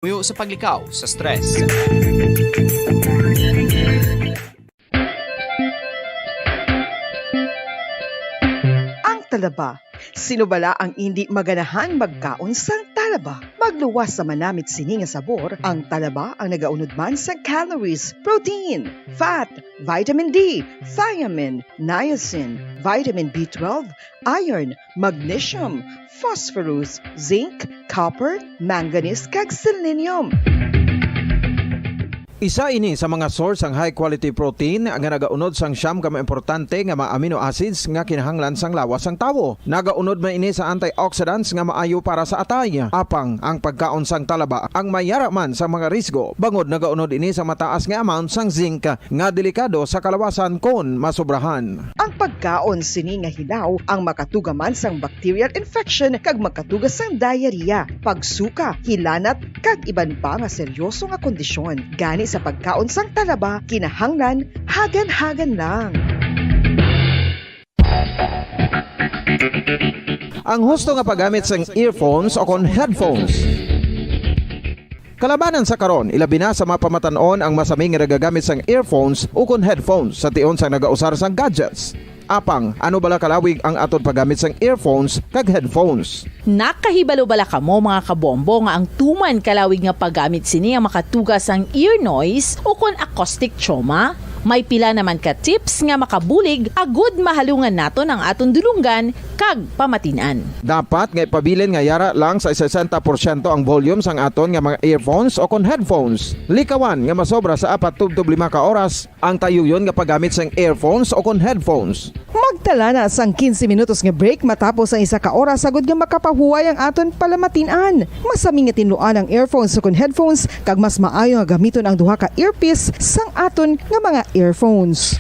Muyo sa paglikaw sa stress. Ang talaba. Sino bala ang hindi maganahan magkaon sang talaba? Magluwas sa manamit sini nga sabor, ang talaba ang nagaunod man sa calories, protein, fat, vitamin D, thiamine, niacin, vitamin B12, iron, magnesium, phosphorus, zinc, copper, manganese kag selenium. Isa ini sa mga source ang high quality protein nga nagaunod sang siyam ka importante nga mga amino acids nga kinahanglan sang lawas sang tawo. Nagaunod man ini sa antioxidants nga maayo para sa atay. Apang ang pagkaon sang talaba ang mayara man sa mga risgo. Bangod nagaunod ini sa mataas nga amount sang zinc nga delikado sa kalawasan kon masobrahan. Ang pagkaon sini nga hilaw ang makatugaman sang bacterial infection kag makatugas sang diarrhea, pagsuka, hilanat kag iban pa nga seryoso nga kondisyon. Gani sa pagkaon sang talaba, kinahanglan hagan-hagan lang. Ang husto nga paggamit sang earphones o kon headphones. Kalabanan sa karon, ilabi na sa mapamatanon ang masaming nga nagagamit sang earphones o kon headphones sa tion sang nagausar sang gadgets. Apang, ano bala kalawig ang aton paggamit sang earphones kag headphones? Nakahibalo bala kamo mga kabombo nga ang tuman kalawig nga paggamit sini ang makatugas ang ear noise o kon acoustic trauma? May pila naman ka tips nga makabulig agud mahalungan naton ang aton dulunggan kag pamatinan. Dapat nga ipabilin nga yara lang sa 60% ang volume sang aton nga mga earphones o kon headphones. Likawan nga masobra sa 4 tub 5 ka oras ang tayuyon nga paggamit sang earphones o kon headphones. Magtala na sang 15 minutos nga break matapos ang 1 ka oras sagud nga makapahuway ang aton palamatinan. Masami nga tinluan ang earphones o kon headphones kag mas maayo nga gamiton ang duha ka earpiece sang aton nga mga earphones.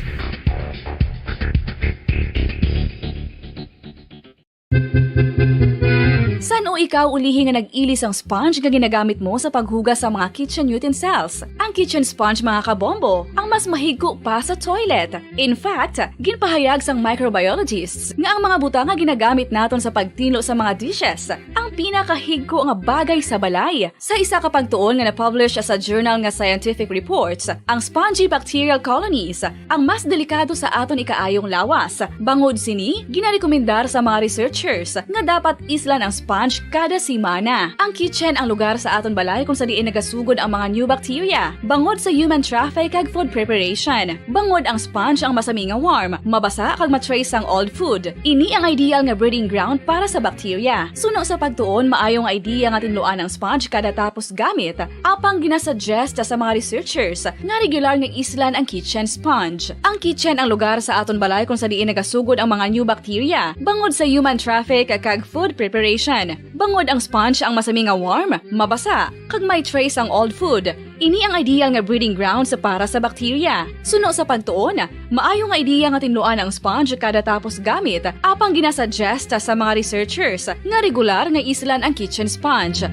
San o ikaw ulihi nga nag-ilis ang sponge nga ginagamit mo sa paghugas sa mga kitchen utensils? Ang kitchen sponge mga kabombo, ang mas mahigko pa sa toilet. In fact, ginpahayag sang microbiologists nga ang mga butang nga ginagamit naton sa pagtinlo sa mga dishes ang pinakahigko nga bagay sa balay. Sa isa ka pagtuon nga na-publish sa journal nga Scientific Reports, ang spongy bacterial colonies ang mas delikado sa aton ikaayong lawas. Bangod sini, ginarekomendar sa mga researchers nga dapat islan ang sponge kada simana. Ang kitchen ang lugar sa aton balay kung sa diin nagasugod ang mga new bacteria. Bangod sa human traffic kag food preparation. Bangod ang sponge ang masami nga warm, mabasa kag matrace ang old food. Ini ang ideal nga breeding ground para sa bacteria. Suno sa pagtuon, maayong idea nga tinluan ang sponge kada tapos gamit. Apang ginasuggest sa mga researchers nga regular nga islan ang kitchen sponge. Ang kitchen ang lugar sa aton balay kung sa diin nagasugod ang mga new bacteria. Bangod sa human traffic kag food preparation. Bangod ang sponge ang masami nga warm, mabasa, kag may trace ang old food. Ini ang ideal nga breeding ground sa para sa bacteria. Suno sa pagtuon, maayo nga idea nga tinluan ang sponge kada tapos gamit, apang ginasuggest sa mga researchers nga regular nga islan ang kitchen sponge.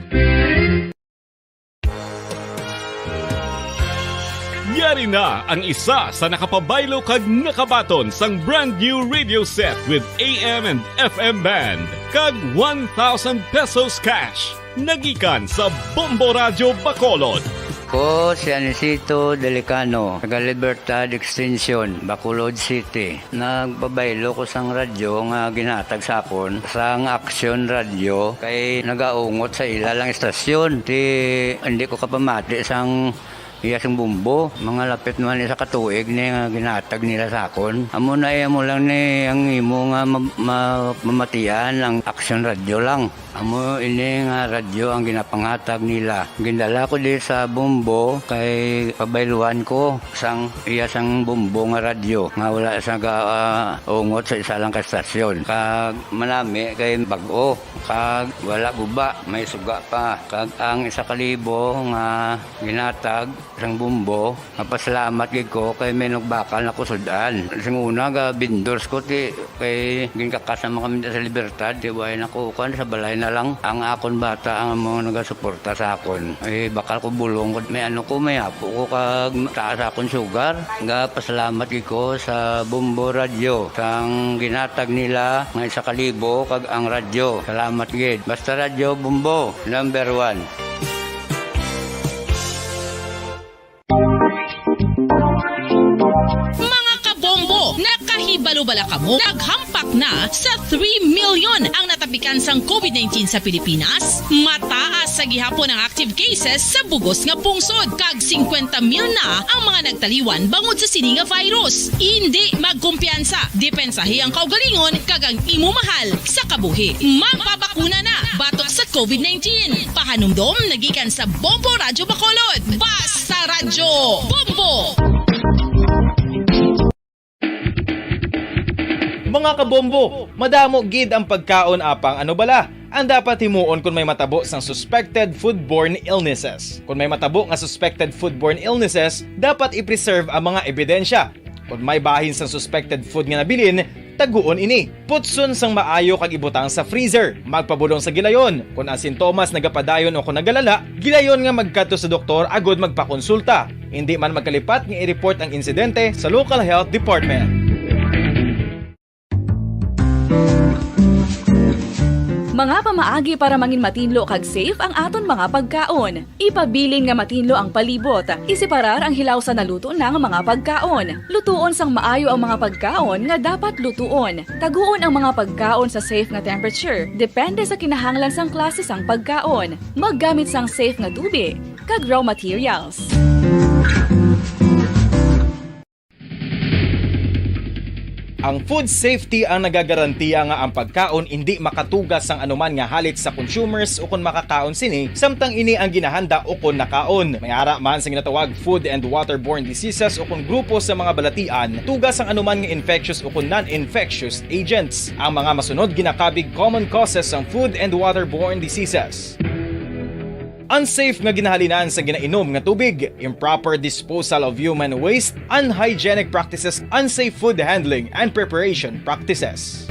Yari na ang isa sa nakapabaylo kag nakabaton sang brand new radio set with AM and FM band kag 1,000 pesos cash. Nagikan sa Bombo Radio Bacolod. Ko si Anisito Delicano, taga Libertad Extension, Bacolod City. Nagpabaylo ko sang radyo nga ginatag sa akon sang Action Radio kay nagaungot sa ilalang estasyon. Hindi ko kapamati sang iyasang bumbo, mga lapit naman sa katuig ni nga ginatag nila sa akon. Amo na mo lang ni ang imo nga mamatian ang Action Radio lang. Amo ini nga radyo ang ginapangatag nila. Gindala ko di sa bumbo kay pabayluan ko sang iyasang bumbo nga radyo nga wala sa ungot sa isa lang ka stasyon. Kag manami kay bag-o, kag wala guba, may suga pa. Kag ang 1,000 nga ginatag sang bumbo, napasalamat gid ko kay may nagbakal na kusudan. Sing una ga bindors ko ti kay ginkakasama kami sa Libertad, di ba na ko kan sa balay na lang ang akon bata ang mga nagasuporta sa akon. Ay bakal ko bulong may may apo ko kag taas akon sugar. Nga pasalamat gid ko sa Bumbo Radio sang ginatag nila nga 1,000 kag ang radyo. Salamat gid. Basta Radio Bumbo #1. Sinubala ka mo, naghampak na sa 3 million ang natapikan sang COVID-19 sa Pilipinas. Mataas sa gihapon ang active cases sa bugos nga pungsod. Kag 50 mil na ang mga nagtaliwan bangod sa sini nga virus. Hindi magkumpiyansa. Depensahi ang kaugalingon kag ang imo mahal sa kabuhi. Magpabakuna na batok sa COVID-19. Pahanumdom nagikan sa Bombo Radyo Bacolod. Basta Radyo Bombo! Mga kabombo, madamo gid ang pagkaon apang ano bala. Ang dapat himuon kung may matabo sang suspected foodborne illnesses. Kung may matabo nga suspected foodborne illnesses, dapat i-preserve ang mga ebidensya. Kung may bahin sang suspected food nga nabilin, taguon ini. Putson sang maayo kag ibutang sa freezer. Magpabulong sa gilayon. Kung ang sintomas nagapadayon o kung nagalala, gilayon nga magkadto sa doktor agod magpakonsulta. Hindi man magkalipat nga i-report ang insidente sa local health department. Mga pamaagi para mangin matinlo kag safe ang aton mga pagkaon. Ipabilin nga matinlo ang palibot. Isiparar ang hilaw sa naluto ng mga pagkaon. Lutuon sang maayo ang mga pagkaon nga dapat lutuon. Taguon ang mga pagkaon sa safe nga temperature. Depende sa kinahanglan sang klase sang pagkaon. Maggamit sang safe nga tubig kag raw materials. Ang food safety ang nagagarantiya nga ang pagkaon hindi makatugas sang anuman nga halit sa consumers o kung makakaon sini, samtang ini ang ginahanda o kung nakaon. May ara man sa ginatawag food and waterborne diseases o kung grupo sa mga balatian, tugas ang anuman nga infectious o kung non-infectious agents. Ang mga masunod ginakabig common causes ng food and waterborne diseases. Unsafe nga ginahalinan sa ginainom nga tubig, improper disposal of human waste, unhygienic practices, unsafe food handling and preparation practices.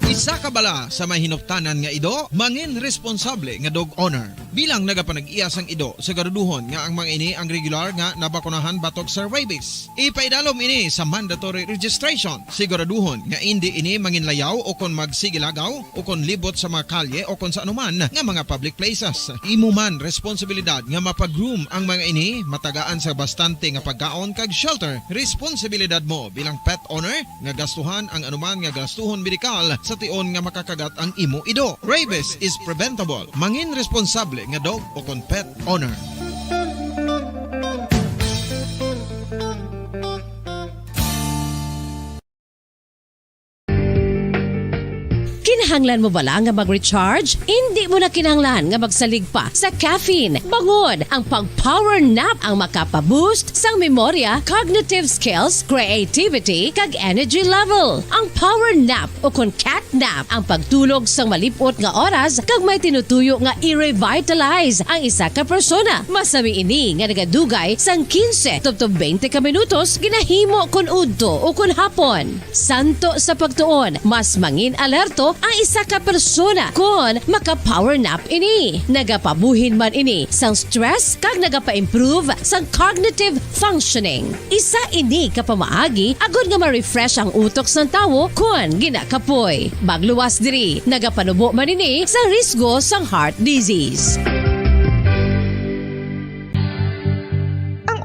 Isa ka bala sa mahinuptanan nga ido, mangin responsable nga dog owner. Bilang nagapanag-iyas ang ido, siguraduhon nga ang mga ini ang regular nga nabakunahan batok sa rabies. Ipaidalom ini sa mandatory registration. Siguraduhon nga hindi ini manginlayaw o kon magsigilagaw o kon libot sa mga kalye o kon sa anuman nga mga public places. Imo man responsibilidad nga mapag-groom ang mga ini, matagaan sa bastante nga pagkaon kag shelter. Responsibilidad mo bilang pet owner nga gastuhan ang anuman nga gastuhon medikal sa tion nga makakagat ang imo ido. Rabies is preventable. Mangin responsable nga dog o kon pet owner. Kinahanglan mo bala nga mag-recharge? Hindi mo na kinahanglan nga magsalig pa sa caffeine. Bangod ang pag-power nap ang makapaboost sang memorya, cognitive skills, creativity, kag energy level. Ang power nap o kon cat nap ang pagtulog sang malipot nga oras kag may tinutuyo nga i-revitalize ang isa ka persona. Masami ini nga nagadugay sang 15 to 20 ka minutos ginahimo kun udto o kun hapon. Santo sa pagtuon, mas mangin alerto ang isa ka persona kung maka-power nap ini. Nagapabuhin man ini sang stress kag nagapa-improve sang cognitive functioning. Isa ini kapamaagi agud nga ma-refresh ang utok sang tawo kung ginakapoy. Bagluwas diri, nagapanubo man ini sa risgo sang heart disease.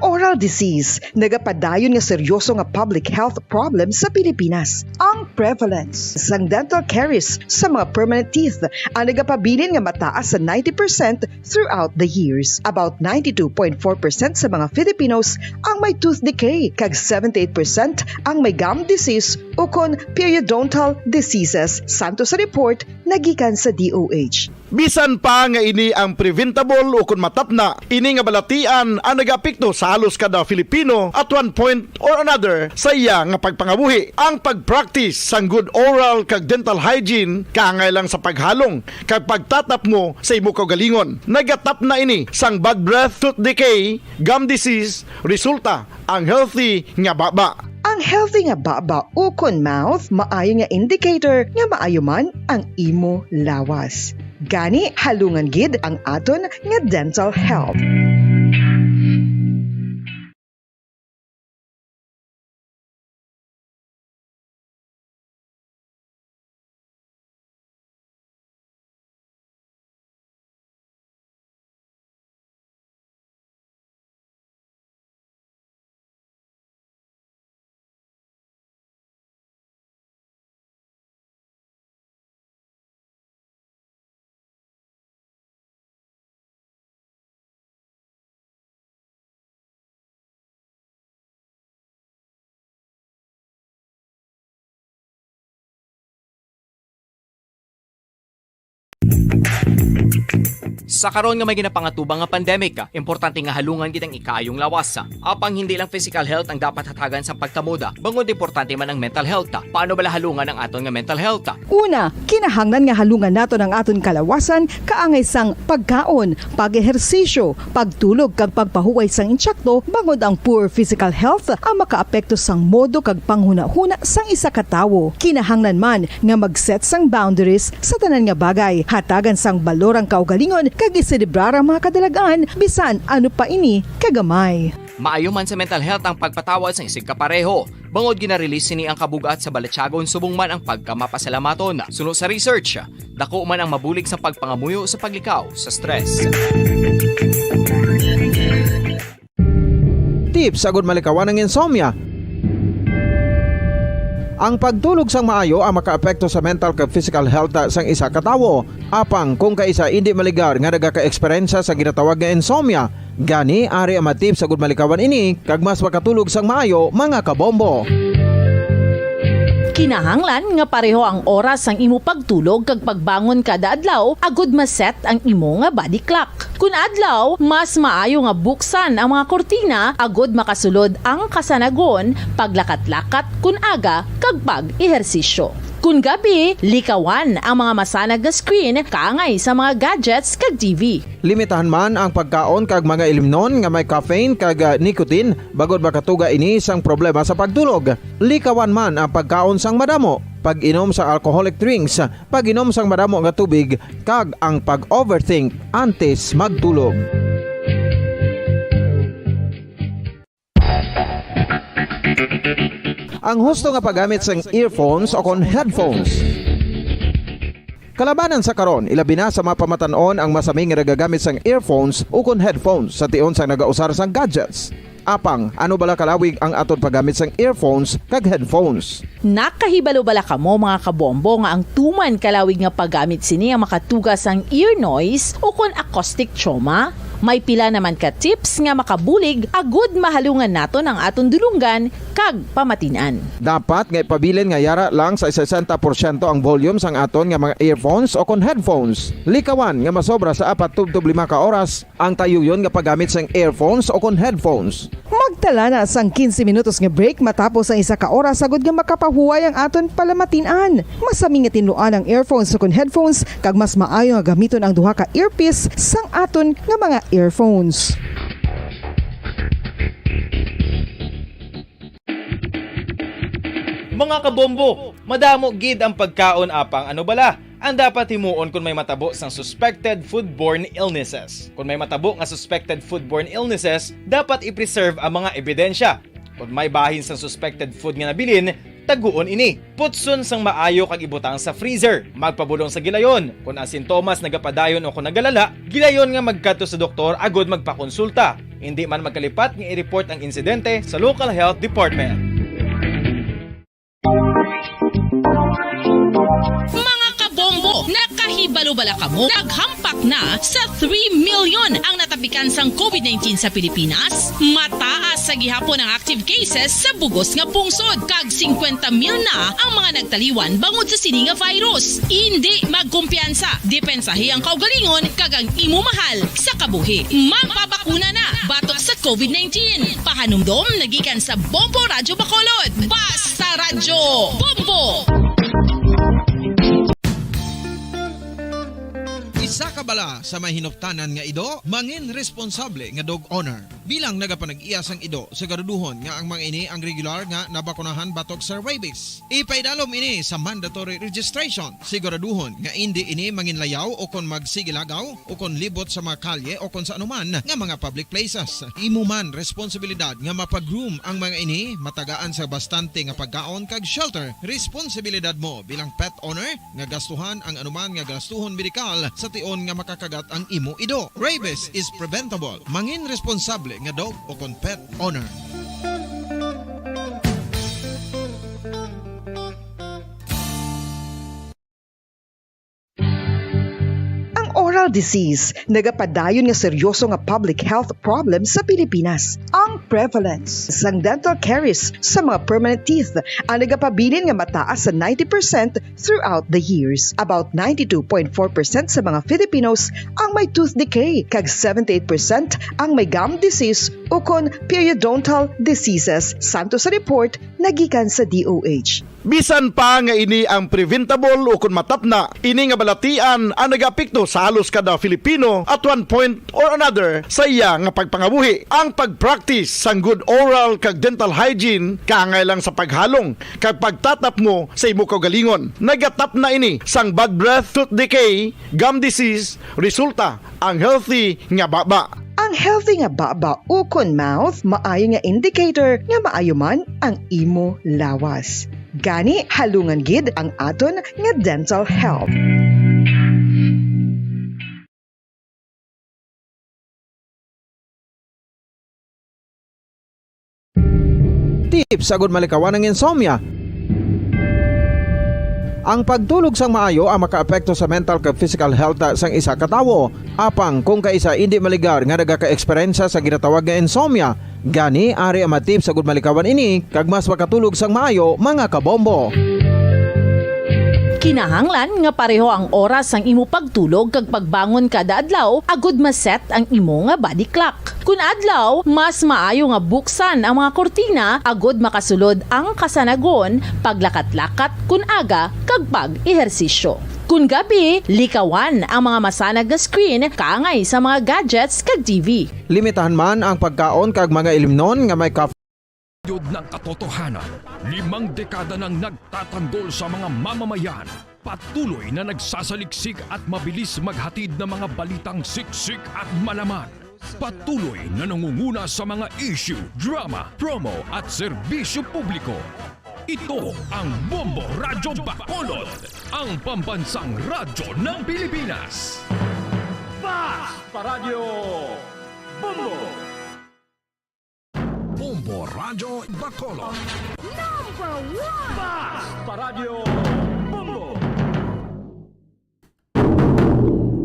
Oral disease, nagapadayon nga seryoso nga public health problem sa Pilipinas. Ang prevalence sang dental caries sa mga permanent teeth ang nagapabilin nga mataas sa 90% throughout the years. About 92.4% sa mga Filipinos ang may tooth decay, kag 78% ang may gum disease o kon periodontal diseases. Santo sa report nagikan sa DOH. Bisan pa nga ini ang preventable o kung matapna, ini nga balatian ang nagapikto sa halos kada Filipino at one point or another sa iya nga pagpangabuhi. Ang pag-practice sang good oral kag dental hygiene kaangay lang sa paghalong kag pagtatap mo sa imo kaugalingon. Nagatap na ini sang bad breath, tooth decay, gum disease, resulta ang healthy nga baba. Ang healthy nga baba o kon mouth, maayo nga indicator nga maayo man ang imo lawas. Gani halungan gid ang aton nga dental health. Sa karon nga may ginapangatubang nga pandemic, importante nga halungan kitang ikayong lawas. Apang hindi lang physical health ang dapat hatagan sa pagkamuda, bangod importante man ang mental health. Paano bala halungan ang aton nga mental health? Una, kinahanglan nga halungan nato ang aton kalawasan kaangay sang pagkaon, pag-ehersisyo, pagtulog kag pagpahuway sang insyakto bangod ang poor physical health ang makaapekto sang modo kag panghuna-huna sang isa ka tawo. Kinahanglan man nga mag-set sang boundaries sa tanan nga bagay, hatagan sang balorang kaugalingon kag iselebrar ang mga kadalagan bisan ano pa ini kagamay. Maayo man sa mental health ang pagpatawad sa isig kapareho. Bangod ginarelease ni ang kabugat sa Balatyagon subong man ang pagkamapasalamaton. Suno sa research, dako man ang mabulig sa pagpangamuyo sa paglikaw sa stress. Tips agud malikawan ng insomnia. Ang pagtulog sang maayo ang makaapekto sa mental kag physical health sang isa ka tawo. Apang kung kaisa hindi maligar nga nagaka-eksperyensya sa ginatawag nga insomnia, gani ari ang matip sa gud malikawan ini kag mas makatulog sang maayo mga kabombo. Kinahanglan nga pareho ang oras ang imo pagtulog kag pagbangon kada adlaw agud maset ang imo nga body clock. Kun adlaw, mas maayo nga buksan ang mga kortina agud makasulod ang kasanagon, paglakat-lakat kun aga kag pag-ehersisyo. Kun gabi, likawan ang mga masanag nga screen kaangay sa mga gadgets kag TV. Limitahan man ang pagkaon kag mga ilimnon nga may caffeine kag nicotine bagod makatuga ini sang problema sa pagtulog. Likawan man ang pagkaon sang madamo, pag-inom sa alcoholic drinks, pag-inom sang madamo nga tubig kag ang pag-overthink antes magtulog. Ang husto nga paggamit sang earphones o kon headphones. Kalabanan sa karon, ilabi na sa mga pamatanon ang masaming nga nagagamit sang earphones o kon headphones sa tion sang nagausar sang gadgets. Apang, ano bala kalawig ang aton paggamit sang earphones kag headphones? Nakahibalo bala kamo mga kabombo nga ang tuman kalawig nga paggamit sini ang makatugas ang ear noise o kon acoustic trauma? May pila naman ka tips nga makabulig agud mahalungan naton ang aton dulunggan kag pamatinan. Dapat nga ipabilin nga yara lang sa 60% ang volume sang aton nga mga earphones o kon headphones. Likawan nga masobra sa 4-5 ka oras ang tayuyon nga paggamit sang earphones o kon headphones. Magtala na sang 15 minutos nga break matapos ang isa ka oras agud nga makapahuway ang aton palamatinan. Masami nga tinluan ang earphones o kon headphones kag mas maayo nga gamiton ang duha ka earpiece sang aton nga mga earphones. Mga kabombo, madamo gid ang pagkaon apang ano bala? Ang dapat himuon kung may matabo sang suspected foodborne illnesses. Kung may matabo nga suspected foodborne illnesses, dapat i-preserve ang mga ebidensya. Kung may bahin sang suspected food nga nabilin, taguon ini. Putson sang maayo kag ibutang sa freezer. Magpabulong sa gilayon. Kung ang sintomas nagapadayon o kung nagalala, gilayon nga magkadto sa doktor agud magpakonsulta. Hindi man magkalipat nga i-report ang insidente sa local health department. Mga kabombo, nakahibalo bala kamo? Naghampak na sa 3 million ang natapikan sang COVID-19 sa Pilipinas. Mataas sa gihapon ang active cases sa bugos nga pungsod. Kag 50 mil na ang mga nagtaliwan bangod sa sini nga virus. Hindi magkumpiyansa. Depensahi ang kaugalingon kag ang imo mahal sa kabuhi. Magpabakuna na batok sa COVID-19. Pahanumdom nagikan sa Bombo Radyo Bacolod. Basta Radyo Bombo! Isa ka bala sa may hinuptanan nga ido, mangin responsable nga dog owner. Bilang nagapanag-iyas ang ido, siguraduhon nga ang mga ini ang regular nga nabakunahan batok sa rabies. Ipaidalom ini sa mandatory registration. Siguraduhon nga hindi ini manginlayaw o kon magsigilagaw o kon libot sa mga kalye o kon sa anuman nga mga public places. Imo man responsibilidad nga mapag-groom ang mga ini, matagaan sa bastante nga pagkaon kag shelter. Responsibilidad mo bilang pet owner nga gastuhan ang anuman nga gastuhon medikal sa tion nga makakagat ang imo ido. Rabies is preventable. Mangin responsable nga dog o kon pet owner. Ang oras oral disease nagapadayon nga seryoso nga public health problem sa Pilipinas. Ang prevalence sang dental caries sa mga permanent teeth ang nagapabilin nga mataas sa 90% throughout the years. About 92.4% sa mga Filipinos ang may tooth decay, kag 78% ang may gum disease o kon periodontal diseases, santo sa report nagikan sa DOH. Bisan pa nga ini ang preventable o kung matapna, ini nga balatian ang nagapikto sa halos kada Filipino at one point or another sa iya nga pagpangabuhi. Ang pag-practice sang good oral kag dental hygiene kaangay lang sa paghalong kag pagtatap mo sa imo kaugalingon. Nagatap na ini sang bad breath, tooth decay, gum disease, resulta ang healthy nga baba. Ang healthy nga baba o kon mouth maayo nga indicator nga maayo man ang imo lawas. Gani halungan gid ang aton nga dental health. Tips sagud malikawan ng insomnia. Ang pagtulog sang maayo ang makaapekto sa mental kag physical health sang isa ka tawo. Apang kung kaisa hindi maligar nga nagaka-eksperyensya sa ginatawag nga insomnia, gani ari ang matip sagud malikawan ini kag mas makatulog sang maayo mga kabombo. Kinahanglan nga pareho ang oras ang imo pagtulog kag pagbangon kada adlaw agud maset ang imo nga body clock. Kun adlaw, mas maayo nga buksan ang mga kortina agud makasulod ang kasanagon, paglakat-lakat kun aga kag pag-ehersisyo. Kun gabi, likawan ang mga masanag na screen kaangay sa mga gadgets kag TV. Limitahan man ang pagkaon kag mga ilimnon nga may caffeine Yod ng katotohanan, 5 dekada nang nagtatanggol sa mga mamamayan. Patuloy na nagsasaliksik at mabilis maghatid ng mga balitang siksik at malaman. Patuloy na nangunguna sa mga issue, drama, promo at serbisyo publiko. Ito ang Bombo Radyo Bacolod, ang pambansang radyo ng Pilipinas. Basta Radio Bombo! Bombo Radyo Bacolod. Number 1! Basta Radio Bombo!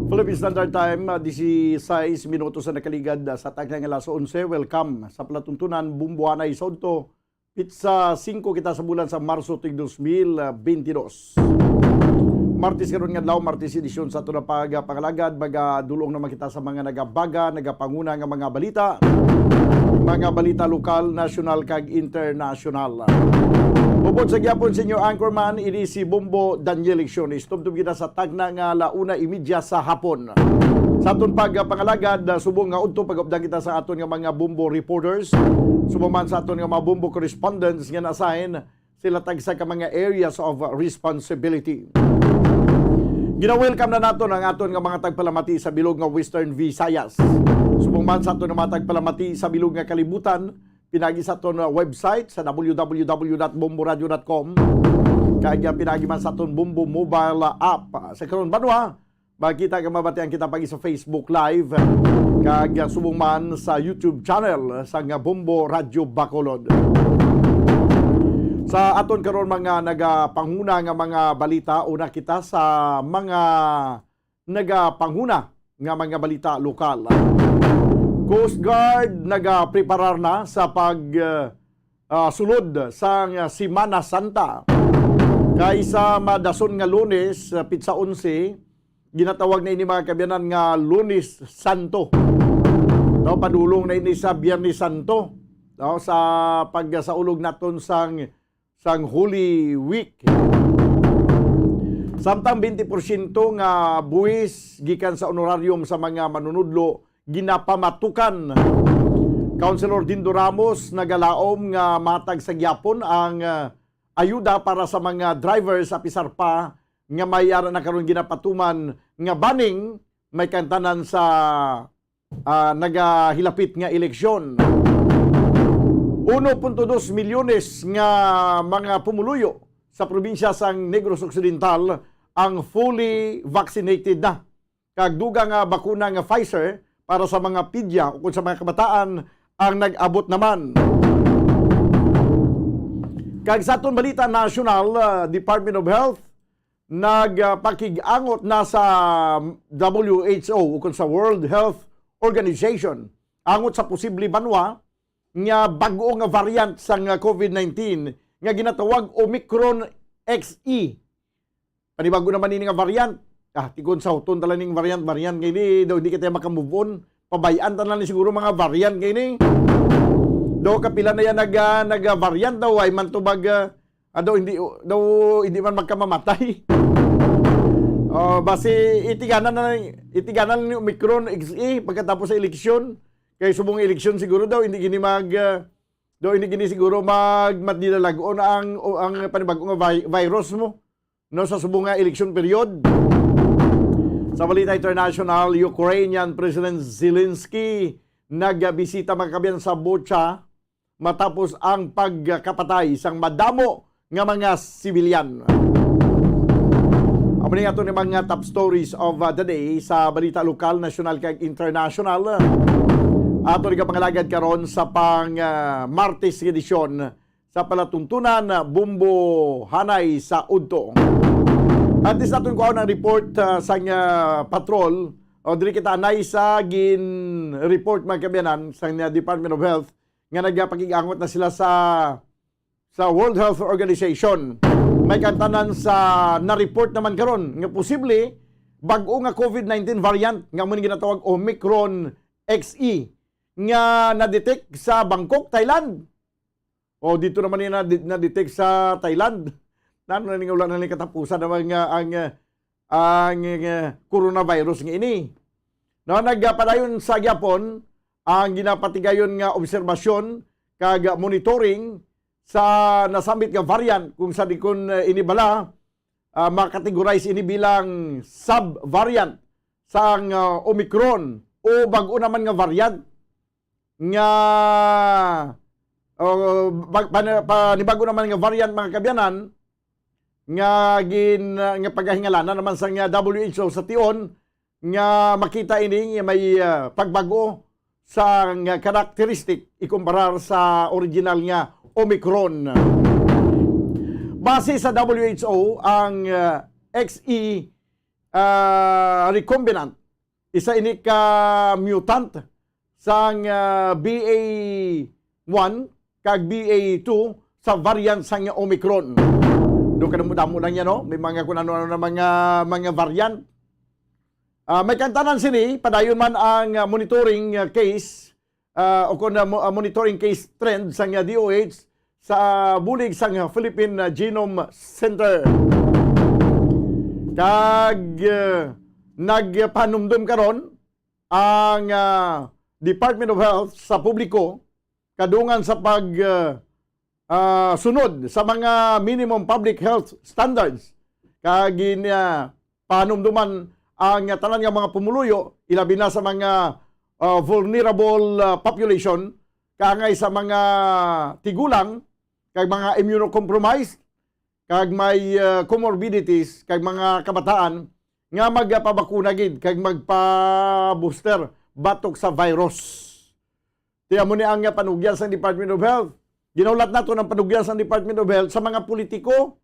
Philippine Standard Time, 16 minutos na nakaligad sa taglang alas 11. Welcome sa palatuntunan Bumbuanay Sonto. Pizza 5 kita sa bulan sa Marso tig 2022. Martes karon nga adlaw, Martes edisyon sa ato na pangalagad, baga dulong naman kita sa mga nagabaga, nagapanguna nga mga balita. Mga balita lokal, national kag international. Bubod sa gyapon sa inyo anchorman, ini si Bombo Daniel Lecciones. Tumtum kita sa tagna nga 1:30 sa hapon. Sa aton pangalagad, subong nga udto pag-updang kita sa aton nga mga Bombo reporters. Subuman sa aton nga mga Bombo correspondents nga na-assign sila tagsa ka mga areas of responsibility. Gina-welcome na nato ang aton nga mga tagpalamati sa bilog nga Western Visayas. Subuman sa aton nga mga tagpalamati sa bilog nga kalibutan, pinagi sa aton website sa www.bomboradio.com. Kaya pinagi man sa aton Bombo mobile app. Sa karon banwa, makita ka mabatian kita pagi sa Facebook Live. Kaya subong man sa YouTube channel sa nga Bombo Radio Bacolod. Sa aton karon mga nagapanghuna nga mga balita, una kita sa mga nagapanghuna nga mga balita lokal. Coast Guard nagapreparar na sa sulod sa Semana Santa. Kaysa madason nga Lunes, Pitsa 11, ginatawag na ini mga kabyanan nga Lunes Santo. No, padulong na ini sa Biyernes Santo. No, sa pagsaulog naton sang Holy Week. Samtang 20% nga buwis gikan sa honorarium sa mga manunudlo ginapamatukan. Councilor Dindo Ramos nagalaom nga matag sa gyapon ang ayuda para sa mga drivers sa pisar pa nga may ara na karon ginapatuman nga baning may kantanan sa nagahilapit nga eleksyon. 1.2 milyones nga mga pumuluyo sa probinsya sang Negros Occidental ang fully vaccinated na. Kagduga nga bakuna nga Pfizer para sa mga pidya o sa mga kabataan ang nag-abot naman. Kag sa aton balita national, Department of Health nagpakig-angot na sa WHO o kung sa World Health Organization angot sa posible banwa nga bag-o nga variant sa COVID-19 nga ginatawag Omicron XE. Panibago naman ini nga variant. Tikon sa huton tala ning variant ngayon daw hindi kita makamove on. Pabayaan tala ni siguro mga variant ngayon. Daw kapila na yan nag-variant daw ay man tubag daw hindi man magkamamatay. Basi itiganan ni Omicron XE pagkatapos sa eleksyon. Kay subong eleksyon siguro daw hindi gini siguro matdilalagon ang panibagong virus mo no sa subong election period. Sa balita international, Ukrainian President Zelensky nagbisita magkabiyan sa Bucha matapos ang pagkapatay sang madamo nga mga sibilyan. Amo ni ato ni mga top stories of the day sa balita lokal, national kag international. Ato ni pangalagad karon sa Martes edisyon sa palatuntunan Bumbo Hanay sa Udto. At is natin ko ang report sa patrol o diri kita anay sa report mga kabiyanan sa Department of Health nga nagpakig-angot na sila sa World Health Organization. May kantanan sa na-report naman karon nga posible bag-o nga COVID-19 variant nga mo ginatawag Omicron XE nga na-detect sa Bangkok, Thailand. O dito naman yun na-detect sa Thailand. Nano na ulan na katapusan naman nga ang coronavirus nga ini. No, nagpadayon sa Japon ang ginapatigayon nga obserbasyon kag monitoring sa nasambit nga variant kung sa dikon inibala makategorize ini bilang sub-variant sa Omicron o bag-o naman nga variant nga panibago naman nga variant mga kabyanan nga paghahingalanan naman sa WHO sa tion nga makita ini may pagbago sa karakteristik ikumparar sa original nga Omicron. Base sa WHO, ang XE recombinant isa ini ka mutant sang BA1 kag BA2 sa variant sang Omicron. Doon ka damo lang yan, no? May mga kung ano na mga variant. May kantanan sini, padayon man ang monitoring case o kung monitoring case trend sa DOH sa bulig sa Philippine Genome Center. Kag nagpanumdum karon ang Department of Health sa publiko kadungan sa sunod sa mga minimum public health standards kag panumduman ang tanan nga mga pumuluyo ilabi na sa mga vulnerable population kaangay sa mga tigulang kag mga immunocompromised kag may comorbidities kag mga kabataan nga magpabakuna gid kag magpa-booster batok sa virus. Tiya mo ni ang panugyan sa Department of Health. Ginaulat nato ng panugyan sa Department of Health sa mga politiko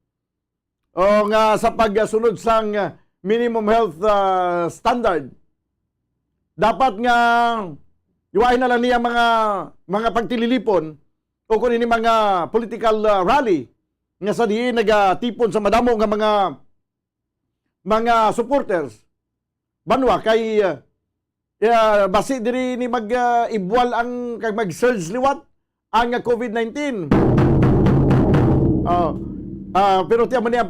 o nga sa pagsunod sang minimum health standard. Dapat nga iwain na lang niya mga pagtililipon o kung ini mga political rally nga sa diin nagatipon sa madamo nga mga supporters. Banwa kay basi diri ni mag-ibwal ang kag mag-surge liwat ang COVID-19. Pero tiyan mo niya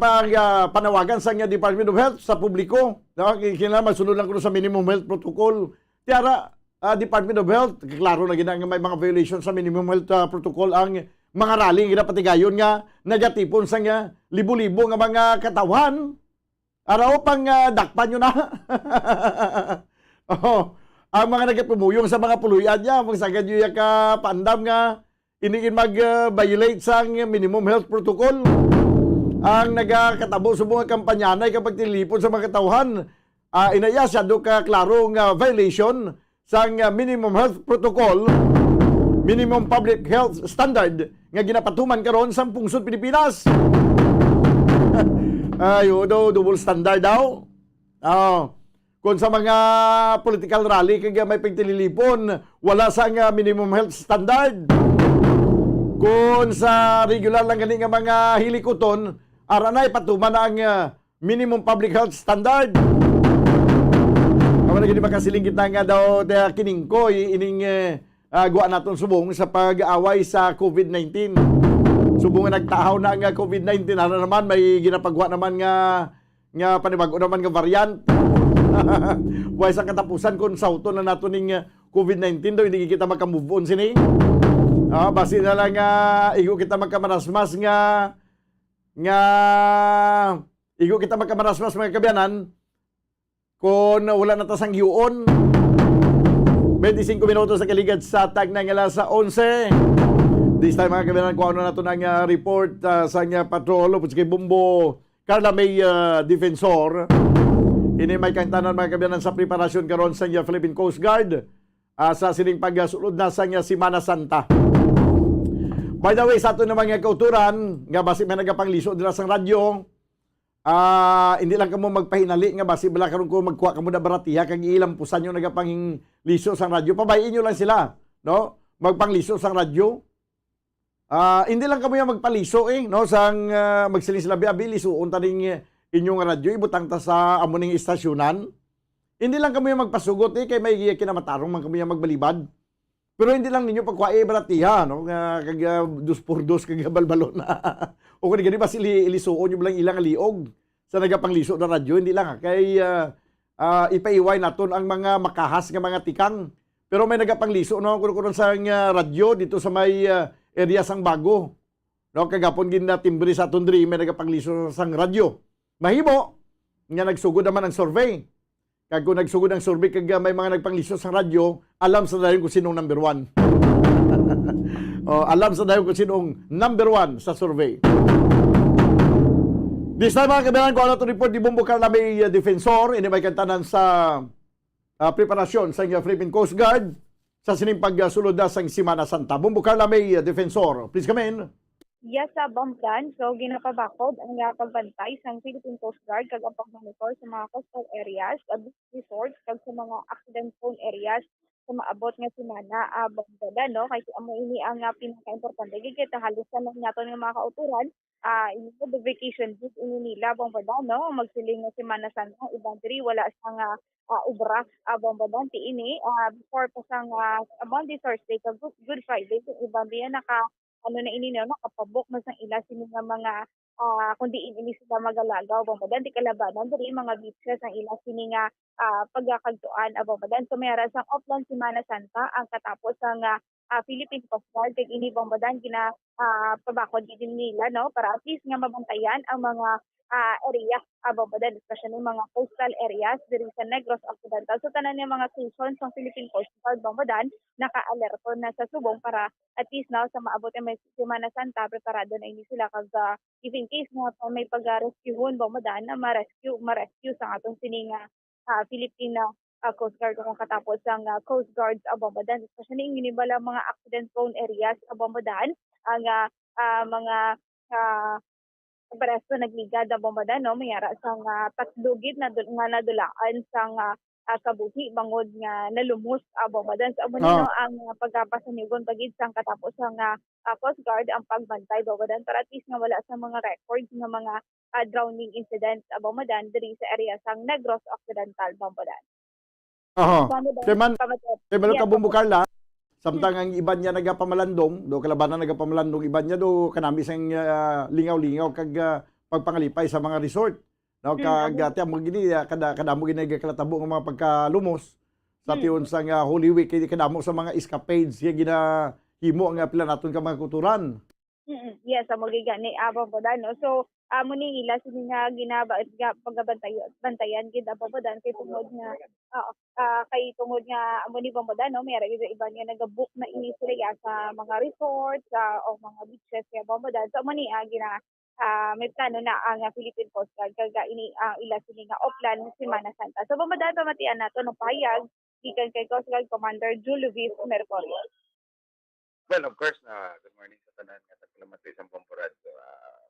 panawagan sa Department of Health sa publiko. Kailangan masunod lang ko sa minimum health protocol. Tiyara, Department of Health, klaro na ginang may mga violations sa minimum health protocol ang mga rally nga patigayon nga nagatipon sa libo-libo nga mga katawan. Araw pang dakpan nyo na. Ang mga nagpumuyong sa mga puluyan niya, magsagad nyo yung pandam nga inigin mag-violate sa minimum health protocol. Ang nagkatabo sa mga kampanyanay kapag tilipon sa mga katauhan, inaya siya do ka klarong violation sa minimum health protocol, minimum public health standard nga ginapatuman karon sa pungsod Pilipinas. daw, double standard daw. Kung sa mga political rally, kaya may pagtililipon, wala sa nga minimum health standard. Kung sa regular lang gani nga mga hilikoton, aranay patuman ang minimum public health standard. Kamu na gini makasilingkit na nga daw kiningkoy ining guwa naton subong sa pag-away sa COVID-19. Subong nga nagtahaw na nga COVID-19, ano naman may ginapagwa naman nga panibago naman nga variant. Why sa katapusan kung sauto na nato ning COVID-19 daw hindi kita makamove on sini. Basi na lang igo kita magkamarasmas nga igo kita magkamarasmas mga kabyanan kung wala na tasang hiuon. 25 minutos sa kaligad sa tag na nga sa 11. This time mga kabyanan, kung ano na ito ng report sa nga patrol upos kay Bumbo Carla May Defensor. Ini may kantanan mga kabyanan sa preparasyon karon sa nga Philippine Coast Guard sa sining pagsulod na sa nga Semana Santa. By the way, sa ito naman nga kauturan, nga basi may nagapanglisod nila sa radyo, hindi lang kamo magpahinali nga basi bala karon ko magkuha kamo na baratiha kag ilang pusan yung nagapanglisod sa radyo. Pabayin nyo lang sila, no? Magpanglisod sa radyo. Hindi lang kamo yung magpaliso no? Sang magsiling sila biabi lisuon taning inyong radyo ibutang ta sa amo ning istasyonan. Hindi lang kamo yung magpasugot kay may kinamatarong man kamo yung magbalibad. Pero hindi lang ninyo pagkuha baratiha, no? Kag 2x2 kag balbalon na. O kung gani ba sili ilisuon nyo lang ilang liog sa nagapanglisod na radyo, hindi lang kay ipaiway naton ang mga makahas nga mga tikang. Pero may nagapanglisod no kuno sa radyo dito sa may area sang Bago. No kagapon gid na timbre sa Tundri may nagapanglisod sang radyo. Mahimo nga nagsugod naman ang survey. Kag kung nagsugod ang survey kag may mga nagpanglisod sa radyo, alam sa dayon kung sinong number 1. Alam sa dayon kung sinong number 1 sa survey. This time mga kabilang ko ano to report di Bumbo Carla May Defensor, ini may kantanan sa preparasyon sa Philippine Coast Guard sa sining pagsulod na sang Semana Santa. Bumbo Carla May Defensor, please come in. Yes, sa Bamban, so ginapabakod ang pagbantay sa Philippine Coast Guard kag ang pag-monitor sa mga coastal areas, resorts, kag sa mga accident-prone areas sa maabot nga semana Bamban, no? Kay amo ini ang pinaka-importante kay halusan na nato ng mga kauturan ini the vacation week ini nila Bamban, no? Magsiling nga Semana Santa ibang diri wala sang ubra Bamban ti ini before pa sang Monday, Thursday kag Good Friday ibang diya na ini no nakapabok na sang ila sini nga mga kundi ini sila magalagaw Bamban ti kalabanan diri mga beaches ang ila sini nga pagkakagtuan Bamban so mayara sang offline Semana Santa ang katapos sang Philippine Coast Guard kag ini Bamban gina pabakod din nila no para at least nga mabantayan ang mga area Bamban especially mga coastal areas diri sa Negros Occidental. So tanan yung mga stations ng Philippine Coast Guard Bamban naka-alerto na sa subong para at least now sa maabot ang may Semana Santa preparado na ini sila kag if in case nga may pag-rescuehon Bamban na ma-rescue sa atong sining Philippine Coast Guard kung katapos ang Coast Guards Bamban especially ini bala mga accident prone areas Bamban ang mga Paresto nagligad ang Bamban no mayara sang patlugid na nga nadulaan sang kabuhi bangod nga nalumos Bamban sa amo no ang pagpasanigon pagid sang katapos ang Coast Guard ang pagbantay Bamban para at least nga wala sa mga records nga mga drowning incidents Bamban diri sa area sang Negros Occidental Bamban. Keman ka Bumbo Carla. Samtang ang iban niya nagapamalandong, do kalabanan nagapamalandong iban niya do kanami sang lingaw-lingaw kag pagpangalipay sa mga resort. No kag ati mo gini kadamo gini nagakaltabo ng mga pagkalumos sa tiyon sang Holy Week kay kadamo sa mga escapades ya ginahimo ang pila naton ka mga kulturan. Yes, amo gani Bamban no. So amo ni ila sini nga pagabantayan gid Bamban kay tungod nga kay tungod nga amo ni Bamban no mayara gid iba nga nagabook na ini sila sa mga resorts o mga beaches kay Bamban. So amo ni may plano na ang Philippine Coast Guard kag ini ila sini nga offline Semana Santa. So Bamban pamatian nato no payag gikan kay Coast Guard Commander Julio V. Mercurio. Well, of course, good morning sa tanan nga taglamatay sa Pamporad.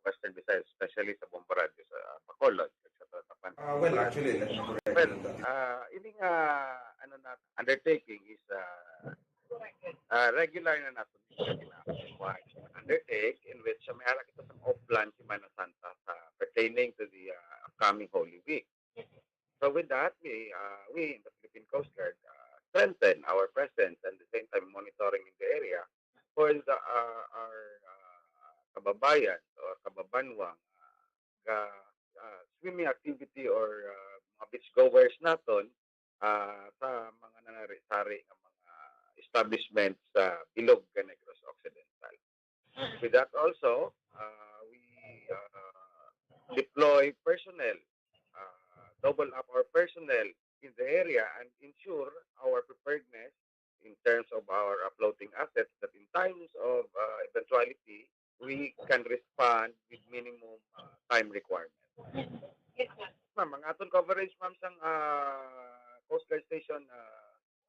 Western Visayas, especially sa Bomborado, sa Bacolod, sa Tatapan. Well, actually, let me correct Well, you. ini nga undertaking is regular na nato undertake in which may ara kita sa off-plan Semana Santa pertaining to the upcoming Holy Week. So with that, we in the Philippine Coast Guard strengthen our presence and at the same time monitoring in the area for our kababayan or kababanwang swimming activity or mga beachgoers naton sa mga nangyari-sari ng mga establishments sa Bilog Negros Occidental. With that also, we deploy personnel, double up our personnel in the area and ensure our preparedness in terms of our floating assets that in times of eventuality, we can respond with minimum time requirement. Ma'am, ang aton coverage, ma'am, sang Coast Guard Station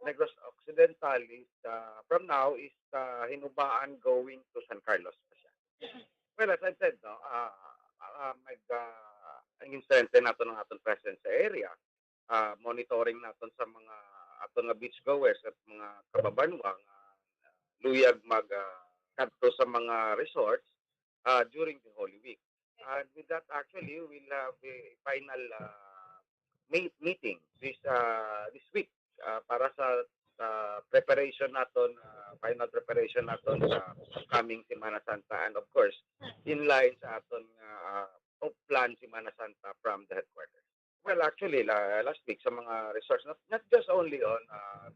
Negros Occidental is from now is Hinubaan going to San Carlos pa siya. Well, as I said, no, strengthen nato ng aton presence sa area. Monitoring naton sa mga aton nga beachgoers at mga kababanwang luyag kadto sa mga resorts during the Holy Week. And with that, actually, we'll have a final meeting this week para sa preparation naton, final preparation naton sa coming Semana Santa and of course, in line sa aton plan Semana Santa from the headquarters. Well, actually, last week sa mga resorts, not just only on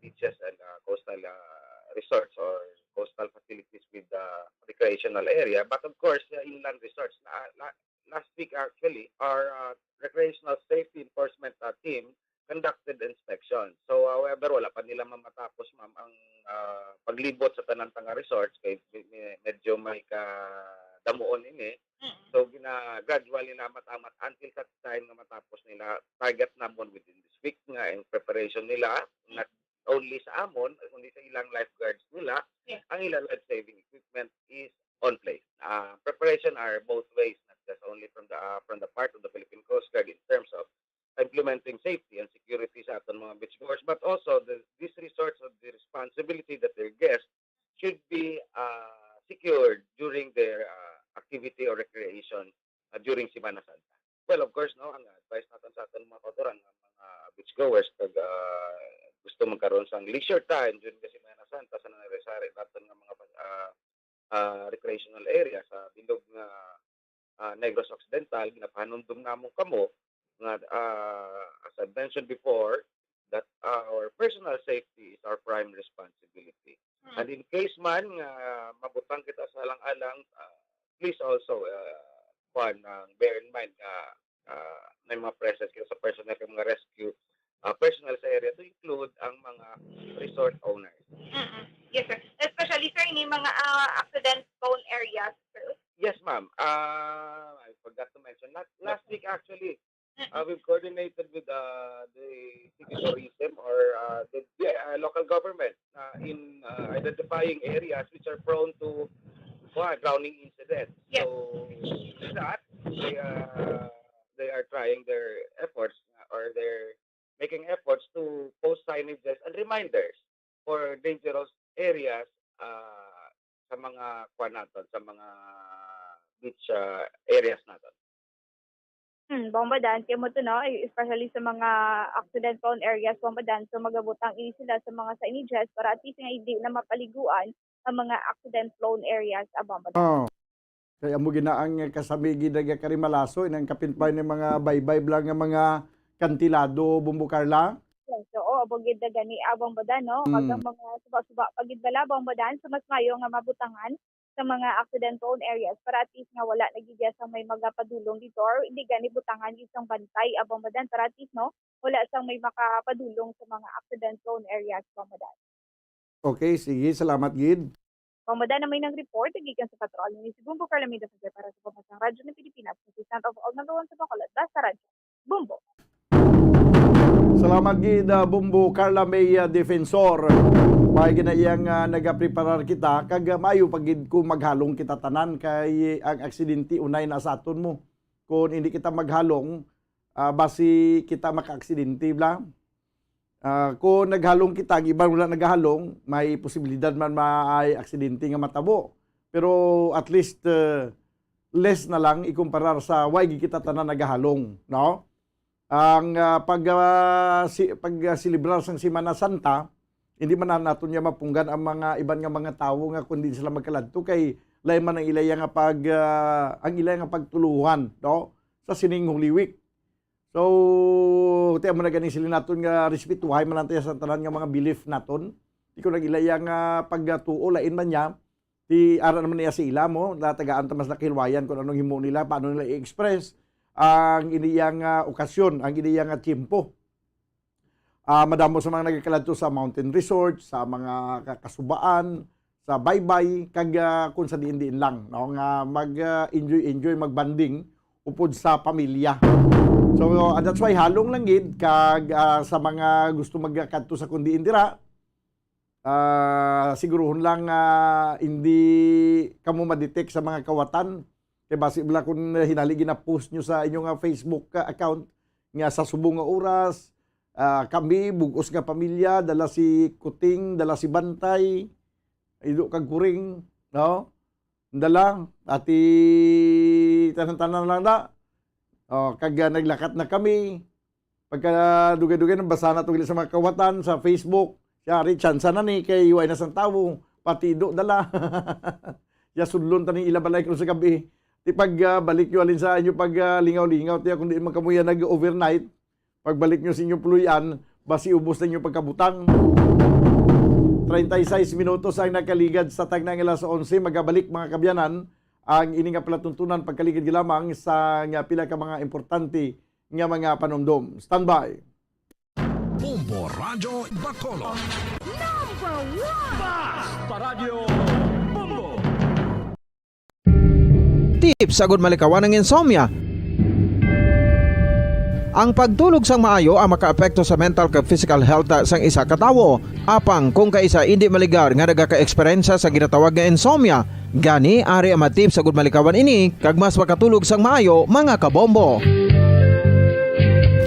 beaches and coastal resorts or coastal facilities with recreational area, but of course, inland resorts. Last week, actually, our recreational safety enforcement team conducted inspection. So, however, wala pa nila matapos, ma'am, ang paglibot sa tanang-tanga resorts kay medyo may damuon ini. So, gradually na matamat until that time na matapos nila. Target namon within this week nga in preparation nila, not only sa amon, kundi sa ilang lifeguards nila, ang ilang life-saving equipment is on place. Preparation are both ways, not just only from the part of the Philippine Coast Guard in terms of implementing safety and security sa aton mga beachgoers, but also these resorts of the responsibility that their guests should be secured during their activity or recreation during Semana Santa. Well, of course, no, ang advice natin sa aton mga kautoran, mga beachgoers, pag gusto magkaroon sa leisure time during the Semana Santa sa nangyari natin ng mga recreational area sa Bilog nga Negros Occidental, ginapahanundom namong kamo nga as I mentioned before, that our personal safety is our prime responsibility. And in case man mabutang kita sa alang-alang, please also bear in mind may mga presence kita sa personnel ng mga rescue personnel sa area to include ang mga resort owners. Yes, sir. Especially, sir, in mga accident-prone areas, sir. Yes, ma'am. I forgot to mention. Last week, actually, we've coordinated with the city tourism or the local government in identifying areas which are prone to drowning incidents. Yes. So, with that, they are trying their efforts or they're making efforts to post signages and reminders for dangerous areas sa mga sa mga beach areas natin. Bombadan, kaya mo to, no? Especially sa mga accident-prone areas, bombadan, so magabutang ini sila sa mga signages para at least nga hindi na mapaliguan ang mga accident-prone areas bombadan. Oh. Kaya mo ginaang kasamigi na karimalaso, inang kapinpay ng mga baybay blang ng mga kantilado, Bumbukarla. Yes, so, abogid na gani bombadan, no? Kagang mga suba-suba pagidbala, bombadan, so mas mayo nga mabutangan sa mga accident-prone areas para at least nga wala nagigya sa may magapadulong dito or hindi gani butangan isang bantay bombadan para at least, no? Wala sang may makapadulong sa mga accident-prone areas bombadan. Okay, sige. Salamat, Gid. Bombadan na may nag-report, nagikan sa patrol ni si Bumbo Carlamida para sa Pamansang Radyo ng Pilipinas, Assistant of All Number 1 sa Bacolod, Basta Radyo. Bumbo. Salamat, Gid. Bumbo Carla May Defensor. May ginayang nagapreparar kita kag maayo pagid ko maghalong kita tanan kay ang aksidente unay na sa aton mo. Kung hindi kita maghalong basi kita maka-aksidente bla. Kung naghalong kita, ang ibang wala naghalong, may posibilidad man may aksidente nga matabo. Pero at least less na lang ikumparar sa why kita tanan naghalong, no? Ang pagsilibrar sang Semana Santa, hindi man naton niya mapunggan ang mga iban nga mga tawo nga kundi sila magkaladto kay lay man ang ilaya nga ang ilaya nga pagtuluhan, no? Sa sining Holy Week. So, tiyan mo na ganing sila naton nga respetuhay man natin sa tanan nga mga belief naton. Di ko nag-ilaya nga pagtuo lain man niya. Di ara naman niya sa ila mo, natagaan tamas na kilwayan kung anong himo nila, paano nila i-express ang iniyang okasyon, ang iniyang tiempo. Madamo sa mga nagkaladto sa mountain resort, sa mga kasubaan, sa baybay, kag kung sa diin-diin lang, no? Nga mag-enjoy, magbanding upod sa pamilya. So that's why halong lang gid kag sa mga gusto magkadto sa kundi indira, sigurohon lang hindi kamo ma-detect sa mga kawatan. Kaya basi bala kung hinali gina-post nyo sa inyong Facebook account nga sa subong nga oras, kami bugos nga pamilya, dala si Kuting, dala si Bantay, ido kag kuring, no? Dala ati tanan-tanan lang na. Kag naglakat na kami. Pagka dugay-dugay nang basa na tugil sa mga kawatan sa Facebook. Yari chance na ni kay way na sang tawo, pati do dala. Ya sudlon tani ila balay ko sa gabi. Ti pag balik yo alin sa inyo pag lingaw-lingaw tiya kung di man kamuya nag-overnight. Pagbalik nyo sa inyong puluyan, basi ubos na inyong pagkabutang. 36 minutos ang nakaligad sa tagnang alas 11. Magabalik mga kabyanan ang ini nga palatuntunan pagkaligid lamang sa nga pila ka mga importante nga mga panumdum. Standby. Bombo Radyo Bacolod. Number 1! Basta Radyo Bombo! Tips sagud malikawan ng insomnia. Ang pagtulog sang maayo ang makaapekto sa mental kag physical health sang isa ka tawo. Apang kung kaisa hindi maligar nga nagaka-eksperyensya sa ginatawag nga insomnia, gani ari ang matip sagud malikawan ini kag mas makatulog sang maayo mga kabombo.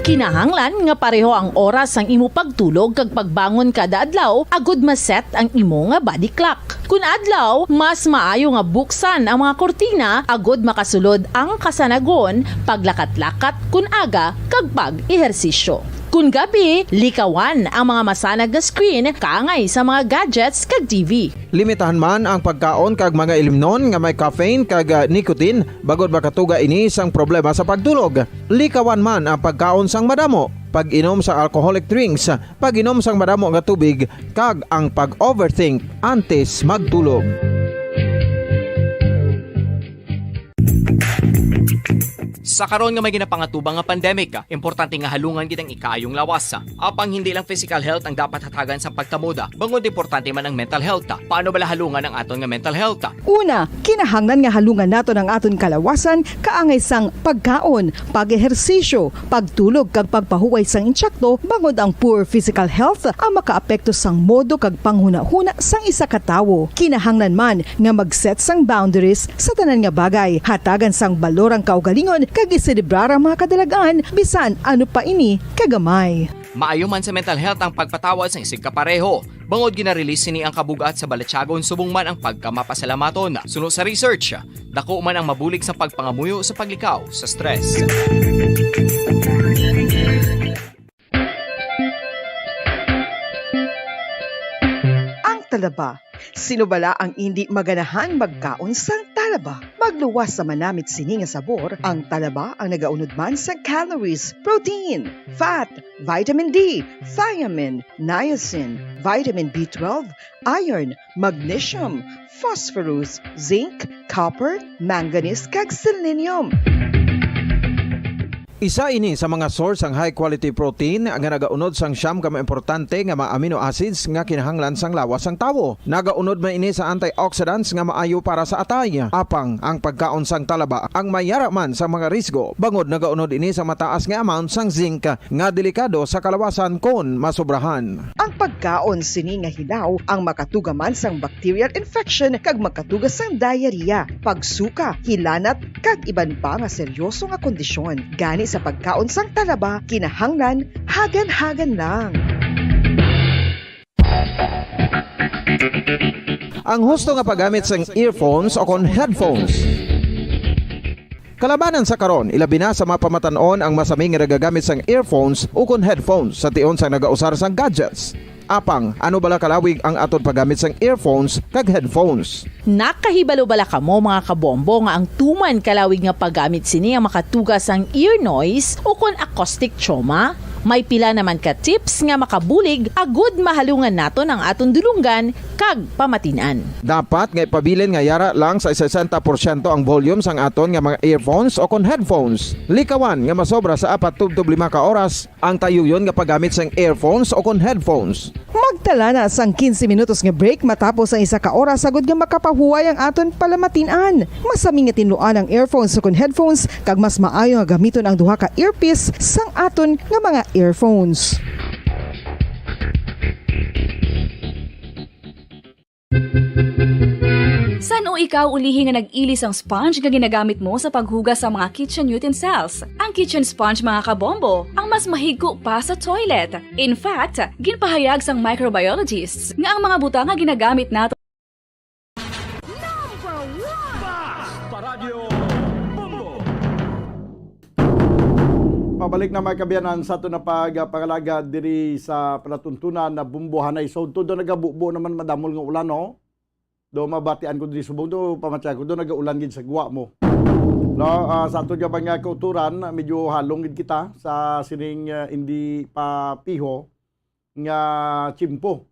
Kinahanglan nga pareho ang oras ang imo pagtulog kag pagbangon kada adlaw agud maset ang imo nga body clock. Kun adlaw, mas maayo nga buksan ang mga kortina agud makasulod ang kasanagon, paglakat-lakat kun aga kag pag-ehersisyo. Kun gabi, likawan ang mga masanag nga screen kaangay sa mga gadgets kag TV. Limitahan man ang pagkaon kag mga ilimnon nga may caffeine kag nicotine bagod makatuga ini sang problema sa pagtulog. Likawan man ang pagkaon sang madamo, pag-inom sa alcoholic drinks, pag-inom sang madamo nga tubig kag ang pag-overthink antes magtulog. Sa karon nga may ginapangatubang nga pandemic, importante nga halungan gid ang ikaayong lawas. Apang hindi lang physical health ang dapat hatagan sa pagkamuda, bangod importante man ang mental health. Paano bala halungan ang aton nga mental health? Una, kinahanglan nga halungan nato ang aton kalawasan kaangay sang pagkaon, pag-ehersisyo, pagtulog kag pagpahuway sang insyakto bangod ang poor physical health ang makaapekto sang modo kag panghuna-huna sang isa ka tawo. Kinahanglan man nga mag-set sang boundaries sa tanan nga bagay, hatagan sang balorang kaugalingon kag iselebrar ang mga kadalagaan bisan ano pa ini kagamay. Maayo man sa mental health ang pagpatawad sa isig kapareho. Bangod gina-release ni ang kabugat sa Balachagon subong man ang pagkamapasalamaton. Suno sa research, dako man ang mabulig sa pagpangamuyo sa paglikaw sa stress. Ang talaba. Sino bala ang hindi maganahan magkaon sang talaba? Magluwas sa manamit sini nga sabor, ang talaba ang nagaunod man sa calories, protein, fat, vitamin D, thiamine, niacin, vitamin B12, iron, magnesium, phosphorus, zinc, copper, manganese kag selenium. Isa ini sa mga source ang high quality protein nga nagaunod sang siyam ka importante nga mga amino acids nga kinahanglan sang lawas sang tawo. Nagaunod man ini sa antioxidants nga maayo para sa atay. Apang ang pagkaon sang talaba ang mayara man sa mga risgo. Bangod nagaunod ini sa mataas nga amount sang zinc nga delikado sa kalawasan kon masobrahan. Ang pagkaon sini nga hilaw ang makatugaman sang bacterial infection kag makatugas sang diarrhea, pagsuka, hilanat kag iban pa nga seryoso nga kondisyon. Gani sa pagkaon sang talaba, kinahanglan hagan-hagan lang. Ang husto nga paggamit sang earphones o kon headphones. Kalabanan sa karon, ilabi na sa mapamatanon ang masaming nga nagagamit sang earphones o kon headphones sa tion sang nagausar sang gadgets. Apang, ano bala kalawig ang aton paggamit sang earphones kag headphones? Nakahibalo bala kamo mga kabombo nga ang tuman kalawig nga paggamit sini ang makatugas ang ear noise o kon acoustic trauma? May pila naman ka tips nga makabulig agud mahalungan naton ang aton dulunggan kag pamatinan. Dapat nga ipabilin nga yara lang sa 60% ang volume sang aton nga mga earphones o kon headphones. Likawan nga masobra sa 4 to 5 ka oras ang tayuyon nga paggamit sang earphones o kon headphones. Magtala na sang 15 minutos nga break matapos ang 1 ka oras sagud nga makapahuway ang aton palamatinan. Masami nga tinluan ang earphones o kon headphones kag mas maayo nga gamiton ang duha ka earpiece sang aton nga mga earphones. San o ikaw ulihi nga nag-ilis ang sponge nga ginagamit mo sa paghugas sa mga kitchen utensils? Ang kitchen sponge mga kabombo, ang mas mahigko pa sa toilet. In fact, ginpahayag sang microbiologists nga ang mga butang nga ginagamit nato Pabalik na may kabiyanan sa ito na pagpangalaga diri sa palatuntunan na bumbuhan ay so do nagabubo naman madamol nga ulan no. Do mabatian ko diri subong do pamatya ko do nagaulan gid sa guwa mo. No, sa ato nga mga kauturan medyo halong gid kita sa sining hindi pa piho nga chimpo.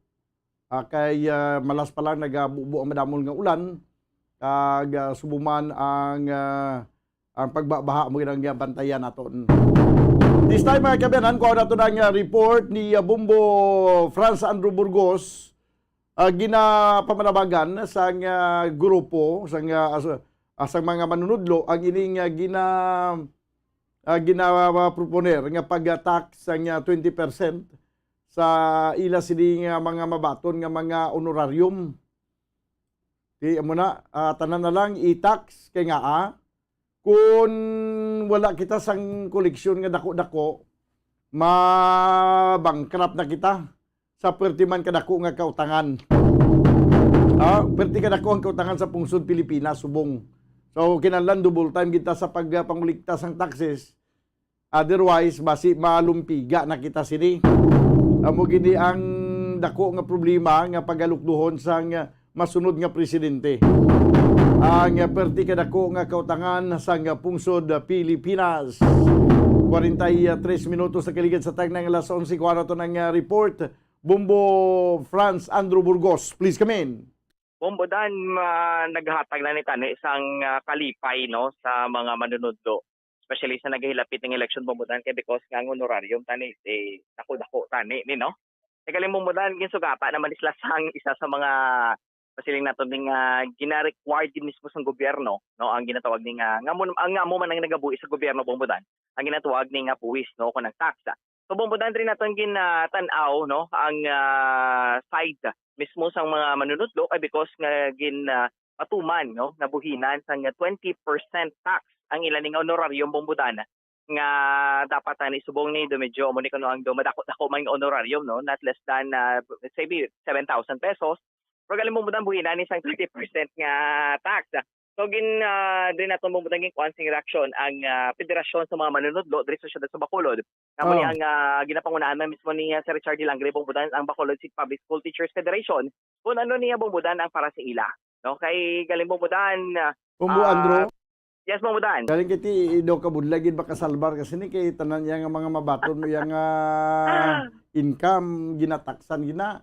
Kay malas pa lang nagabubo ang madamol nga ulan kag subuman ang pagbabaha mo ginang bantayan naton. This time mga kabiyanan, kuha na ito ng report ni Bumbo Franz Andrew Burgos, ginapamanabagan sa grupo, sa mga manunudlo, ang ining ginaproponer nga pag-tax ang 20% sa ila sini mga mabaton nga mga honorarium. Di mo na, tanan na lang i-tax kay nga kung wala kita sang koleksyon nga dako-dako, mabangkrap na kita sa pertiman kadako nga kautangan. Perti kadako ang kautangan sa pungsod Pilipinas, subong. So, kinahanglan double time kita sa pagpanguligtas ng taxes. Otherwise, basi malumpiga na kita sini. Amo gini ang dako nga problema nga pagalukduhon sang masunod nga presidente. Ang perti kadako nga kautangan sa pungsod Pilipinas. 43 minutos na kaligid sa tag ng alas 11 kuha na ito ng report. Bumbo Franz Andrew Burgos, please come in. Bumbo Dan, naghatag na ni tani isang kalipay no sa mga manunodlo. Especially sa naghihilapit ng election Bumbo Dan kay because nga ang honorarium tani dako-dako tani ni no. Kagaling Bumbo Dan ginsugata naman isla sang isa sa mga pasiling naton ning gina-required din mismo sa gobyerno no ang ginatawag ning nga mo man ang nagabuhi sa gobyerno Bumbudan ang ginatawag ning puwis no kun ang taxa. So Bumbudan rin naton ginatan-aw no ang side mismo sa mga manunudlo ay because nga patuman no nabuhinan sa 20% tax ang ilan ning honorarium Bumbudan nga dapat ni subong ni do medyo mo ni kuno ang do madako-dako man honorarium no not less than let's say 7,000 pesos. Pero galing mo buhinan ni sang 20% nga tax. So din naton mo mudang kuansing reaction ang federasyon sa mga manunodlo diri sa siyudad sa Bacolod. Kamo ni ang ginapangunahan man mismo ni Sir Richard Dilangre Bumbudan ang Bacolod City Public School Teachers Federation. Kung ano niya Bumbudan ang para sa ila. No kay galing Bumbudan Bumbo Andrew. Yes Bumbudan. Galing kiti ido ka budlagid baka salbar kasi ni kay tanan yang mga mabaton mo yang income ginataksan gina.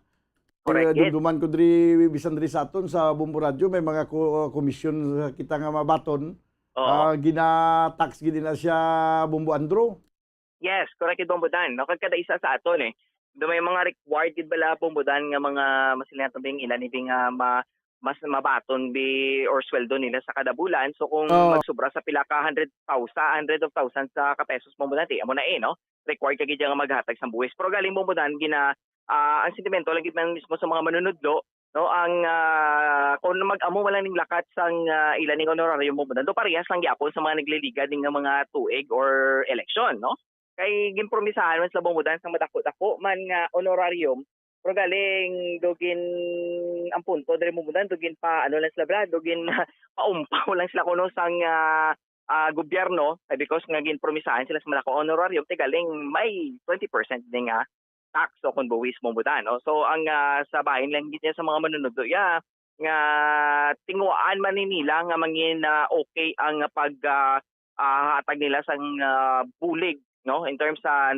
Duduman ko diri bisan diri sa aton sa Bumbo Radio may mga komisyon kita nga mabaton Oo. Gina-tax gid na siya Bumbo Andro. Yes, correct it Bombodan. No, kada isa sa aton Do may mga required gid bala Bombodan nga mga masilan tabing ilan ibing mas mabaton or sweldo nila sa kada bulan. So kung magsubra sa pila ka hundred of thousands sa kapesos Bombodan, amo na no. Required ka gid nga maghatag sa buwis. Pero galing Bombodan ang sentimento lang gid man mismo sa mga manunudlo, no, ang kung mag-amo wala ning lakat sang ilan ning honorarium Bombodan, do parehas lang gyapon sa mga nagliliga ding nga mga tuig or election, no? Kay gimpromisahan man sa Bombodan sa madako-dako man nga honorarium, pero galing dugin ang punto diri Bombodan dugin pa lang sila bla, dugin paumpaw lang sila kuno sang gobyerno because nga ginpromisahan sila sa madako honorarium ti galing may 20% din nga tax o kung buwis Bombodan, no? So ang sa bahin lang gid niya sa mga manunod nga tinguan man ni nila nga mangin okay ang hatag nila sang bulig, no, in terms sa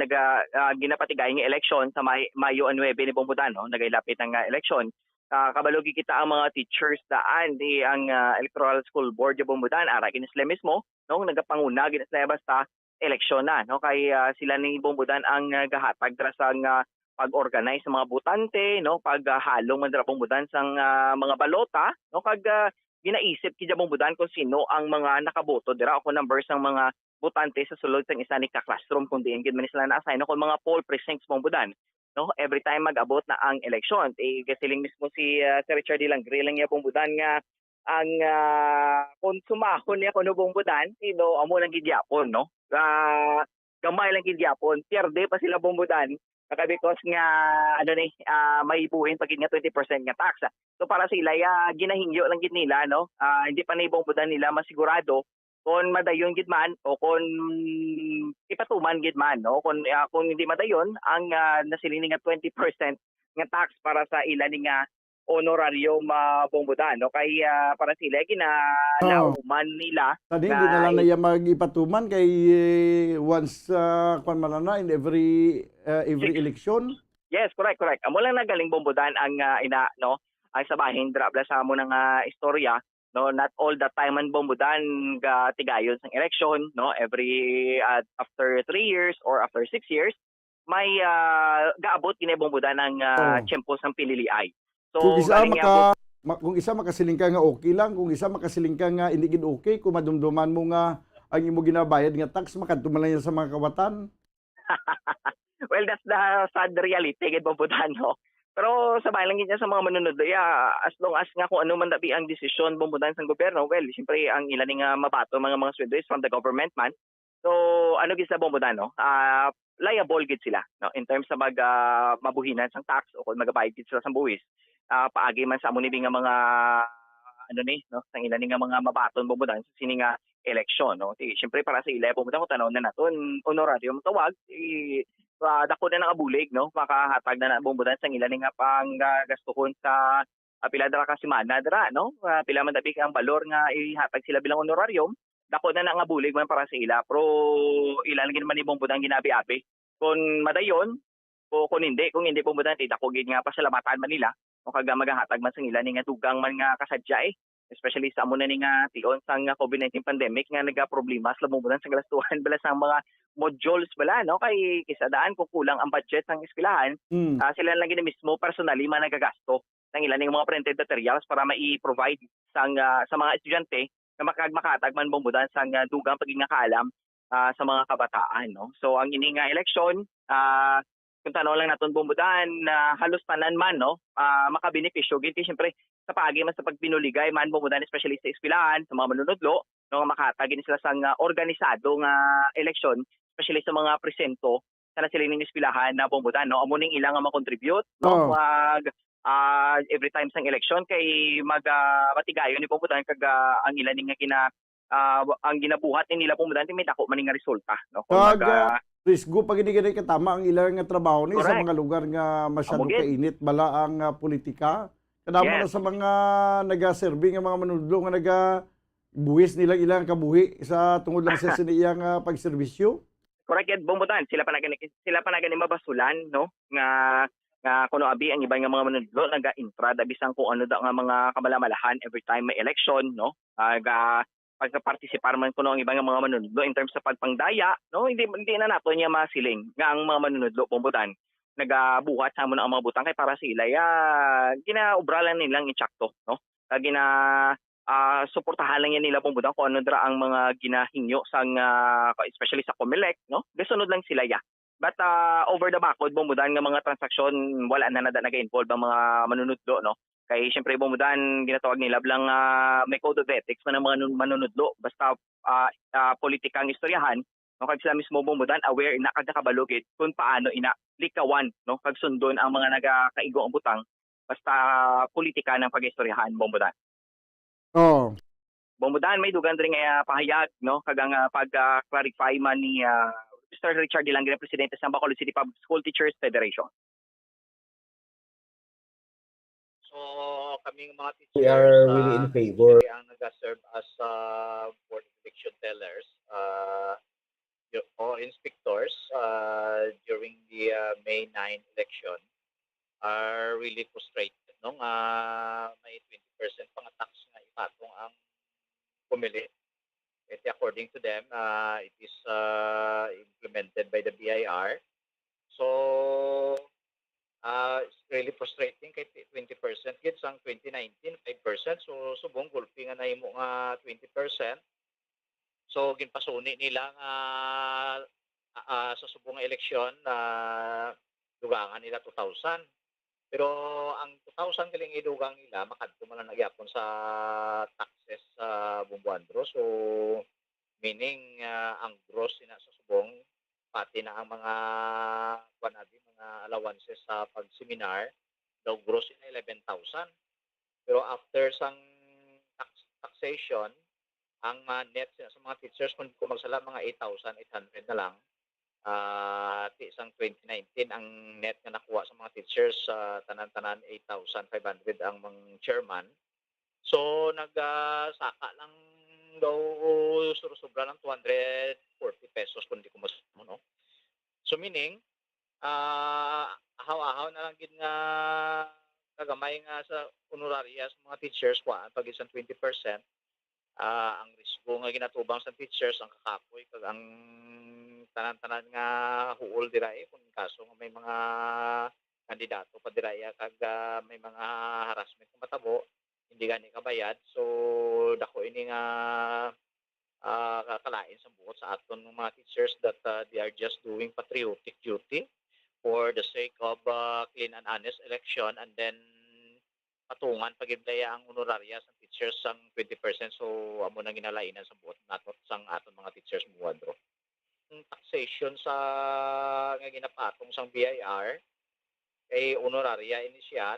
ginapatigay nga election sa Mayo 9 ni Bombodan, no, nagailapit ang election. Kabalogi kita ang mga teachers daan di ang Electoral School Board sa Bombodan ara kini sila mismo, no, nagapanguna gid sila basta eleksyon na, no, kay sila ni Bombodan ang gahatag dra sang pag-organize sa mga botante, no, paghalong man dra Bombodan sang mga balota, no, kag ginaisip kid Bombodan kung sino ang mga nakaboto dira o kung numbers ang mga botante sa sulod sang isa ni ka classroom kung diin gid man sila na-assign kung mga poll precincts Bombodan, no, every time mag-abot na ang election gasiling mismo si Sir Richard Dilangre lang ya Bombodan nga ang konsumahon niya kuno Bombodan sino amo lang gid yapon, no, gamay lang gid yapon pierde pa sila Bombodan because nga may buhin pagid nga 20% nga tax. So para sila ginahingyo lang gid nila, no, hindi pa na Bombodan nila masigurado kung madayon gid man o kung ipatuman gid man, no, kung hindi madayon ang nasilini nga 20% nga tax para sa ilan nga honorarium Bombodan, no, kay para sila ginalauman nila Tadi hindi na lang na iya mag-ipatuman kay once kwan man na in every election. Yes, correct. Amo lang nagaling Bombodan ang no, ang sabahin dra sa amo nang istorya, no, not all the time man Bombodan ga tigayon sang election, no, every after 3 years or after 6 years may gaabot kini Bombodan ang tiyempo sang pililiay. So kung isa makasiling ka nga okay lang, kung isa makasiling ka nga hindi gid okay, kung madumduman mo nga ang imo ginabayad nga tax makadto man lang sa mga kawatan. Well, that's the sad reality gid Bombodan, no. Pero sabay lang gid sa mga manunod as long as nga kung ano man dabi ang desisyon Bombodan sa gobyerno, well, siyempre ang ilan nga mabato mga sweldo is from the government man. So ano gid sa Bombodan, no, liable gid sila, no, in terms sa mabuhinan sang tax o kung magabayad gid sila sa buwis. Paagi man sa amo ni nga mga no, sang ilan nga mga mabaton Bombodan sa sini nga election, no. Siyempre para sa ila Bombodan ko tanaw na naton honorarium tawag dako na nakabulig, no, makahatag na Bombodan sang ilan nga pang gastuhon sa pila dra ka semana dra, no, pila man dabi ang balor nga ihatag sila bilang honorarium dako na nga bulig man para sa ila, pero ilan gid man ni Bombodan ginabi-abi kung madayon o kung hindi Bombodan dako gid nga pasalamatan man nila o kag magahatag man sang ilan nga dugang man nga kasadya especially sa amo na ni nga tion sang COVID-19 pandemic nga nagaproblema sa Bombodan sa gastuhan bala sa mga modules bala, no, kay kisadaan kung kulang ang budget ng eskwelahan, sila lang gid mismo personally man nagagasto ng ilan ng mga printed materials para mai-provide sa mga estudyante na makatag man Bombodan sang dugang paging kaalam sa mga kabataan, no. So ang ini nga election kung tanaw lang naton Bombodan halos tanan man, no, makabenepisyo gid syempre sa paagi man sa pagpinuligay man Bombodan especially sa eskwelahan sa mga manunodlo, no, makatag sila sang organisado nga election especially sa mga presento sa sila ning eskwelahan na Bombodan, no, amo ning ilang nga ma-contribute, no, every time sang election kay matigayon ni Bombodan kag ang ilan nga ang ginabuhat ni nila Bombodan may dako man nga resulta, no. Risgo pag hindi ka tama ang ilang nga trabaho ni sa mga lugar nga masyado kainit bala ang politika. Kadamo na sa mga nagaserve nga mga manunodlo nga buwis nilang ilang kabuhi sa tungod lang sa siniyang pagserbisyo. Correct yan, Bombodan. Sila pa na gani mabasulan, no, nga kuno abi ang ibang nga mga manunodlo naga-intra bisang kung ano da nga mga kamalamalahan every time may election, no. pagka-participar man kuno ang ibang mga manunodlo in terms sa pagpangdaya, no? Hindi na nato niya masiling nga ang mga manunodlo pumbutan nagabuhat sa mo ang mga butang kay para sila ginaubralan nilang insakto, no? Suportahan lang yan nila pumbutan kung ano dra ang mga ginahingyo sang especially sa Comelec, no? Gasunod lang sila But over the backod bumudan nga mga transaksyon wala na naga-involve ang mga manunodlo, no? Kay siyempre bumudan ginatawag nila bilang may code of ethics man ang mga manunodlo basta politikang istoryahan, no? Kag sila mismo bumudan aware na kag nakabalugid kung paano likawan, no? Kag sundon ang mga nagakaigo ang butang basta politika ng pag-istoryahan bumudan. Oh. Bumudan may dugan ring pahayag, no? Kag ang pag-clarify man ni Mr. Richard Dilangin, presidente sa Bacolod City Public School Teachers Federation. So, kaming mga teachers, We are really in favor. ang nag-serve as board of election tellers or inspectors during the May 9 election are really frustrated. No? May 20% pang tax nga ipatong ang pumili. It, according to them, it is implemented by the BIR. So, it's really frustrating kay 20%. Kids ang 2019, 5%. So, subong gulpi nga na mo nga 20%. So, ginpasuni nila nga sa subong eleksyon dugangan nila 2,000. Pero ang 2,000 galing idugang nila, makadto man lang nagyapon sa taxes sa Bumbuandro. So, meaning ang gross na sa subong, pati na ang mga mga allowances sa pag-seminar, daw gross na 11,000. Pero after sang taxation, ang net sa mga teachers, kung magsala mga 8,800 na lang, isang 2019 ang net na nakuha sa mga teachers tanan-tanan 8,500 ang mga chairman. So nagsaka lang daw sobra lang 240 pesos kung di ko masamo, no? So meaning ahaw-ahaw na lang gid nga kagamay nga sa honoraria sa mga teachers pag isang 20%. Ang risgo nga ginatubang sa teachers ang kakapoy kag ang tanan-tanan nga huol dira kung kaso nga may mga kandidato pa dira kag may mga harassment kung matabo hindi gani kabayad. So dako ini nga kakalain sa buot sa aton ng mga teachers that they are just doing patriotic duty for the sake of clean and honest election, and then patungan pagidlaya ang honoraria sa teachers sang 20%. So amo nang ginalainan sa buot nato sang aton mga teachers Buwadro. Ang taxation sa nga ginapatong sang BIR kay honoraria ini siya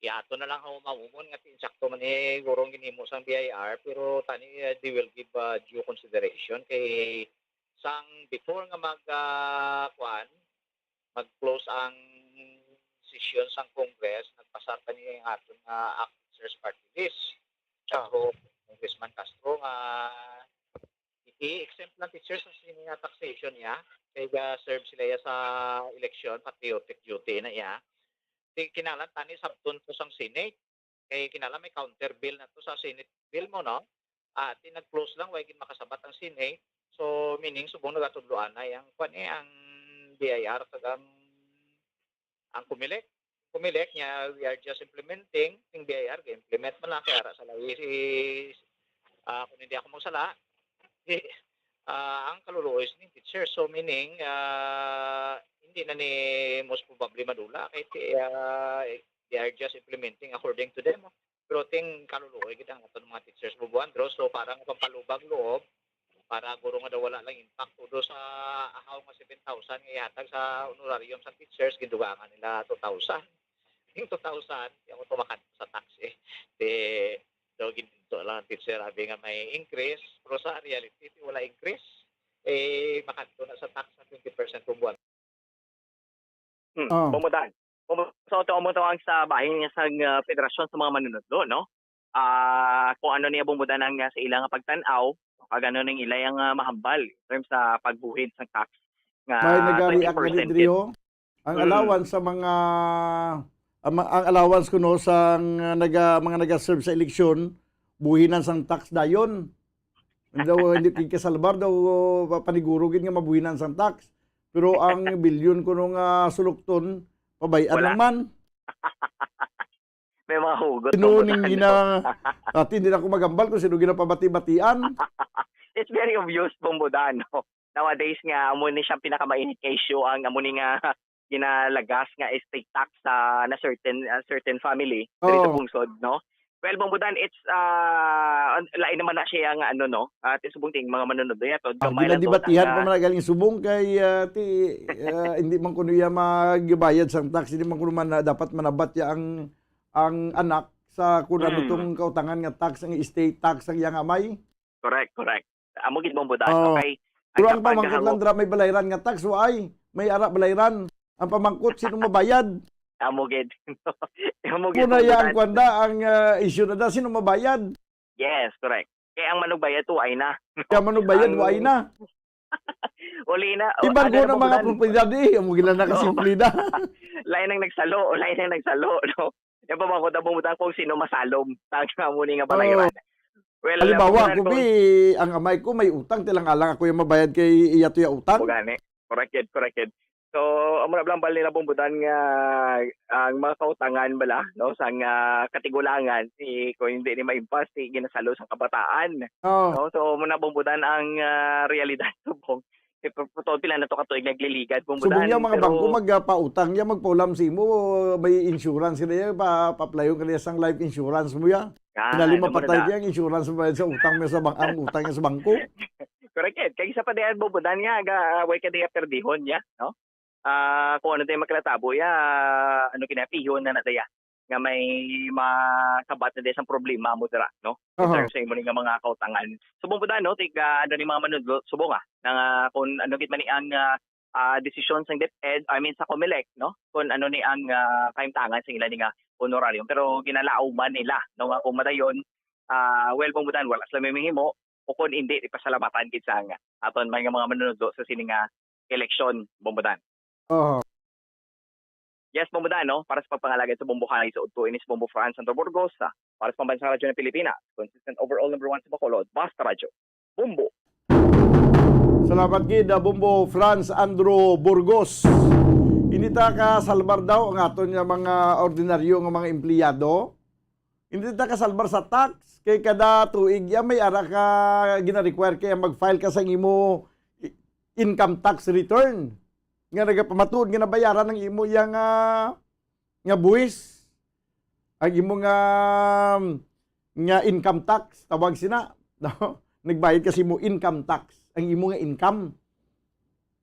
yato na lang ako mamumon nga insakto man gurong ginhimo sang BIR, pero tani they will give due consideration kay sang before nga mag-close ang session sang Congress, nagpasar pa niya yung aton Teachers Party List. So, Congressman Castro nga i-exempt lang teachers sa sininga taxation niya. Kaya serve sila sa election, patriotic duty na niya. Kinalan tani sabton to sang Senate. Kaya kinalan may counter bill na to sa Senate bill mo, no? At nag-close lang, wag makasabat ang Senate. So, meaning, subong nagatudloan na ang BIR kag ang Comelec niya, we are just implementing yung BIR, implement man lang kaya sa lawi kung hindi ako magsala ang kaluluoy ng teacher. So meaning hindi na ni most probably madula kay they are just implementing according to them. Pero ting kaluluoy gid ang aton mga teachers Bubuandro. So parang pampalubag loob para guro nga daw wala lang impact do sa ahaw nga 7,000 nga ihatag sa honorarium sa teachers, gidugangan nila 2,000. Yung 2,000 yung tumakan sa tax daw ginto lang teacher abi nga may increase, pero sa reality wala increase makanto na sa tax sa 20% buwan. Bumudan. So ito ang sa bahin niya sa federasyon sa mga manunodlo, no? Kung ano niya bumudan ang sa ilang pagtanaw pag ano nang ilay ang mahambal in terms sa pagbuhid sa tax nga may nagari-react na rin ang allowance sa mga ang allowance kuno sa mga naga-serve sa eleksyon buhinan sang tax dayon. Daw hindi kasalbar daw panigurugin nga mabuhinan sang tax. Pero ang bilyon ko nung sulukton, pabayan lang man. May mga hugot. Sino ning hindi na ako magambal kung sino ginapabati-batian. It's very obvious, Bombodan. No? Nowadays nga, amo ni siyang pinakamainit kay issue ang amo ni nga ginalagas nga estate tax na certain family dito sa Bungsod, no? Well, Bombodan, it's lain naman na siya ang at subong ting mga manunod yato. Ginadibatihan pa man galing subong kay hindi man kuno ya magbayad sang tax, hindi man kuno man dapat manabat ya ang anak sa kun ano tong kautangan nga tax ang estate tax ang yang amay. Correct. Amo gid Bombodan, okay? Pero ang pamangkot lang dra may balayran nga tax, waay. May ara balayran. Ang pamangkot sino mabayad? Amo gid. Kuna yang kwanda ang issue na da sino mabayad? Yes, correct. Kaya ang manugbayad to ay na. Kaya manugbayad waay na. Uli na. Ibang ko ng mga propiedad amo gila na kasi propiedad. Lain ang nagsalo, no. Yung pamangkot na bumutan kung sino masalom. Tanga mo ni nga balayran. Well, halimbawa, ang amay ko may utang, tilang-alang ako yung mabayad kay iyato yung utang. Bugani. Corrected. So, amo na lang bali na Bombodan nga ang mga kautangan bala, no, sang katigulangan kung hindi ni maimpas ginasalo sa kabataan. No? So, amo na Bombodan ang realidad subong. Totoo pila na to katuig nagliligad Bombodan. Subong niya mga bangko magpautang niya, magpaulam si mo, may insurance niya, pa-applyon ka niya sang life insurance mo ya. Pinalima patay niya ang insurance mo sa utang niya ang utang niya sa bangko. Correct. Kaya isa pa diyan Bombodan nga way ka diya perdihon niya, no? Kung ano tayo magkalatabo ya, kinapihon na nataya nga may makabat na din sa problema mo dira, no? In terms sa imo nga mga kautangan. Subong Bombodan, no, tiga ni mga manunod subong nga kung ano gid man ni ang desisyon sa DepEd, sa COMELEC, no? Kung ano ni ang kaimtangan sa ilan nga honorarium, pero ginalauman nila, no, nga kung madayon well Bombodan wala sila mamihimo o kung hindi ipasalamatan gid sa nga aton mga manunod sa sining election Bombodan. Yes, Bombodan, no? Para sa pagpangalagad sa Bombohay sa Udto Inis Bombo France Santo Burgos, para sa Pambansang Radyo ng Pilipinas, consistent overall number 1 sa Bacolod, Basta Radyo, Bombo. Salamat gid Bombo France Andro Burgos. Hindi ta ka salbar daw ang aton nga mga ordinaryo nga mga empleyado. Hindi ta ka salbar sa tax kay kada tuig ya may ara ka gina-require kay mag-file ka sa imo income tax return. Nga nagapamatuod nga nabayaran ng imo yang nga buwis. Ang imo nga income tax tawag sina, no? Nagbayad kasi mo income tax. Ang imo nga income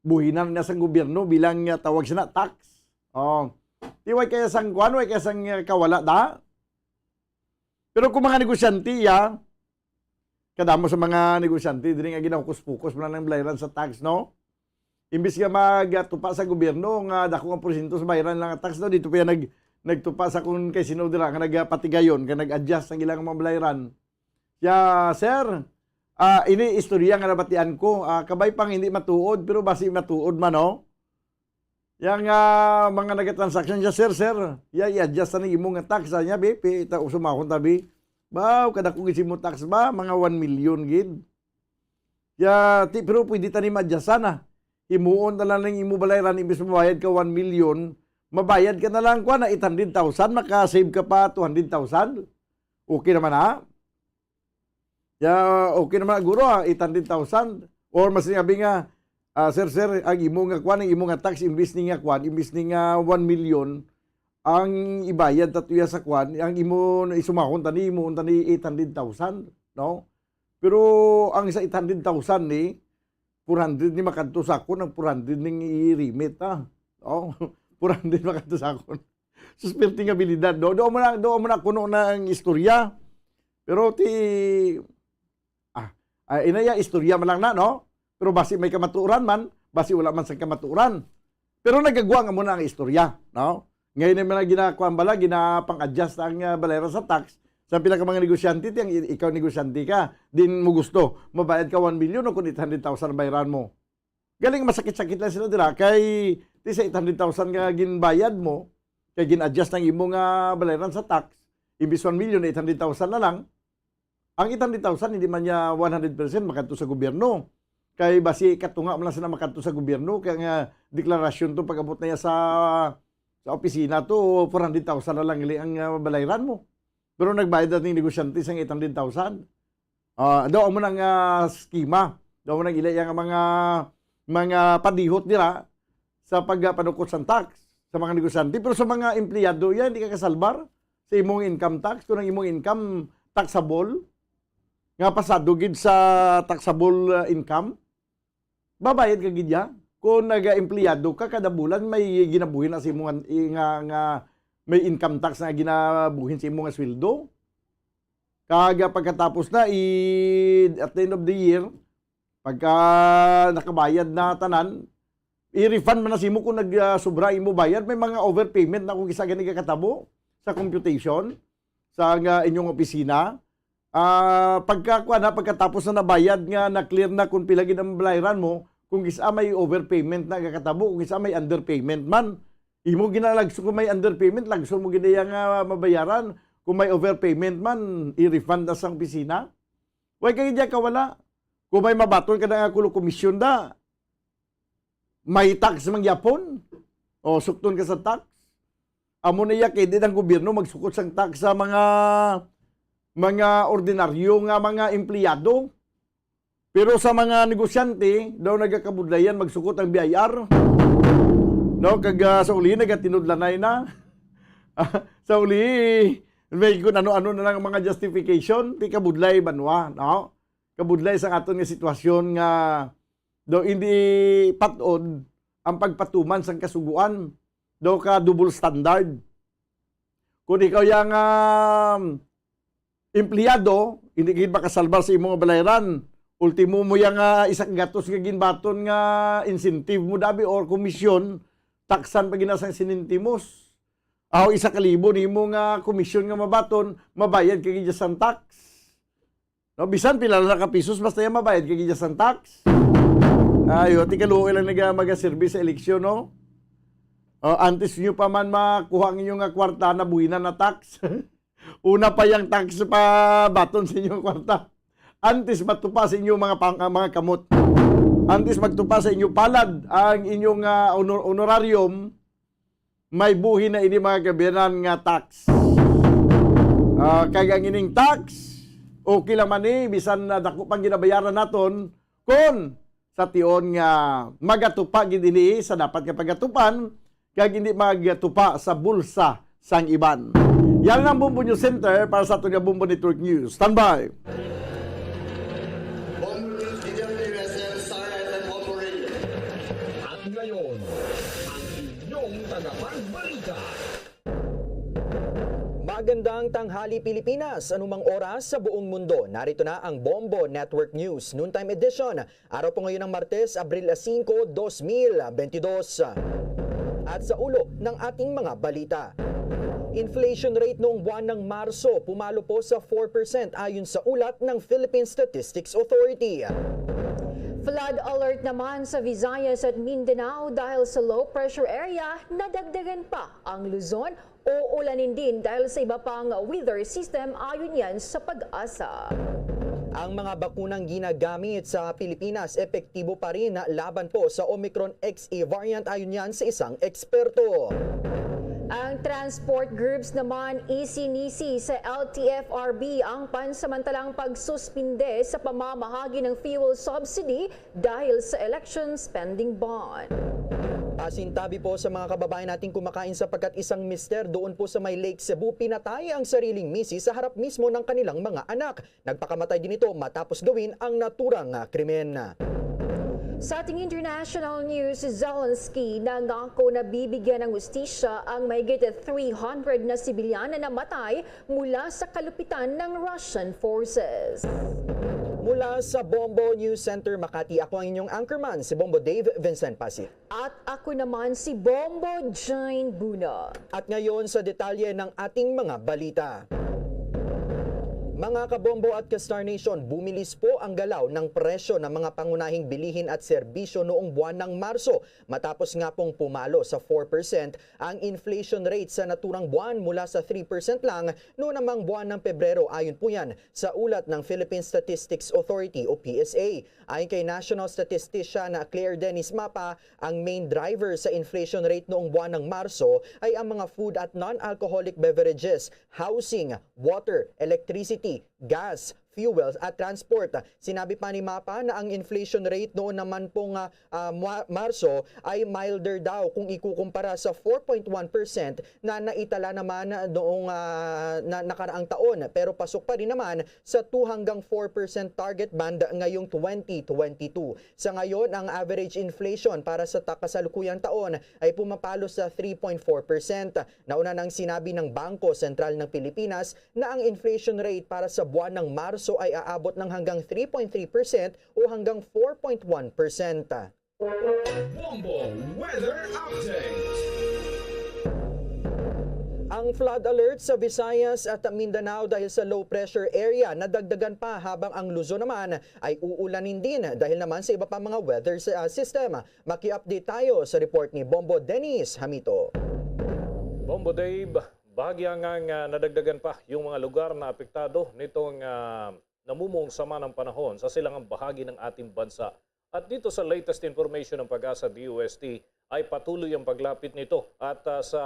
buhinan na sa gobyerno bilang tawag sina tax. Tiway kaya sang kuan, way kaya sang kawala da. Pero kung mga negosyante ya, kadamo sa mga negosyante diri nga ginahukus-pukus man lang bayaran sa tax, no? Imbis nga magtupa sa gobyerno nga dako nga porsyento sa bayaran lang tax, no, dito pa nagtupa sa kung kay sino dira nga nagpatigayon, nga nag-adjust ang ilang mga bayaran. Ya, sir, ini istorya nga nabatian ko, kabay pang hindi matuod pero basi matuod man, no? Yang mga nag-transaction siya, sir, i-adjust na imo nga tax niya, BP, sumahon tabi. Baw, kada kung isimo tax ba, mga 1 million gid. Pero pwede tani ma-adjust sana. Himuon na lang ng imo balayran, imbis mabayad ka 1 million, mabayad ka na lang na 800,000, makasave ka pa 200,000. Okay naman okay naman guro 800,000. Or mas sinabi nga, sir, ang imo nga ang imo nga tax imbis ni nga 1 million, ang ibayad tatuya sa ang imo isumahon tani mo tani 800,000, no? Pero ang sa 800,000 ni 400 ni makanto sa akon, ang 400 ning i-remit 400 makanto sa akon. Suspirting abilidad, do mo na kuno na ang istorya. Pero inaya istorya man lang na, no? Pero basi may kamaturan man, basi wala man sa kamaturan. Pero nagagwa nga muna ang istorya, no? Ngayon naman ginakuan bala, ginapang-adjust ang balayran sa tax. Sa pila ka mga negosyante, ikaw negosyante ka, din mo gusto, mabayad ka 1 million o kung 800,000 bayaran mo. Galing masakit-sakit lang sila dira, kay sa 800,000 nga ginbayad mo, kay gin-adjust ng imo nga balayran sa tax, imbis 1 million, 800,000 na lang, Ang 800,000 hindi man niya 100% makanto sa gobyerno. Kay basi katunga man lang sila makanto sa gobyerno kaya nga deklarasyon to pag-abot na niya sa opisina to 400,000 na lang ili ang balayran mo. Pero nagbayad natin negosyante sa 800,000. Daw mo nang skema. Daw mo nang ili ang mga padihot nila sa pagpanukot sa tax sa mga negosyante. Pero sa mga empleyado yan, hindi ka kasalbar sa imong income tax. Kung ang imong income taxable, nga pasado gid sa taxable income, babayad ka gid ya. Kung nag-empleyado ka kada bulan may ginabuhin na sa imong nga may income tax na ginabuhin sa imong sweldo. Kaga pagkatapos na at the end of the year, pagka nakabayad na tanan, i-refund man na simo kung nag-sobra imo bayad. May mga overpayment na kung isa gani katabo sa computation sa inyong opisina. Pagkatapos na nabayad nga na-clear na kung pila gid ang balayran mo, kung isa may overpayment na kakatabo, kung isa may underpayment man, imo ginalagso kung may underpayment, lagso mo gid nga mabayaran. Kung may overpayment man, i-refund na sa opisina. Way kay diya kawala. Kung may mabaton ka na kulo komisyon da, may tax mangyapon o sukton ka sa tax. Amo na kay di ang gobyerno magsukot sang tax sa mga ordinaryo nga mga empleyado. Pero sa mga negosyante, daw nagakabudlayan magsukot ang BIR. No, kag sa uli nagatinudlanay na. Sa uli may kung ano-ano na lang mga justification, ti kabudlay banwa, no? Kabudlay sa aton nga sitwasyon nga do hindi patod ang pagpatuman sang kasuguan. Do ka double standard. Kung ikaw yang empleyado, hindi gid makasalbar sa imong balayran. Ultimo mo yang isang gatos nga ginbaton nga incentive mo dabi or komisyon, taksan pa ginasang sinintimos. Aw 1,000 nimo nga komisyon nga mabaton, mabayad ka gid sa tax. No, bisan pila na ka pisos basta yan mabayad ka gid sa tax. Ayo, ti kaluoy lang maga-service sa eleksyon, no? Antes nyo pa man makuha ang inyong kwarta na buwinan na tax. Una pa yung tax pa baton sa inyong kwarta. Antes matupa sa inyong mga kamot. Antes magtupa sa inyong palad ang inyong honorarium, may buhi na ini mga kabiyanan nga tax. Kaya ang ining tax, okay lang man bisan na dako pang ginabayaran naton, kung sa tion nga magatupa gid ini sa dapat nga pagatupan, kag hindi magatupa sa bulsa sang iban. Yan ang Bumbo News Center para sa ating Bumbo Network News. Stand by! At ngayon, ang inyong tagapagbalita. Magandang tanghali Pilipinas, anumang oras sa buong mundo. Narito na ang Bombo Network News Noontime Edition. Araw po ngayon ng Martes, Abril 5, 2022. At sa ulo ng ating mga balita. Inflation rate noong buwan ng Marso pumalo po sa 4% ayon sa ulat ng Philippine Statistics Authority. Flood alert naman sa Visayas at Mindanao dahil sa low pressure area, nadagdagan pa ang Luzon o ulanin din dahil sa iba pang weather system ayon yan sa Pag-asa. Ang mga bakunang ginagamit sa Pilipinas epektibo pa rin na laban po sa Omicron XE variant ayon yan sa isang eksperto. Ang transport groups naman isinisi sa LTFRB ang pansamantalang pagsuspinde sa pamamahagi ng fuel subsidy dahil sa election spending bond. Pasintabi po sa mga kababayan nating kumakain sapagkat isang mister doon po sa may Lake Cebu pinatay ang sariling misis sa harap mismo ng kanilang mga anak. Nagpakamatay din ito matapos gawin ang naturang krimen. Sa ating international news, Zelensky nangako na bibigyan ng hustisya ang mahigit 300 na sibilyan na namatay mula sa kalupitan ng Russian forces. Mula sa Bombo News Center Makati, ako ang inyong anchorman, si Bombo Dave Vincent Pasi. At ako naman si Bombo Jane Buna. At ngayon sa detalye ng ating mga balita. Mga kabombo at ka-Star Nation, bumilis po ang galaw ng presyo ng mga pangunahing bilihin at serbisyo noong buwan ng Marso. Matapos nga pong pumalo sa 4% ang inflation rate sa naturang buwan mula sa 3% lang noong namang buwan ng Pebrero. Ayon po yan sa ulat ng Philippine Statistics Authority o PSA. Ayon kay National Statistician Claire Dennis Mapa, ang main driver sa inflation rate noong buwan ng Marso ay ang mga food at non-alcoholic beverages, housing, water, electricity, gas, fuels at transport. Sinabi pa ni Mapa na ang inflation rate noon naman pong Marso ay milder daw kung ikukumpara sa 4.1% na naitala naman noong nakaraang taon. Pero pasok pa rin naman sa 2 hanggang 4% target band ngayong 2022. Sa ngayon, ang average inflation para sa kasalukuyang taon ay pumapalo sa 3.4%. Nauna nang sinabi ng Bangko Sentral ng Pilipinas na ang inflation rate para sa buwan ng Marso ay aabot ng hanggang 3.3% o hanggang 4.1%. Bombo Weather Update. Ang flood alert sa Visayas at Mindanao dahil sa low pressure area nadagdagan pa, habang ang Luzon naman ay uulanin din dahil naman sa iba pa mga weather system. Maki-update tayo sa report ni Bombo Dennis Hamito. Bombo Dave, bahagya nga nadagdagan pa yung mga lugar na apektado nitong namumong sama ng panahon sa silangang bahagi ng ating bansa. At dito sa latest information ng Pag-asa DOST ay patuloy ang paglapit nito at sa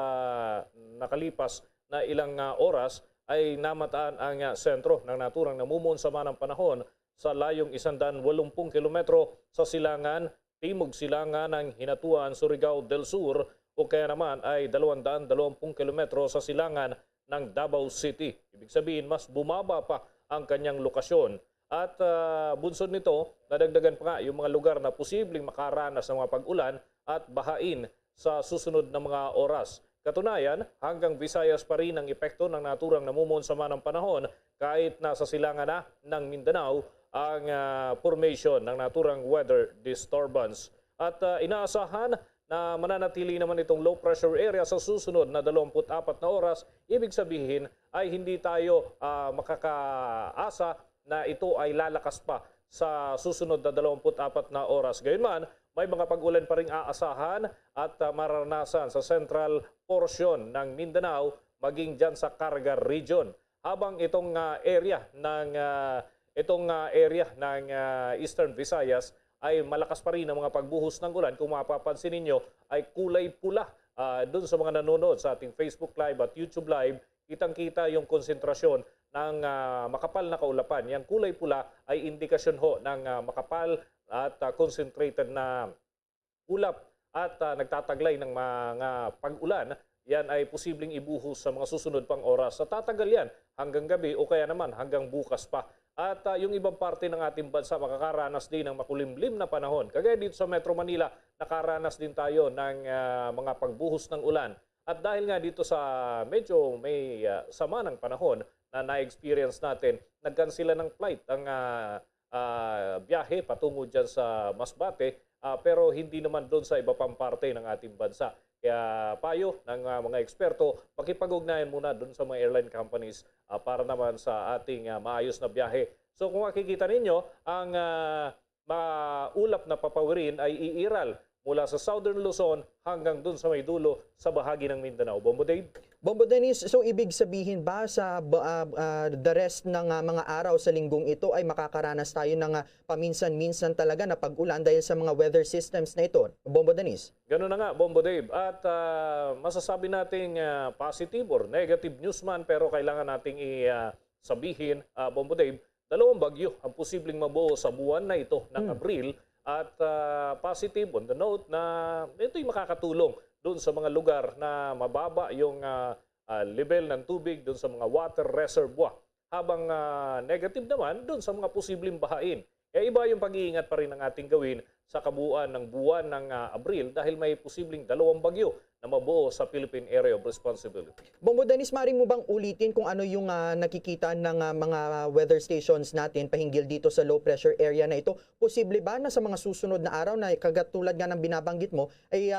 nakalipas na ilang oras ay namataan ang sentro ng naturang namumong sama ng panahon sa layong 180 kilometro sa silangan, timog silangan ng Hinatuan, Surigao del Sur, o kaya naman ay 220 kilometro sa silangan ng Davao City. Ibig sabihin, mas bumaba pa ang kanyang lokasyon. At bunsod nito, nadagdagan pa nga yung mga lugar na posibleng makaranas ng mga pag-ulan at bahain sa susunod na mga oras. Katunayan, hanggang Visayas pa rin ang epekto ng naturang namumon sama ng panahon kahit nasa silangan na ng Mindanao ang formation ng naturang weather disturbance. At inaasahan na mananatili naman itong low pressure area sa susunod na 24 na oras. Ibig sabihin ay hindi tayo makakaasa na ito ay lalakas pa sa susunod na 24 na oras. Gayunman, may mga pag-ulan pa ring aasahan at mararanasan sa central portion ng Mindanao maging dyan sa Carga Region. Habang itong area ng Eastern Visayas ay malakas pa rin ang mga pagbuhos ng ulan. Kung mapapansin ninyo ay kulay pula doon sa mga nanonood sa ating Facebook Live at YouTube Live. Kitang-kita yung konsentrasyon ng makapal na kaulapan. Yang kulay pula ay indikasyon ho ng makapal at concentrated na ulap at nagtataglay ng mga pag-ulan. Yan ay posibleng ibuhos sa mga susunod pang oras. Sa tatagal yan hanggang gabi o kaya naman hanggang bukas pa. At yung ibang parte ng ating bansa makakaranas din ng makulimlim na panahon. Kagaya dito sa Metro Manila, nakaranas din tayo ng mga pagbuhos ng ulan. At dahil nga dito sa medyo may sama ng panahon na na-experience natin, nag-cancela ng flight ang biyahe patungo dyan sa Masbate, pero hindi naman doon sa iba pang parte ng ating bansa. Kaya payo ng mga eksperto, makipag-ugnayan muna doon sa mga airline companies para naman sa ating maayos na biyahe. So kung makikita ninyo, ang maulap na papawirin ay iiral mula sa Southern Luzon hanggang dun sa may dulo sa bahagi ng Mindanao. Bombo Dave? Bombo Dennis, so ibig sabihin ba sa the rest ng mga araw sa linggong ito ay makakaranas tayo ng paminsan-minsan talaga na pag-ulan dahil sa mga weather systems na ito? Bombo Dennis? Ganun na nga, Bombo Dave. At masasabi nating positive or negative news man, pero kailangan nating sabihin, Bombo Dave, 2 bagyo ang posibleng mabuo sa buwan na ito ng Abril. At positive on the note na ito'y makakatulong doon sa mga lugar na mababa yung level ng tubig doon sa mga water reservoir. Habang negative naman doon sa mga posibleng bahain. Iba yung pag-iingat pa rin ng ating gawin sa kabuuan ng buwan ng Abril dahil may posibleng 2 bagyo na mabuo sa Philippine Area of Responsibility. Bombo Dennis, maring mo bang ulitin kung ano yung nakikita ng mga weather stations natin pahinggil dito sa low pressure area na ito? Posible ba na sa mga susunod na araw na kagatulad nga ng binabanggit mo ay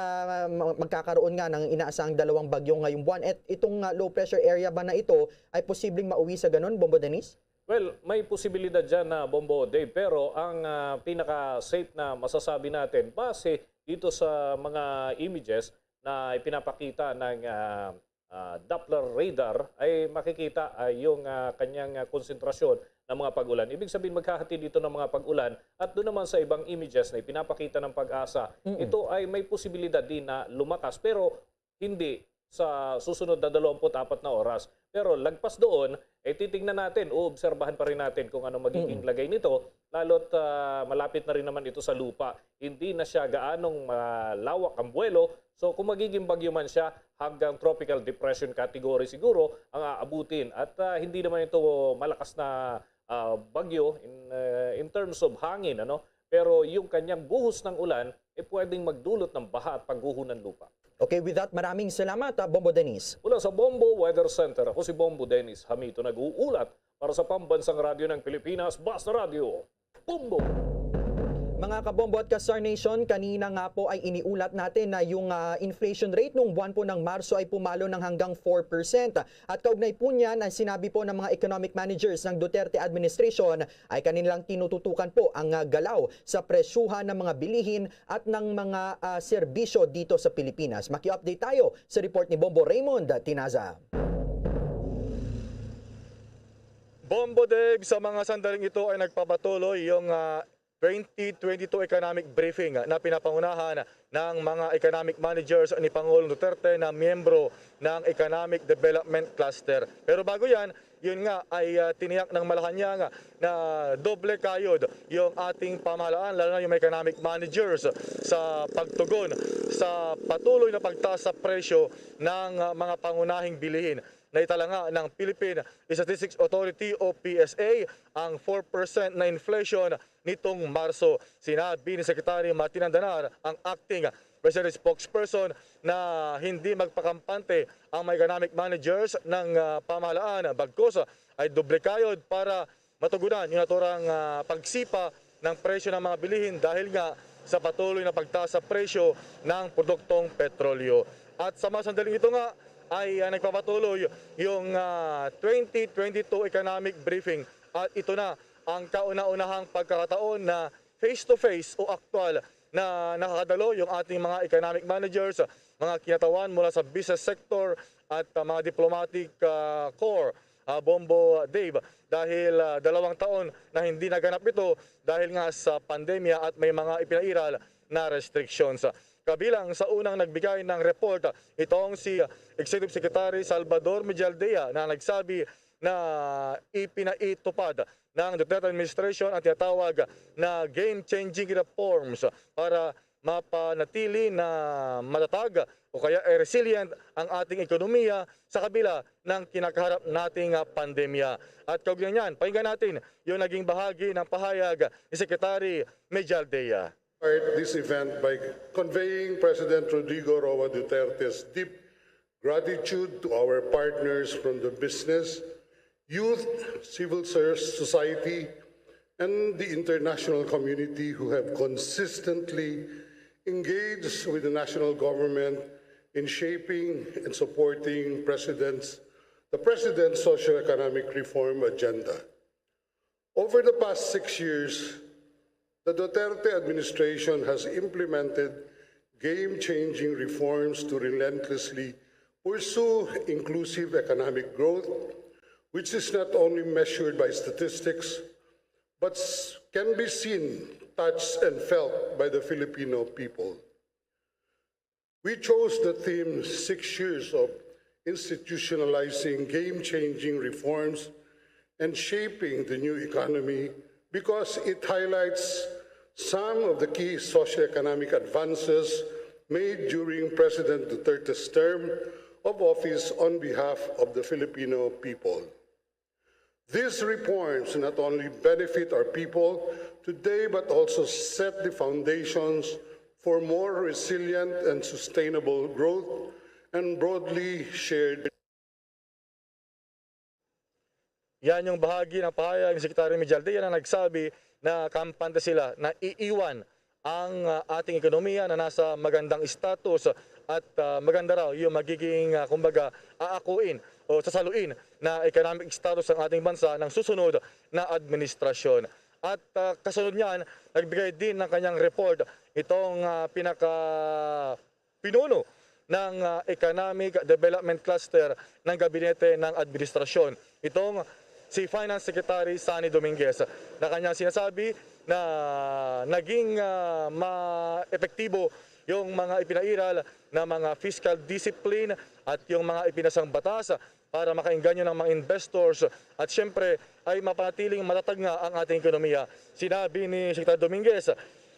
magkakaroon nga ng inaasahang 2 bagyo ngayong buwan? At itong low pressure area ba na ito ay posibleng mauwi sa ganun, Bombo Dennis? Well, may posibilidad dyan na Bombo Dave, pero ang pinaka-safe na masasabi natin, base dito sa mga images na ipinapakita ng Doppler radar, ay makikita yung kanyang konsentrasyon ng mga pag-ulan. Ibig sabihin, maghahatid dito ng mga pag-ulan at doon naman sa ibang images na ipinapakita ng Pag-asa, ito ay may posibilidad din na lumakas, pero hindi sa susunod na 24 na oras. Pero lagpas doon, titignan natin, obserbahan pa rin natin kung ano magiging lagay nito, lalo't malapit na rin naman ito sa lupa. Hindi na siya gaanong malawak ang buwelo, so kung magiging bagyo man siya, hanggang tropical depression category siguro ang aabutin. At hindi naman ito malakas na bagyo in terms of hangin, ano? Pero yung kanyang buhos ng ulan, pwedeng magdulot ng baha at pagguho ng lupa. Okay, with that, maraming salamat, Bombo Dennis. Mula sa Bombo Weather Center, ako si Bombo Dennis Hamito, nag-uulat para sa Pambansang Radyo ng Pilipinas, Basta Radio, Bombo! Mga kabombo at ka-Star Nation, kanina nga po ay iniulat natin na yung inflation rate nung buwan po ng Marso ay pumalo ng hanggang 4%. At kaugnay po niyan, ang sinabi po ng mga economic managers ng Duterte administration ay kanilang tinututukan po ang galaw sa presyuhan ng mga bilihin at ng mga serbisyo dito sa Pilipinas. Maki-update tayo sa report ni Bombo Raymond Tinaza. Bombo Dave, sa mga sandaling ito ay nagpapatuloy yung 2022 economic briefing na pinapangunahan ng mga economic managers ni Pangulong Duterte na miyembro ng Economic Development Cluster. Pero bago yan, yun nga ay tiniyak ng Malacanang na doble kayod yung ating pamahalaan, lalo na yung economic managers sa pagtugon sa patuloy na pagtaas sa presyo ng mga pangunahing bilihin. Naitala nga ng Philippine Statistics Authority o PSA ang 4% na inflation nitong Marso. Sinabi ni Secretary Martin Andanar, ang acting President spokesperson, na hindi magpakampante ang mga economic managers ng pamahalaan. Bagkus ay doble kayod para matugunan yung naturang pagsipa ng presyo ng mga bilihin dahil nga sa patuloy na pagtaas sa presyo ng produktong petrolyo. At sa mga sandaling ito nga, ay nagpapatuloy yung 2022 economic briefing at ito na ang kauna-unahang pagkakataon na face-to-face o aktual na nakakadalo yung ating mga economic managers, mga kinatawan mula sa business sector at mga diplomatic corps, Bombo Dave, dahil 2 taon na hindi naganap ito dahil nga sa pandemya at may mga ipinairal na restrictions. Kabilang sa unang nagbigay ng report, itong si Executive Secretary Salvador Mejaldea na nagsabi na ipinaitupad ng Duterte administration ang tinatawag na game-changing reforms para mapanatili na matatag o kaya resilient ang ating ekonomiya sa kabila ng kinakaharap nating pandemya. At kaugnay niyan, pakinggan natin yung naging bahagi ng pahayag ni Secretary Mejaldea. Start this event by conveying President Rodrigo Roa Duterte's deep gratitude to our partners from the business, youth, civil society, and the international community who have consistently engaged with the national government in shaping and supporting the President's socio-economic reform agenda. Over the past 6 years, the Duterte administration has implemented game-changing reforms to relentlessly pursue inclusive economic growth, which is not only measured by statistics, but can be seen, touched, and felt by the Filipino people. We chose the theme 6 years of institutionalizing game-changing reforms and shaping the new economy because it highlights some of the key socioeconomic advances made during President Duterte's term of office on behalf of the Filipino people. These reforms not only benefit our people today, but also set the foundations for more resilient and sustainable growth and broadly shared. Yan yung bahagi ng pahayag ni Secretary Mejaldea na nagsabi na kampante sila na iiwan ang ating ekonomiya na nasa magandang status at maganda raw yung magiging kumbaga aakuin o sasaluin na economic status ng ating bansa ng susunod na administrasyon. At kasunod niyan, nagbigay din ng kanyang report itong pinuno ng Economic Development Cluster ng Gabinete ng Administrasyon. Itong si Finance Secretary Sunny Dominguez na kanyang sinasabi na naging epektibo yung mga ipinairal na mga fiscal discipline at yung mga ipinasang batas para makaengganyo ng mga investors at syempre ay mapanatiling matatag nga ang ating ekonomiya. Sinabi ni Secretary Dominguez,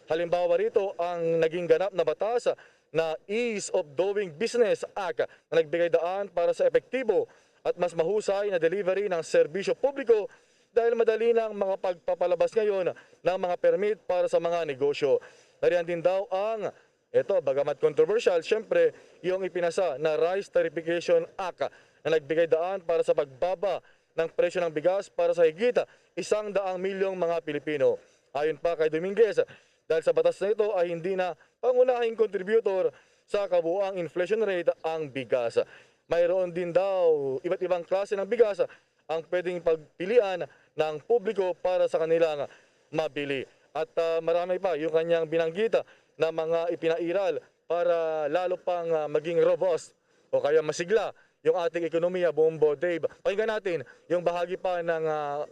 halimbawa rito ang naging ganap na batas na Ease of Doing Business Act na nagbigay daan para sa epektibo at mas mahusay na delivery ng serbisyo publiko dahil madali ng mga pagpapalabas ngayon ng mga permit para sa mga negosyo. Nariyan din daw ang bagamat controversial, syempre, yung ipinasa na Rice Tarification Act na nagbigay daan para sa pagbaba ng presyo ng bigas para sa higit 100 milyong mga Pilipino. Ayon pa kay Dominguez, dahil sa batas na ito ay hindi na pangunahing contributor sa kabuuang inflation rate ang bigas. Mayroon din daw iba't ibang klase ng bigas ang pwedeng pagpilian ng publiko para sa kanilang mabili. At marami pa yung kanyang binanggita na mga ipinairal para lalo pang maging robust o kaya masigla yung ating ekonomiya, Bombo Dave. Pakinggan natin yung bahagi pa ng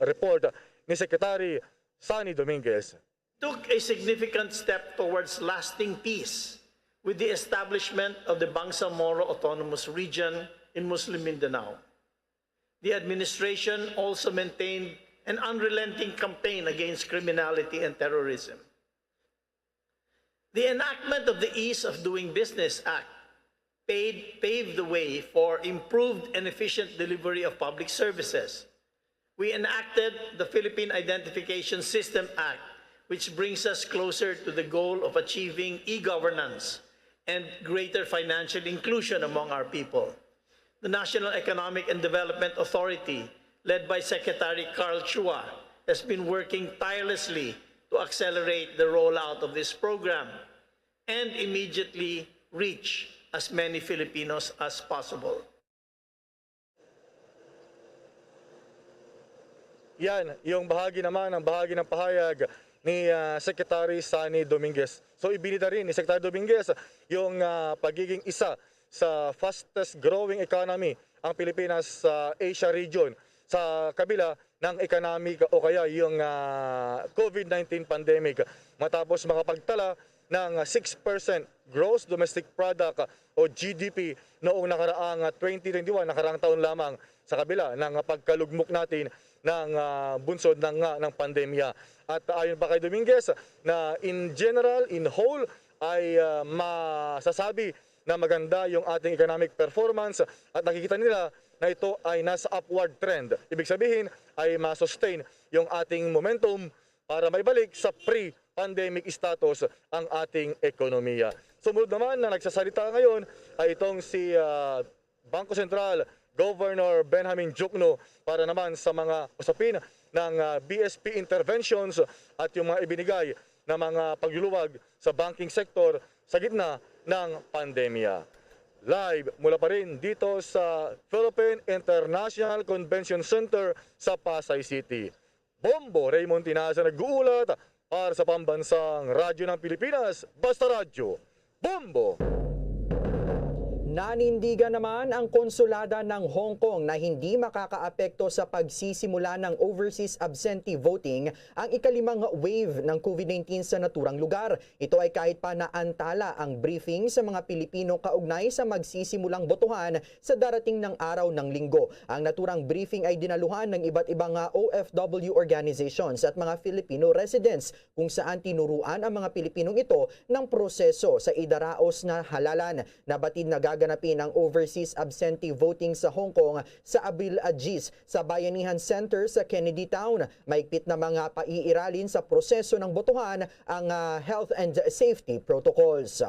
report ni Secretary Sunny Dominguez. Took a significant step towards lasting peace with the establishment of the Bangsamoro Autonomous Region in Muslim Mindanao. The administration also maintained an unrelenting campaign against criminality and terrorism. The enactment of the Ease of Doing Business Act paved the way for improved and efficient delivery of public services. We enacted the Philippine Identification System Act, which brings us closer to the goal of achieving e-governance and greater financial inclusion among our people. The National Economic and Development Authority, led by Secretary Carl Chua, has been working tirelessly to accelerate the rollout of this program and immediately reach as many Filipinos as possible. Yan, yung bahagi naman, ang bahagi ng pahayag ni Secretary Sunny Dominguez. So ibinida rin ni Secretary Dominguez yung pagiging isa sa fastest growing economy ang Pilipinas sa Asia region sa kabila ng economic o kaya yung COVID-19 pandemic. Matapos makapagtala ng 6% gross domestic product o GDP noong nakaraang 2021, nakaraang taon lamang sa kabila ng pagkalugmok natin ng bunsod ng pandemya. At ayon pa kay Dominguez na in general, in whole, ay masasabi na maganda yung ating economic performance at nakikita nila na ito ay nasa upward trend. Ibig sabihin ay ma-sustain yung ating momentum para maibalik sa pre-pandemic status ang ating ekonomiya. Sumunod naman na nagsasalita ngayon ay itong si Bangko Sentral Governor Benjamin Diokno para naman sa mga usapin ng BSP interventions at yung mga ibinigay na mga pagluluwag sa banking sector sa gitna ng pandemya. Live mula pa rin dito sa Philippine International Convention Center sa Pasay City. Bombo Raymond Tinaza nag-uulat para sa Pambansang Radyo ng Pilipinas, Basta Radyo, Bombo! Nanindigan naman ang konsulada ng Hong Kong na hindi makakaapekto sa pagsisimula ng overseas absentee voting ang ikalimang wave ng COVID-19 sa naturang lugar. Ito ay kahit pa naantala ang briefing sa mga Pilipino kaugnay sa magsisimulang botohan sa darating ng araw ng Linggo. Ang naturang briefing ay dinaluhan ng iba't ibang OFW organizations at mga Filipino residents kung saan tinuruan ang mga Pilipinong ito ng proseso sa idaraos na halalan. Nabatid na gaganapin ang overseas absentee voting sa Hong Kong sa Abril Agis sa Bayanihan Center sa Kennedy Town. Maigpit na mga paiiralin sa proseso ng botohan ang health and safety protocols.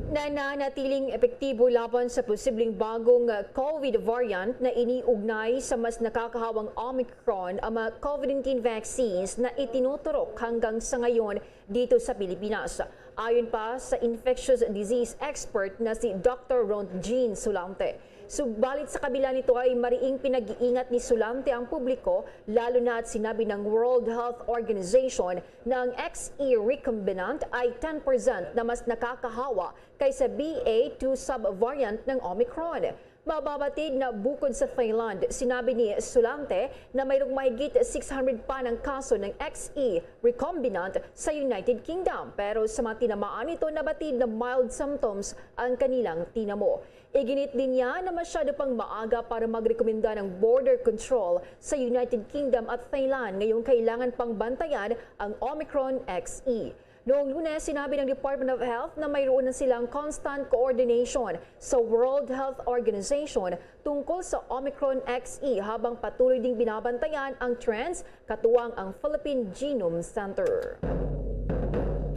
Nananatiling epektibo laban sa posibleng bagong COVID variant na iniugnay sa mas nakakahawang Omicron ang mga COVID-19 vaccines na itinuturok hanggang sa ngayon dito sa Pilipinas. Ayon pa sa infectious disease expert na si Dr. Ron Jean Sulante. Subalit sa kabila nito ay mariing pinag-iingat ni Sulante ang publiko, lalo na at sinabi ng World Health Organization na ang XE recombinant ay 10% na mas nakakahawa kaysa BA2 subvariant ng Omicron. Mababatid na bukod sa Thailand, sinabi ni Sulante na mayroong mahigit 600 pa ng kaso ng XE recombinant sa United Kingdom. Pero sa mga tinamaan nito, nabatid na mild symptoms ang kanilang tinamo. Iginit din niya na masyado pang maaga para magrekomenda ng border control sa United Kingdom at Thailand. Ngayong kailangan pang bantayan ang Omicron XE. Noong Lunes, sinabi ng Department of Health na mayroon na silang constant coordination sa World Health Organization tungkol sa Omicron XE habang patuloy ding binabantayan ang trends, katuwang ang Philippine Genome Center.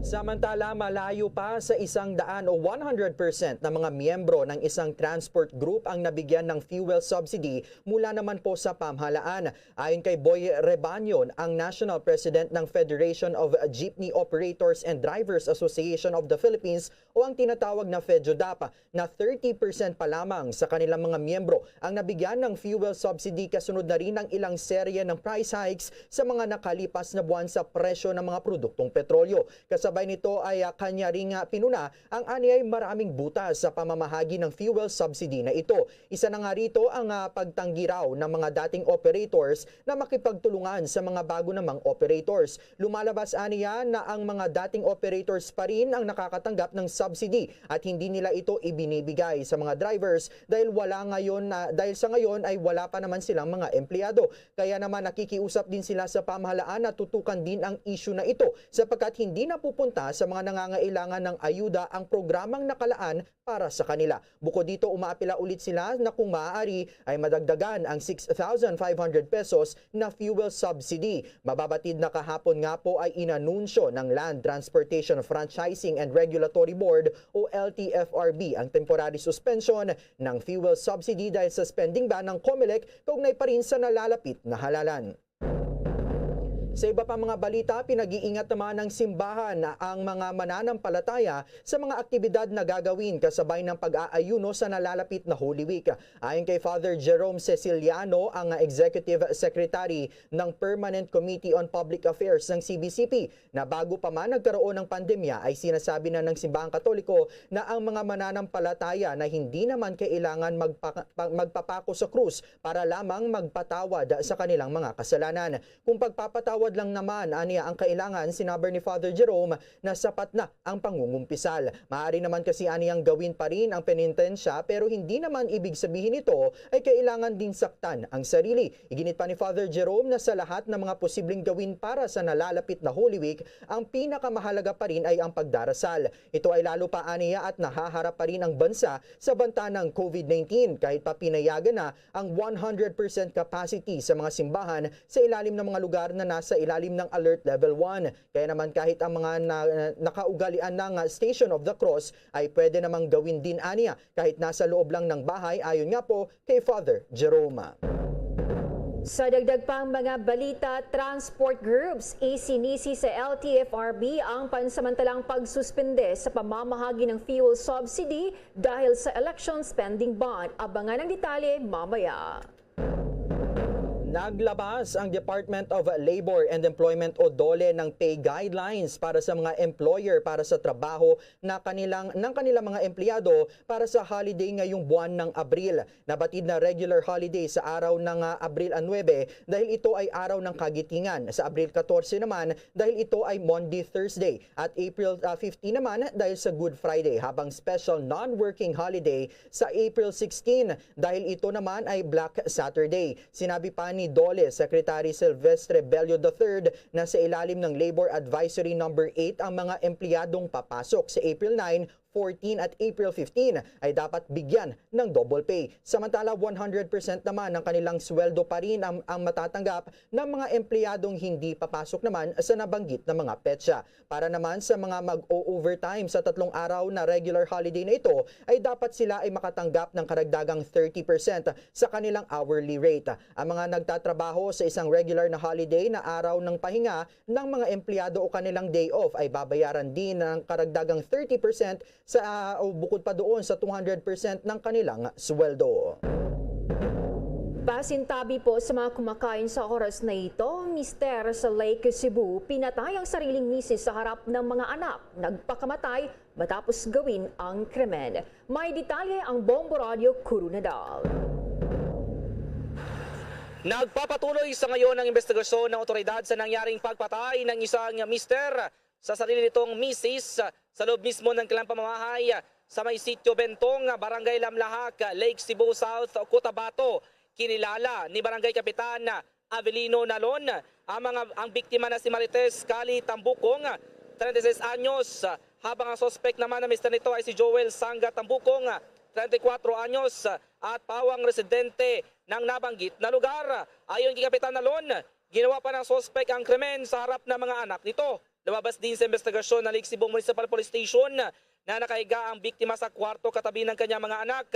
Samantala, malayo pa sa 100 o 100% na mga miyembro ng isang transport group ang nabigyan ng fuel subsidy mula naman po sa pamahalaan. Ayon kay Boy Rebanyon, ang National President ng Federation of Jeepney Operators and Drivers Association of the Philippines o ang tinatawag na FEDJODAP, na 30% pa lamang sa kanilang mga miyembro ang nabigyan ng fuel subsidy, kasunod na rin ng ilang serye ng price hikes sa mga nakalipas na buwan sa presyo ng mga produktong petrolyo. Kasabay nito ay kanya ring pinuna ang anyay maraming butas sa pamamahagi ng fuel subsidy na ito. Isa na nga rito ang pagtanggi raw ng mga dating operators na makipagtulungan sa mga bago namang operators. Lumalabas aniya na ang mga dating operators pa rin ang nakakatanggap ng subsidy at hindi nila ito ibinibigay sa mga drivers dahil sa ngayon ay wala pa naman silang mga empleyado. Kaya naman nakikiusap din sila sa pamahalaan na tutukan din ang issue na ito sapagkat hindi napupunta sa mga nangangailangan ng ayuda ang programang nakalaan para sa kanila. Bukod dito, umaapila ulit sila na kung maaari ay madagdagan ang 6,500 pesos na fuel subsidy. Mababatid na kahapon nga po ay inanunsyo ng Land Transportation Franchising and Regulatory Board o LTFRB ang temporary suspension ng fuel subsidy dahil sa spending ban ng COMELEC kaugnay pa rin sa nalalapit na halalan. Sa iba pa mga balita, pinag-iingat naman ng simbahan na ang mga mananampalataya sa mga aktibidad na gagawin kasabay ng pag-aayuno sa nalalapit na Holy Week. Ayon kay Father Jerome Ceciliano, ang Executive Secretary ng Permanent Committee on Public Affairs ng CBCP, na bago pa man nagkaroon ng pandemya ay sinasabi na ng Simbahang Katoliko na ang mga mananampalataya na hindi naman kailangan magpapako sa krus para lamang magpatawad sa kanilang mga kasalanan. Kung pagpapatawad lang naman aniya ang kailangan, sinabi ni Father Jerome na sapat na ang pangungumpisal. Maaari naman kasi aniyang gawin pa rin ang penitensya pero hindi naman ibig sabihin ito ay kailangan din saktan ang sarili. Iginit pa ni Father Jerome na sa lahat ng mga posibleng gawin para sa nalalapit na Holy Week, ang pinakamahalaga pa rin ay ang pagdarasal. Ito ay lalo pa aniya at nahaharap pa rin ang bansa sa banta ng COVID-19 kahit pa pinayagan na ang 100% capacity sa mga simbahan sa ilalim ng mga lugar na nasa ilalim ng Alert Level 1. Kaya naman kahit ang mga nakaugalian ng Station of the Cross ay pwede namang gawin din aniya kahit nasa loob lang ng bahay, ayon nga po kay Father Jerome. Sa dagdag pang mga balita, transport groups isinisi sa LTFRB ang pansamantalang pagsuspende sa pamamahagi ng fuel subsidy dahil sa election spending ban. Abangan ang detalye mamaya. Naglabas ang Department of Labor and Employment o DOLE ng pay guidelines para sa mga employer para sa trabaho ng kanilang mga empleyado para sa holiday ngayong buwan ng Abril. Nabatid na regular holiday sa araw ng Abril 9 dahil ito ay araw ng kagitingan. Sa Abril 14 naman dahil ito ay Monday, Thursday. At April 15 naman dahil sa Good Friday, habang special non-working holiday sa April 16 dahil ito naman ay Black Saturday. Sinabi pa ni DOLE Secretary Silvestre Bello III na sa ilalim ng Labor Advisory No. 8 ang mga empleyadong papasok sa April 9, 14 at April 15 ay dapat bigyan ng double pay. Samantala 100% naman ng kanilang sweldo pa rin ang matatanggap ng mga empleyadong hindi papasok naman sa nabanggit na mga petsa. Para naman sa mga mag-o-overtime sa 3 araw na regular holiday na ito ay dapat sila ay makatanggap ng karagdagang 30% sa kanilang hourly rate. Ang mga nagtatrabaho sa isang regular na holiday na araw ng pahinga ng mga empleyado o kanilang day off ay babayaran din ng karagdagang 30% sa o bukod pa doon sa 200% ng kanilang sweldo. Pasintabi po sa mga kumakain sa oras na ito, mister sa Lake Cebu, pinatay ang sariling misis sa harap ng mga anak. Nagpakamatay matapos gawin ang krimen. May detalye ang Bombo Radio Kurunadal. Nagpapatuloy sa ngayon ang investigasyon ng otoridad sa nangyaring pagpatay ng isang mister sa sarili nitong misis sa loob mismo ng kanilang pamamahay sa may sitio Bentong, Barangay Lamlahak, Lake Cebu South, Cotabato. Kinilala ni Barangay Kapitan Avelino Nalon ang biktima na si Marites Kali Tambukong, 36 anyos, habang ang suspect naman na mister nito ay si Joel Sanga Tambukong, 34 anyos at pawang residente ng nabanggit na lugar. Ayon kay Kapitan Nalon, ginawa pa ng suspect ang krimen sa harap ng mga anak nito. Lumabas din sa investigasyon ng Lake Cebu Municipal Police Station na nakahiga ang biktima sa kwarto katabi ng kanyang mga anak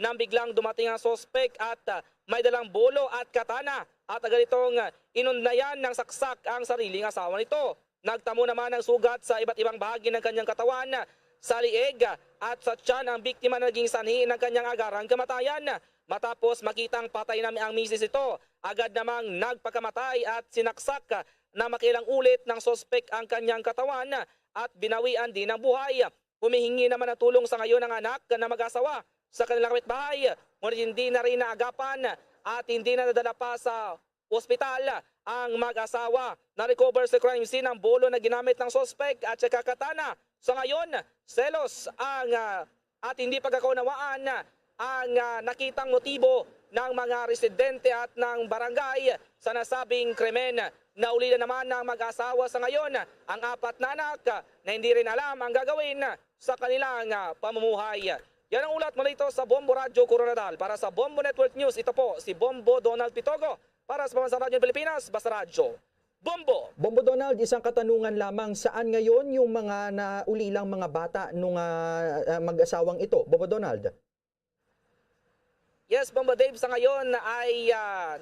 nang biglang dumating ang suspect at may dalang bolo at katana at agad itong inundayan ng saksak ang sariling asawa nito. Nagtamo naman ng sugat sa iba't ibang bahagi ng kanyang katawan, sa lieg at sa tiyan ang biktima na naging sanhi ng kanyang agarang kamatayan. Matapos makitang patay na ang misis ito, agad namang nagpakamatay at sinaksak na makilang ulit ng suspect ang kanyang katawan at binawian din ng buhay. Humihingi naman ng tulong sa ngayon ng anak na mag-asawa sa kanilang kapitbahay, ngunit hindi na rin naagapan at hindi na nadala pa sa ospital ang mag-asawa. Na-recover sa crime scene ang bolo na ginamit ng suspect at saka katana. Sa ngayon, selos at hindi pagkakaunawaan ang nakitang motibo ng mga residente at ng barangay sa nasabing krimen. Nauli na naman ng mag-asawa sa ngayon ang 4 na anak na hindi rin alam ang gagawin sa kanilang pamumuhay. Yan ang ulat mula ito sa Bombo Radio Coronadal. Para sa Bombo Network News, ito po si Bombo Donald Pitogo. Para sa Pamansang Radyo Pilipinas, Basta Radyo. Bombo! Bombo Donald, isang katanungan lamang, saan ngayon yung mga naulilang mga bata nung mag-asawang ito? Bombo Donald. Yes, Bomba Dave, sa ngayon ay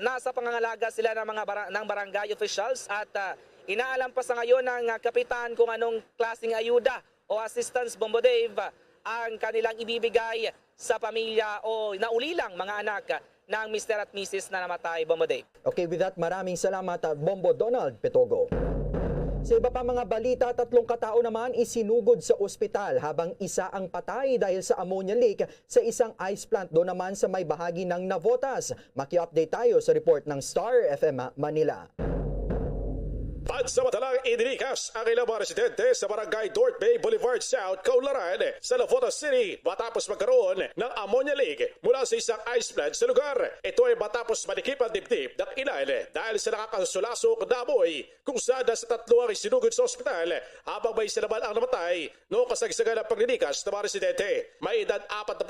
nasa pangangalaga sila ng mga ng barangay officials at inaalam pa sa ngayon ng kapitan kung anong klaseng ayuda o assistance, Bomba Dave, ang kanilang ibibigay sa pamilya o naulilang mga anak ng Mr. at Mrs. na namatay, Bomba Dave. Okay, with that, maraming salamat, Bombo Donald Pitogo. Sa iba pa mga balita, 3 katao naman isinugod sa ospital habang isa ang patay dahil sa ammonia leak sa isang ice plant doon naman sa may bahagi ng Navotas. Maki-update tayo sa report ng Star FM Manila. Pansamantalang idinikas ang ilang mga residente sa barangay North Bay Boulevard South, Kaularan sa Navotas City matapos magkaroon ng ammonia leak mula sa isang ice plant sa lugar. Ito ay matapos manikip ang dibdib ng ilan dahil sa nakakasulasok na amoy kung saan sa 3 ang isinugod sa ospital habang may isa naman ang namatay noong kasagsagan ng paglilikas ng mga residente. May edad 48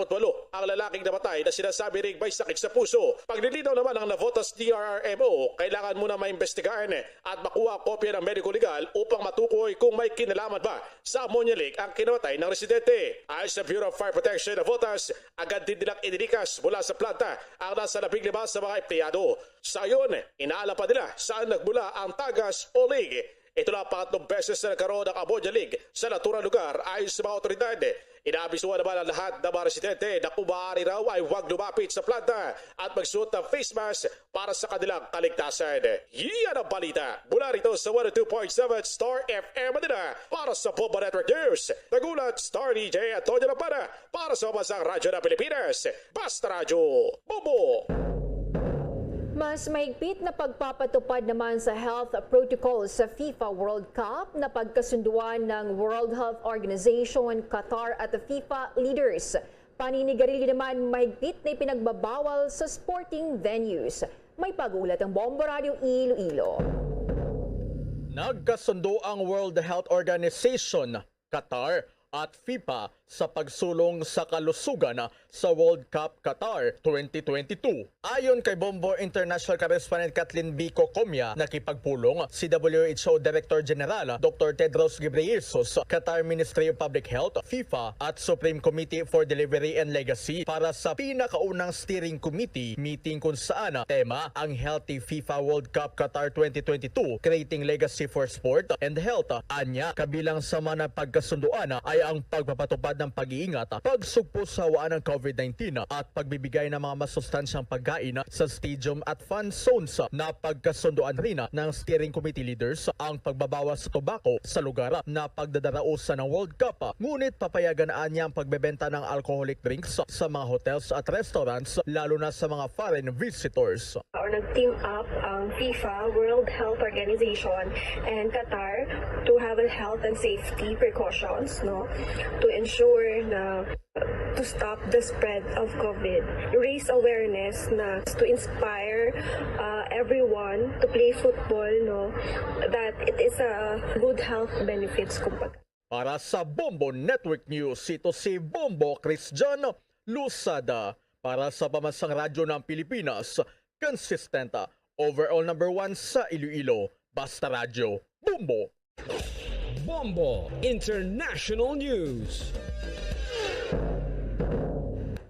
ang lalaking namatay na sinasabi ring may sakit sa puso. Paglilinaw naman ng Navotas DRRMO, kailangan muna maimbestigahan at makuha kopya ng medical legal upang matukoy kung may kinalaman ba sa ammonia leak ang kinamatay ng residente. Ayon sa Bureau of Fire Protection of Navotas, agad din nilang idinikas mula sa planta ang nasa 15 sa mga empleyado. Sa iyon, inaalam pa nila saan nagmula ang tagas o leak. Ito na ang 3 beses na nagkaroon ng ammonia leak sa naturang lugar ayon sa mga otoridad. Inaabisuhan naman ang lahat ng mga residente na kung maaari raw ay huwag lumapit sa planta at magsuot ng face mask para sa kanilang kaligtasan. Yan ang balita mula rito sa 102.7 Star FM Manila para sa Bombo Network News. Nagulat Star DJ Antonio Lampana para sa Pamansang Radyo ng Pilipinas. Basta Radyo, Bombo! Mas mahigpit na pagpapatupad naman sa health protocols sa FIFA World Cup na pagkasunduan ng World Health Organization, Qatar at FIFA leaders. Paninigarilyo naman mahigpit na ipinagbabawal sa sporting venues. May pag-ulat ang Bombo Radio Iloilo. Nagkasundo ang World Health Organization, Qatar at FIFA sa pagsulong sa kalusugan sa World Cup Qatar 2022. Ayon kay Bombo International Correspondent Kathleen B. Cocomia, nakipagpulong si WHO Director General Dr. Tedros Ghebreyesus, Qatar Ministry of Public Health, FIFA at Supreme Committee for Delivery and Legacy para sa pinakaunang steering committee meeting kung saan tema ang Healthy FIFA World Cup Qatar 2022, Creating Legacy for Sport and Health. Anya, kabilang sa mga pagkasunduan ay ang pagpapatupad ng pag-iingat, pagsugpo sa hawaan ng COVID-19 at pagbibigay ng mga masustansyang pagkain sa stadium at fan zones. Na pagkasunduan rin ng steering committee leaders ang pagbabawas sa tobacco sa lugar na pagdadarausan ng World Cup. Ngunit papayagan niya ang pagbebenta ng alcoholic drinks sa mga hotels at restaurants, lalo na sa mga foreign visitors. Nag-team up ang FIFA, World Health Organization, and Qatar to have a health and safety precautions, to ensure na to stop the spread of COVID, raise awareness to inspire everyone to play football, that it is a good health benefits kumbaga. Para sa Bombo Network News, ito si Bombo Cristiano Lusada para sa Pamansang Radyo ng Pilipinas, consistent, overall number 1 sa Iloilo, Basta Radyo, Bombo. Bombo International News.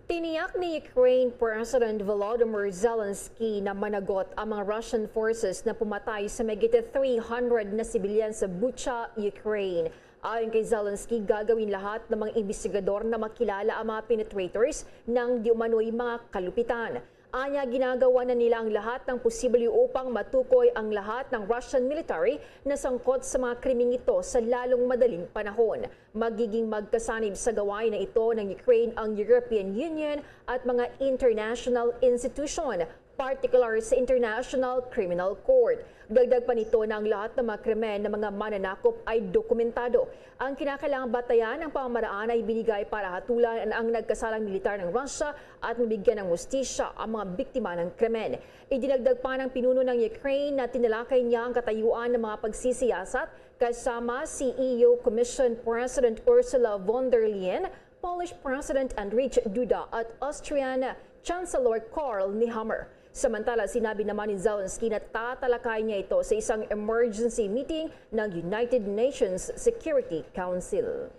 Tiniyak ni Ukraine President Volodymyr Zelensky na managot ang mga Russian forces na pumatay sa mahigit 300 na sibilyan sa Bucha, Ukraine. Ayon kay Zelensky, gagawin lahat ng mga investigador na makilala ang mga penetrators ng di umano'y mga kalupitan. Anya, ginagawa na nila ang lahat ng posible upang matukoy ang lahat ng Russian military na sangkot sa mga krimeng ito sa lalong madaling panahon. Magiging magkasanib sa gawain na ito ng Ukraine ang European Union at mga international institution, particular sa International Criminal Court. Dagdag pa nito na ang lahat ng mga krimen ng mga mananakop ay dokumentado. Ang kinakailangang batayan ng pamamaraan ay binigay para hatulan ang nagkasalang militar ng Russia at mabigyan ng hustisya ang mga biktima ng krimen. Idinagdag pa ng pinuno ng Ukraine na tinalakay niya ang katayuan ng mga pagsisiyasat kasama si EU Commission President Ursula von der Leyen, Polish President Andrzej Duda at Austrian Chancellor Karl Nehammer. Samantala, sinabi naman ni Zelensky na tatalakay niya ito sa isang emergency meeting ng United Nations Security Council.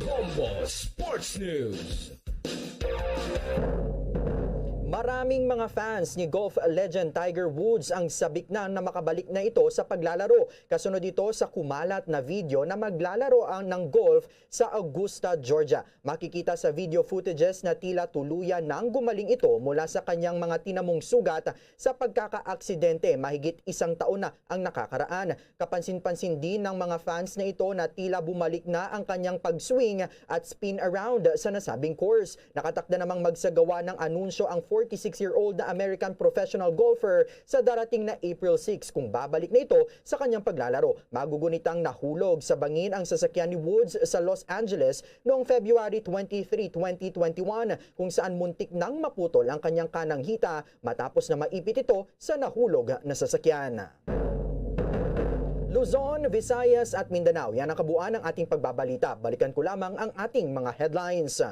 Bombo Sports News. Maraming mga fans ni golf legend Tiger Woods ang sabik na makabalik na ito sa paglalaro. Kasunod ito sa kumalat na video na maglalaro ng golf sa Augusta, Georgia. Makikita sa video footages na tila tuluyan nang gumaling ito mula sa kanyang mga tinamong sugat sa pagkakaaksidente mahigit 1 taon na ang nakakaraan. Kapansin-pansin din ng mga fans na ito na tila bumalik na ang kanyang pag-swing at spin around sa nasabing course. Nakatakda namang magsagawa ng anunsyo ang 46-year-old na American professional golfer sa darating na April 6 kung babalik na ito sa kanyang paglalaro. Magugunitang nahulog sa bangin ang sasakyan ni Woods sa Los Angeles noong February 23, 2021 kung saan muntik nang maputol ang kanyang kanang hita matapos na maipit ito sa nahulog na sasakyan. Luzon, Visayas at Mindanao, yan ang kabuuan ng ating pagbabalita. Balikan ko lamang ang ating mga headlines.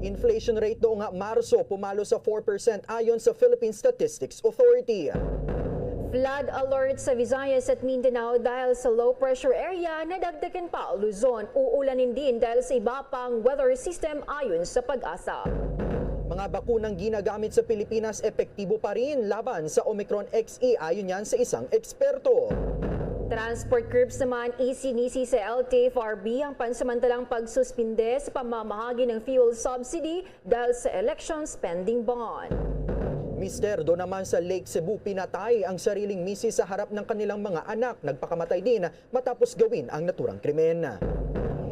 Inflation rate noong Marso pumalo sa 4% ayon sa Philippine Statistics Authority. Flood alert sa Visayas at Mindanao dahil sa low pressure area, nadagdagan pa Luzon. Uulanin din dahil sa iba pang weather system ayon sa Pag-asa. Mga bakunang ginagamit sa Pilipinas epektibo pa rin laban sa Omicron XE ayon yan sa isang eksperto. Transport groups naman isinisi sa LTFRB ang pansamantalang pagsuspinde sa pamamahagi ng fuel subsidy dahil sa election spending bond. Mister do naman sa Lake Cebu pinatay ang sariling misis sa harap ng kanilang mga anak. Nagpakamatay din matapos gawin ang naturang krimen.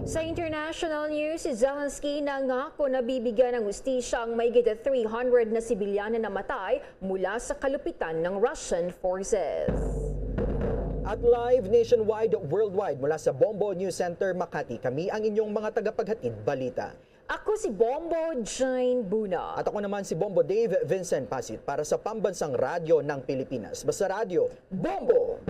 Sa international news, si Zelensky nangako na bibigyan ng hustisya ang mahigit 300 na sibilyan na namatay mula sa kalupitan ng Russian forces. At live nationwide, worldwide mula sa Bombo News Center, Makati, kami ang inyong mga tagapaghatid balita. Ako si Bombo Jane Buna. At ako naman si Bombo Dave Vincent Pasit para sa Pambansang Radyo ng Pilipinas. Basta Radyo, Bombo!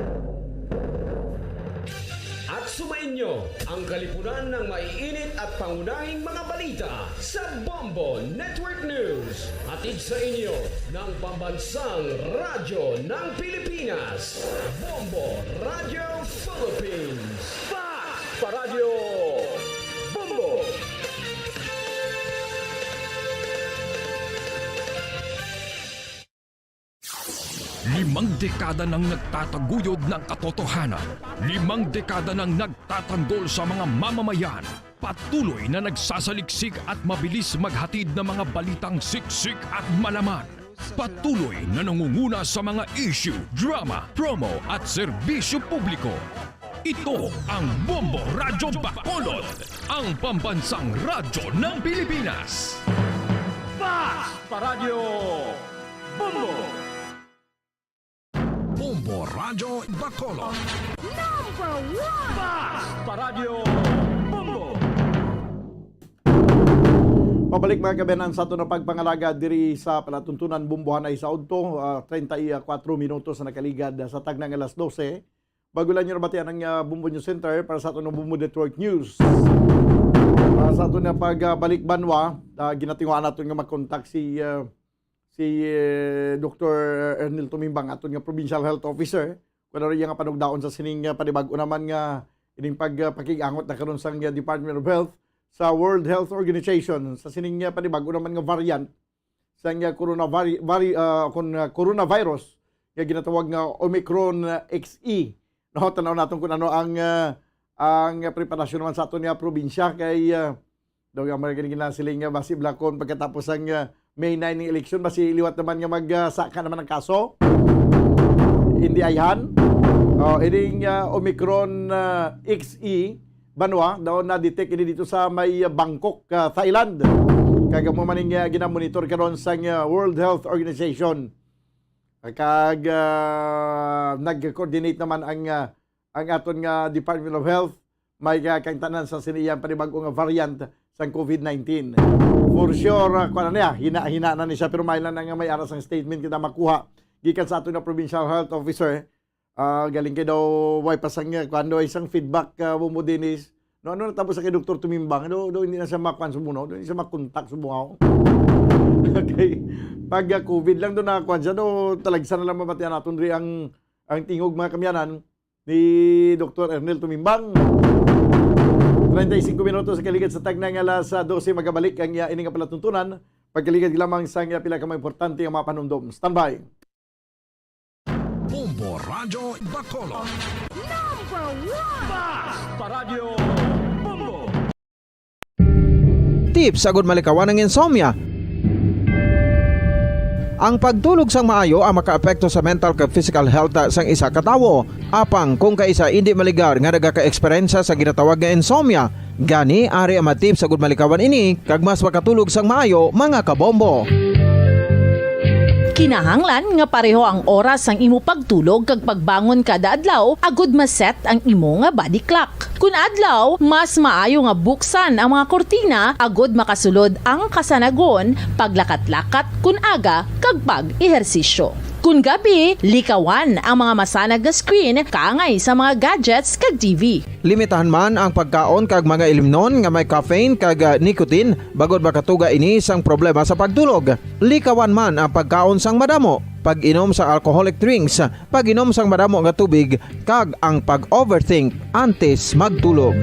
At Sumainyo ang kalipunan ng maiinit at pangunahing mga balita sa Bombo Network News. Hatid sa inyo ng Pambansang Radyo ng Pilipinas, Bombo Radio Philippines. Paradyo Bombo! Limang dekada nang nagtataguyod ng katotohanan. 5 dekada nang nagtatanggol sa mga mamamayan. Patuloy na nagsasaliksik at mabilis maghatid ng mga balitang siksik at malaman. Patuloy na nangunguna sa mga issue, drama, promo at serbisyo publiko. Ito ang Bombo Radyo Bacolod, ang pambansang radyo ng Pilipinas. Paradyo Bombo! Bombo Radyo Bacolod. Number 1! Paradyo Bombo! Pabalik mga kabenan sa ito na pagpangalaga diri sa palatuntunan Bumbuhan ay sa Udto, 34 minutos na nakaligad sa tagnang alas 12. Bagulan nyo na batian ang Bumbo News Center para sa ito na Bumbo Network News. Sa ito na pagbalik banwa, ginatinguan natin nga mag-contact si Dr. Ernil Tumimbang, aton nga Provincial Health Officer. Kung ano rin nga panugdaon sa sining panibag-o naman nga ining pagpakigangot na karon sa Department of Health sa World Health Organization sa sining panibag-o naman nga variant sa coronavirus nga ginatawag nga Omicron XE. No, tanaw natin kung ano ang preparasyon naman sa aton nga probinsya kay daw nga mga siling basi blakon pagkatapos ang May 9 ng eleksyon, basi liwat naman nga magsaka naman ng kaso. Hindi ayhan. Ining Omicron XE, banwa, daw na-detect ini dito sa may Bangkok, Thailand. Kaya mo maning ginamonitor karon sa World Health Organization. Kag nag-coordinate naman ang aton nga Department of Health may kangtanan sa siniyang panibag-o nga variant sa COVID-19. For sure, hina na ni siya pero may lang nga may aras ang statement kita makuha gikan sa aton nga Provincial Health Officer. Galing kay daw way pasang kuando isang feedback Bumbo Dennis. No ano natapos sa kay Dr. Tumimbang, do hindi na siya makuan sumuno, do hindi siya makontak sumuaw. Okay. Pag COVID lang do na kuan siya do talagsan na lang mabatian naton ri ang tingog mga kamyanan ni Dr. Ernil Tumimbang. 35 minutos sa kaligid sa tagnang alas 12 magabalik ang ining nga palatuntunan. Pagkaligid lamang sa pila ka mga importante nga mga panumdom. Standby. Bombo Radyo Bacolod. Number 1! Paradyo Bombo! Tips agud malikawan ng insomnia. Ang pagtulog sang maayo ang makaapekto sa mental kag physical health sang isa ka tawo. Apang kung kaisa hindi maligar nga nagaka-eksperyensya sa ginatawag nga insomnia, gani ari ang matip sa gud malikawan ini kag mas makatulog sang maayo mga kabombo. Kinahanglan nga pareho ang oras ang imo pagtulog kag pagbangon kada adlaw agud maset ang imo nga body clock. Kun adlaw, mas maayo nga buksan ang mga kortina agud makasulod ang kasanagon, paglakat-lakat kun aga kag pag-ehersisyo. Kun gabi, likawan ang mga masanag nga screen kaangay sa mga gadgets kag TV. Limitahan man ang pagkaon kag mga ilimnon nga may caffeine kag nicotine bagod makatuga ini sang problema sa pagtulog. Likawan man ang pagkaon sang madamo, pag-inom sa alcoholic drinks, pag-inom sang madamo nga tubig kag ang pag-overthink antes magtulog.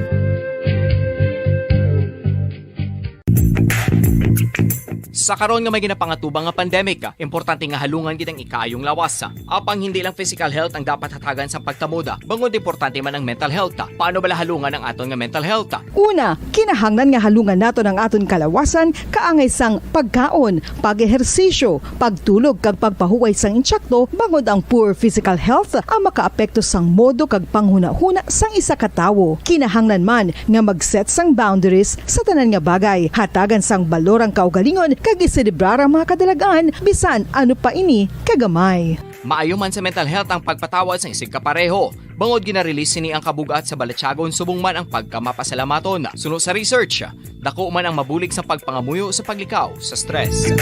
Sa karon nga may ginapangatubang nga pandemic, importante nga halungan kitang ikayong lawas. Apang hindi lang physical health ang dapat hatagan sa pagtamuda, bangod importante man ang mental health. Paano bala halungan ang aton nga mental health? Una, kinahanglan nga halungan nato ang aton kalawasan kaangay sang pagkaon, pag-ehersisyo, pagtulog kag pagpahuway sang insyakto bangod ang poor physical health ang makaapekto sang modo kag panghuna-huna sang isa ka tawo. Kinahanglan man nga mag-set sang boundaries sa tanan nga bagay, hatagan sang balorang kaugalingon kag iselebrar ang mga kadalagaan bisan ano pa ini kagamay. Maayo man sa mental health ang pagpatawad sa isig kapareho. Bangod ginarelease ni ang kabugat sa Balatyagon subong man ang pagkamapasalamaton. Suno sa research, dako man ang mabulig sa pagpangamuyo sa paglikaw sa stress.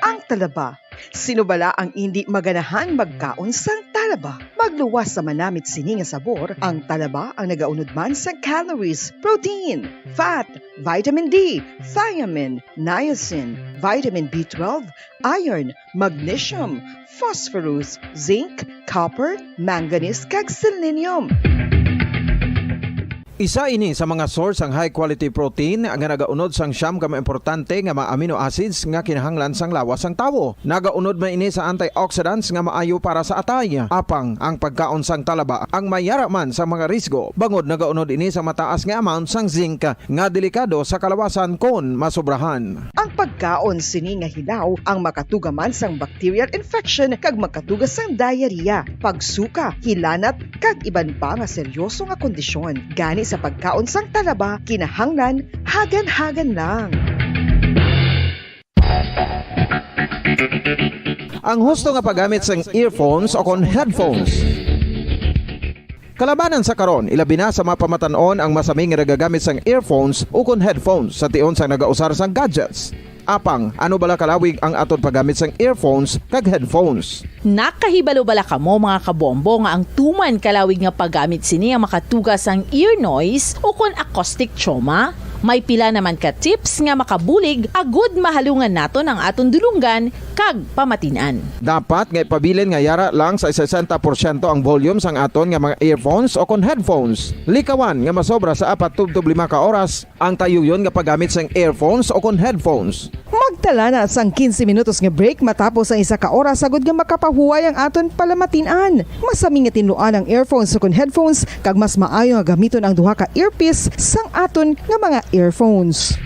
Ang talaba, Sinubala ang hindi maganahan magkaon sang talaba. Magluwas sa manamit sini nga sabor, ang talaba ang nagaunod man sa calories, protein, fat, vitamin D, thiamine, niacin, vitamin B12, iron, magnesium, phosphorus, zinc, copper, manganese kag selenium. Isa ini sa mga source ang high quality protein nga nagaunod sang siyam ka importante nga mga amino acids nga kinahanglan sang lawas sang tawo. Nagaunod man ini sa antioxidants nga maayo para sa atay. Apang ang pagkaon sang talaba ang mayara man sa mga risgo. Bangod nagaunod ini sa mataas nga amount sang zinc nga delikado sa kalawasan kon masobrahan. Ang pagkaon sini nga hilaw ang makatuga man sang bacterial infection kag makatuga sang diarrhea, pagsuka, hilanat kag iban pa nga seryoso nga kondisyon. Gani sa pagkaon sang talaba, kinahanglan hagan-hagan lang. Ang husto nga paggamit sang earphones o kon headphones. Kalabanan sa karon, ilabi na sa mapamatanon ang masaming nga nagagamit sang earphones o kon headphones sa tion sang nagausar sang gadgets. Apang, ano bala kalawig ang aton paggamit sang earphones kag headphones? Nakahibalo bala kamo mga kabombo nga ang tuman kalawig nga paggamit sini ang makatugas ang ear noise o kon acoustic trauma? May pila naman ka tips nga makabulig agud mahalungan naton ang aton dulunggan kag pamatinan. Dapat nga ipabilin nga yara lang sa 60% ang volume sang aton nga mga earphones o kon headphones. Likawan nga masobra sa 4 to 5 ka oras ang tayuyon nga paggamit sang earphones o kon headphones. Magtala na sang 15 minutos nga break matapos ang 1 ka oras sagud nga makapahuway ang aton palamatinan. Masami nga tinluan ang earphones o kon headphones kag mas maayo nga gamiton ang duha ka earpiece sang aton nga mga earphones.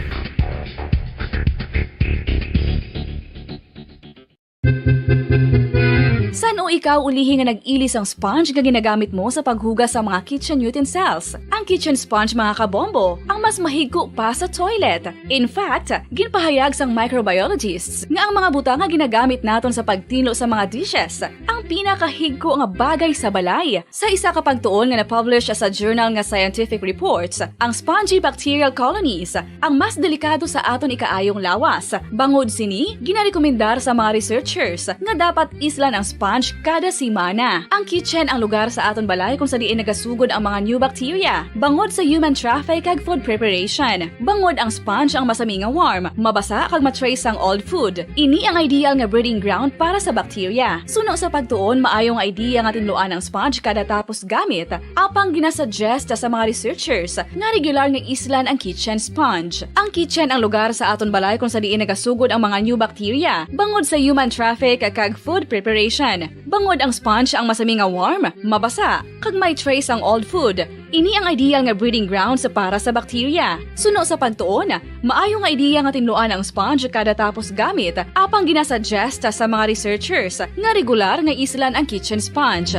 San o ikaw ulihi nga nag-ilis ang sponge nga ginagamit mo sa paghugas sa mga kitchen utensils? Ang kitchen sponge mga kabombo, ang mas mahigko pa sa toilet. In fact, ginpahayag sang microbiologists nga ang mga butang nga ginagamit naton sa pagtinlo sa mga dishes ang pinakahigko nga bagay sa balay. Sa isa ka pagtuon nga na-publish sa journal nga Scientific Reports, ang spongy bacterial colonies ang mas delikado sa aton ikaayong lawas. Bangod sini, ginarekomendar sa mga researchers nga dapat islan ang sponge kada simana. Ang kitchen ang lugar sa aton balay kung sa diin nagasugod ang mga new bacteria. Bangod sa human traffic kag food preparation. Bangod ang sponge ang masami nga warm, mabasa kag matrace ang old food. Ini ang ideal nga breeding ground para sa bacteria. Suno sa pagtuon, maayong idea nga tinluan ang sponge kada tapos gamit. Apang ginasuggest sa mga researchers nga regular nga islan ang kitchen sponge. Ang kitchen ang lugar sa aton balay kung sa diin nagasugod ang mga new bacteria. Bangod sa human traffic kag food preparation. Bangod ang sponge ang masami nga warm, mabasa, kag may trace ang old food. Ini ang ideal nga breeding ground sa para sa bacteria. Suno sa pagtuon, maayo nga idea nga tinluan ang sponge kada tapos gamit. Apang ginasuggest sa mga researchers nga regular nga islan ang kitchen sponge.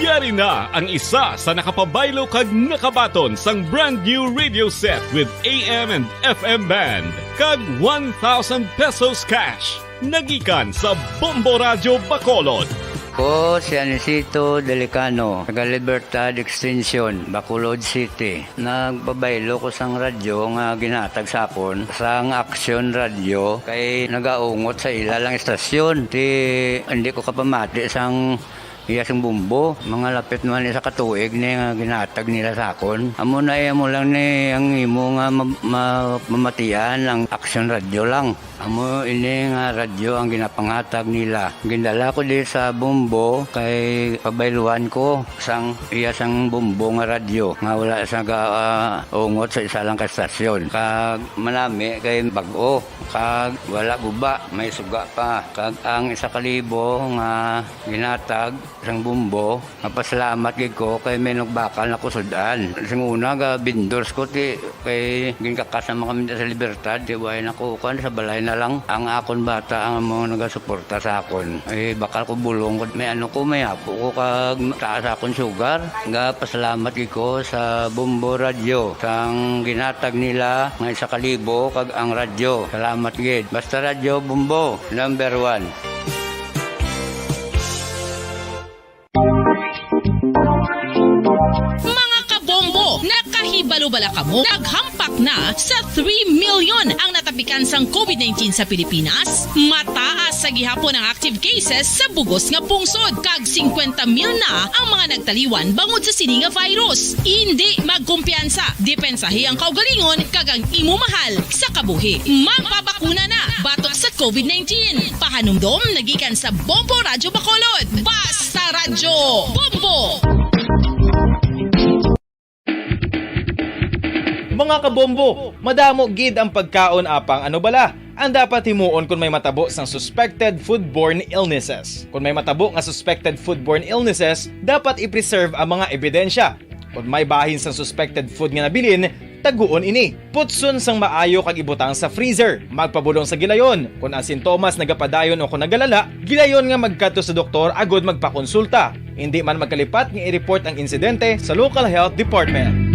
Yari na ang isa sa nakapabaylo kag nakabaton sang brand new radio set with AM and FM band kag 1,000 pesos cash. Nagikan sa Bombo Radio Bacolod. Ko si Anisito Delicano, taga Libertad Extension, Bacolod City. Nagbabaylo ko sang radyo nga ginatag sapon sang Action Radio kay nagaungot sa ilalang estasyon. Hindi ko kapamati sang iyasang bumbo, mga lapit naman sa katuig ni nga ginatag nila sa akon. Amo na mo lang ni ang imo nga mamatian ang Action Radio lang. Amo ini nga radyo ang ginapangatag nila. Gindala ko di sa bumbo kay pabayluan ko sang iyasang bumbo nga radyo nga wala sa ungot sa isa lang ka stasyon. Kag manami kay bag-o, kag wala guba, may suga pa. Kag ang 1,000 nga ginatag sang bumbo, napasalamat gid ko kay may nagbakal na kusudan. Sing una ga bindors ko ti kay ginkakasama kami sa Libertad, di way nako kan sa balay na lang ang akon bata ang mga nagasuporta sa akon. Ay bakal ko bulong ko may may apo ko kag taas akon sugar. Nga pasalamat gid ko sa Bombo Radio sang ginatag nila nga 1,000 kag ang radyo. Salamat gid. Basta Radio Bombo number 1. Mga kabombo, May balubala ka mo. Naghampak na sa 3 million ang natapikan sang COVID-19 sa Pilipinas. Mataas sa gihapon ang active cases sa bugos nga pungsod. Kag 50 mil na ang mga nagtaliwan bangod sa sini nga virus. Hindi magkumpiyansa. Depensahi ang kaugalingon kag ang imo mahal sa kabuhi. Magpabakuna na batok sa COVID-19. Pahanumdom nagikan sa Bombo Radyo Bacolod. Basta Radyo Bombo! Mga kabombo, madamo gid ang pagkaon apang ano bala. Ang dapat himuon kung may matabo sang suspected foodborne illnesses. Kung may matabo nga suspected foodborne illnesses, dapat i-preserve ang mga ebidensya. Kung may bahin sang suspected food nga nabilin, taguon ini. Putson sang maayo kag ibutang sa freezer. Magpabulong sa gilayon. Kung ang sintomas nagapadayon o kung nagalala, gilayon nga magkadto sa doktor agod magpakonsulta. Hindi man magkalipat nga i-report ang insidente sa local health department.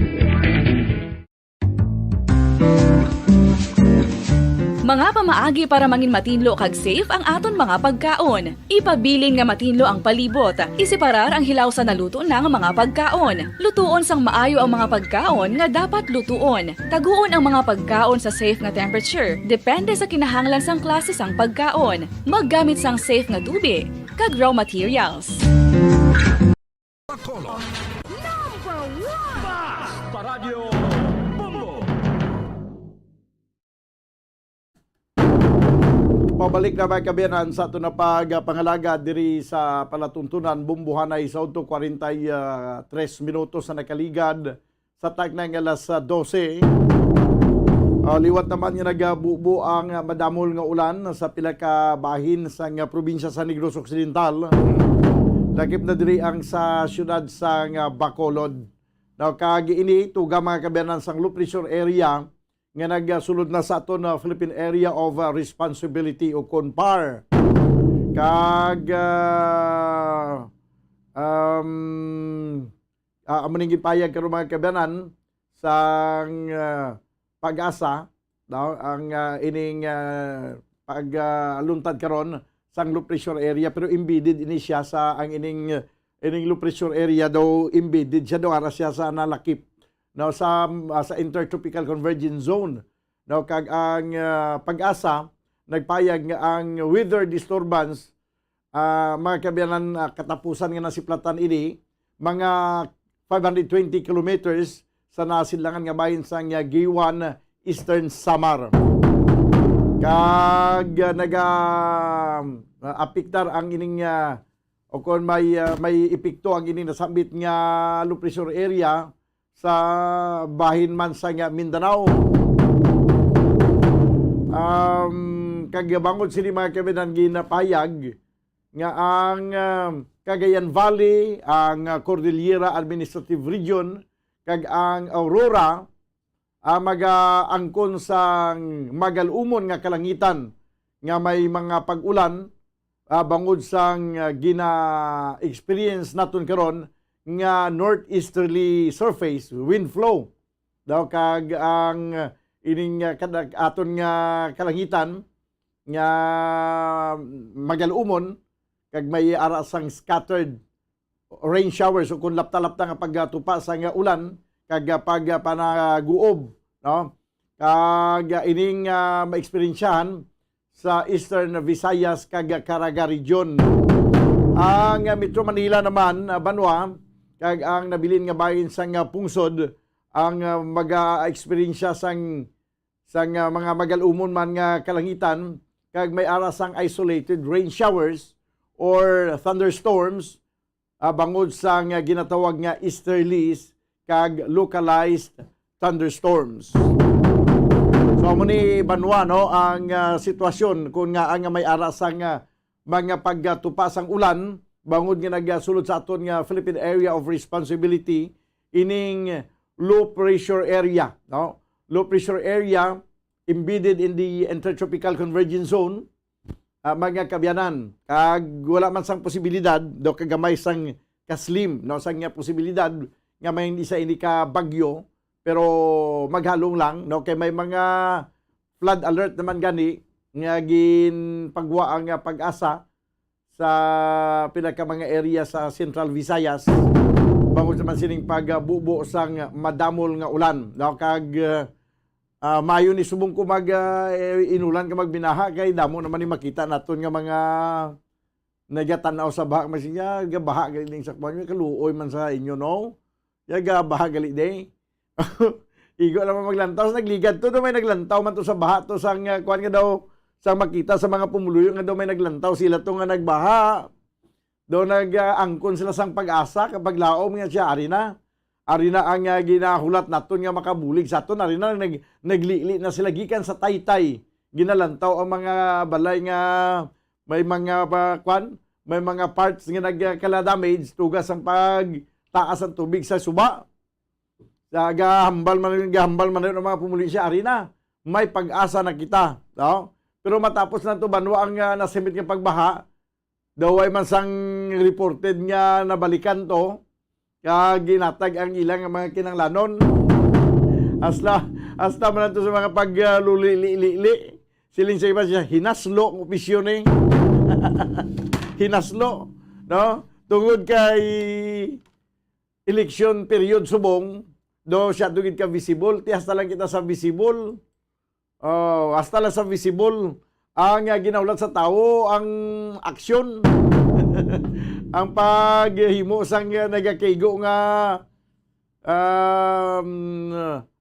Mga pamaagi para mangin matinlo kag safe ang aton mga pagkaon. Ipabilin nga matinlo ang palibot. Isiparar ang hilaw sa naluto ng mga pagkaon. Lutuon sang maayo ang mga pagkaon nga dapat lutuon. Taguon ang mga pagkaon sa safe nga temperature. Depende sa kinahanglan sang klase sang pagkaon. Maggamit sang safe nga tubig kag raw materials. Bacolod. Number 1. Basta Radio Bombo. Pabalik na mga kabiyanan sa ito na pangalaga diri sa palatuntunan bumbuhanay sa 43 minutos na nakaligad sa tagnang alas 12. Liwat naman nga nagabubo ang madamol nga ulan sa pila ka bahin sa probinsya sa Negros Occidental. Lakip na diri ang sa syudad sa Bacolod. Now kagiini tuga mga kabiyanan sang low pressure area nga nagsulod na sa aton Philippine Area of Responsibility o CONPAR. Kag amuning gipayag karon mga kabanan sang pag-asa daw ang ining pag-aluntad karon sang low pressure area pero embedded ini siya sa ang ining low pressure area daw embedded siya daw ara siya sa nalakip. Now sa Intertropical Convergence Zone. Now kag ang pag-asa nagpayag nga ang weather disturbance mga kabiyanan katapusan nga nasiplatan ini mga 520 kilometers sa nasilangan nga bahin sa Giwan, Eastern Samar. Kag apiktar ang ining o kung may epekto ang ining nasambit nga low pressure area sa bahin man sa Mindanao. Kagabangod sila mga kabinan ginapayag nga ang Cagayan Valley, ang Cordillera Administrative Region, kag ang Aurora, mag-angkon sa magalumon nga kalangitan nga may mga pag-ulan bangod sang gina-experience naton karon nga northeasterly surface wind flow daw kag ang ining aton nga kalangitan nga magalumon kag may ara sang scattered rain showers o kun lapta-lapta nga pagtupa sa nga ulan kag panaguob no kag ining maeksperiensyahan sa Eastern Visayas kag Caraga region. Ang Metro Manila naman Banwa kag ang nabilin nga bahin sang pungsod ang maga-experiensya sang mga magalumon man nga kalangitan kag may ara sang isolated rain showers or thunderstorms bangod sang ginatawag nga easterlies kag localized thunderstorms. So amo ni Banwa no ang sitwasyon kung nga ang may ara sang mga pagtupa sang ulan bangod nga nagsulod sa aton nga Philippine Area of Responsibility ining low pressure area, no? Low pressure area embedded in the Intertropical Convergence Zone, mga kabyanan. Kag wala man sang posibilidad do kagamay sang kaslim, no? Sang nga posibilidad nga may hindi sa ini ka bagyo pero maghalong lang, no? Kay may mga flood alert naman gani nga ginpagwa ang pag-asa sa pinaka mga area sa Central Visayas bangod sa man sining pagbubo sang madamol nga ulan. No? Kag mayo ni subong ko inulan ka magbinaha kay damo naman ni makita naton nga mga nagatanaw sa baha masinya gabaha gali sa kwan kaluoy man sa inyo no. Yaga baha gali day. Igo naman maglantaw. Nagligad to. May naglantaw man to sa baha to. Sang kuhan nga daw. Sang makita sa mga pumuluyo nga daw may naglantaw. Sila to nga nagbaha. Daw nag-angkon sila sang pag-asa. Kapag laom nga siya. Ari na ang ginahulat naton nga makabulig sa aton. Ari na naglili na sila. Gikan sa taytay. Ginalantaw ang mga balay nga may mga kuhan. May mga parts nga nagkala-damage. Tugas ang pagtaas ang tubig sa suba. Gahambal man ng mga pumuli siya arena. May pag-asa na kita, no? Pero matapos na to banwa ang nasimit ng pagbaha, daw ay man sang reported nga nabalikan to, ginatag ang ilang mga kinanglanon. Hasta man to sa mga pagluli-li-li. Siling sa iba siya hinaslo ng opisyon eh. Hinaslo, no? Tungod kay election period subong, do siya dugid ka visible, ti hasta lang kita sa visible. Hasta lang sa visible ang ginaulat sa tao ang aksyon. Ang paghimo sang nagakaigo nga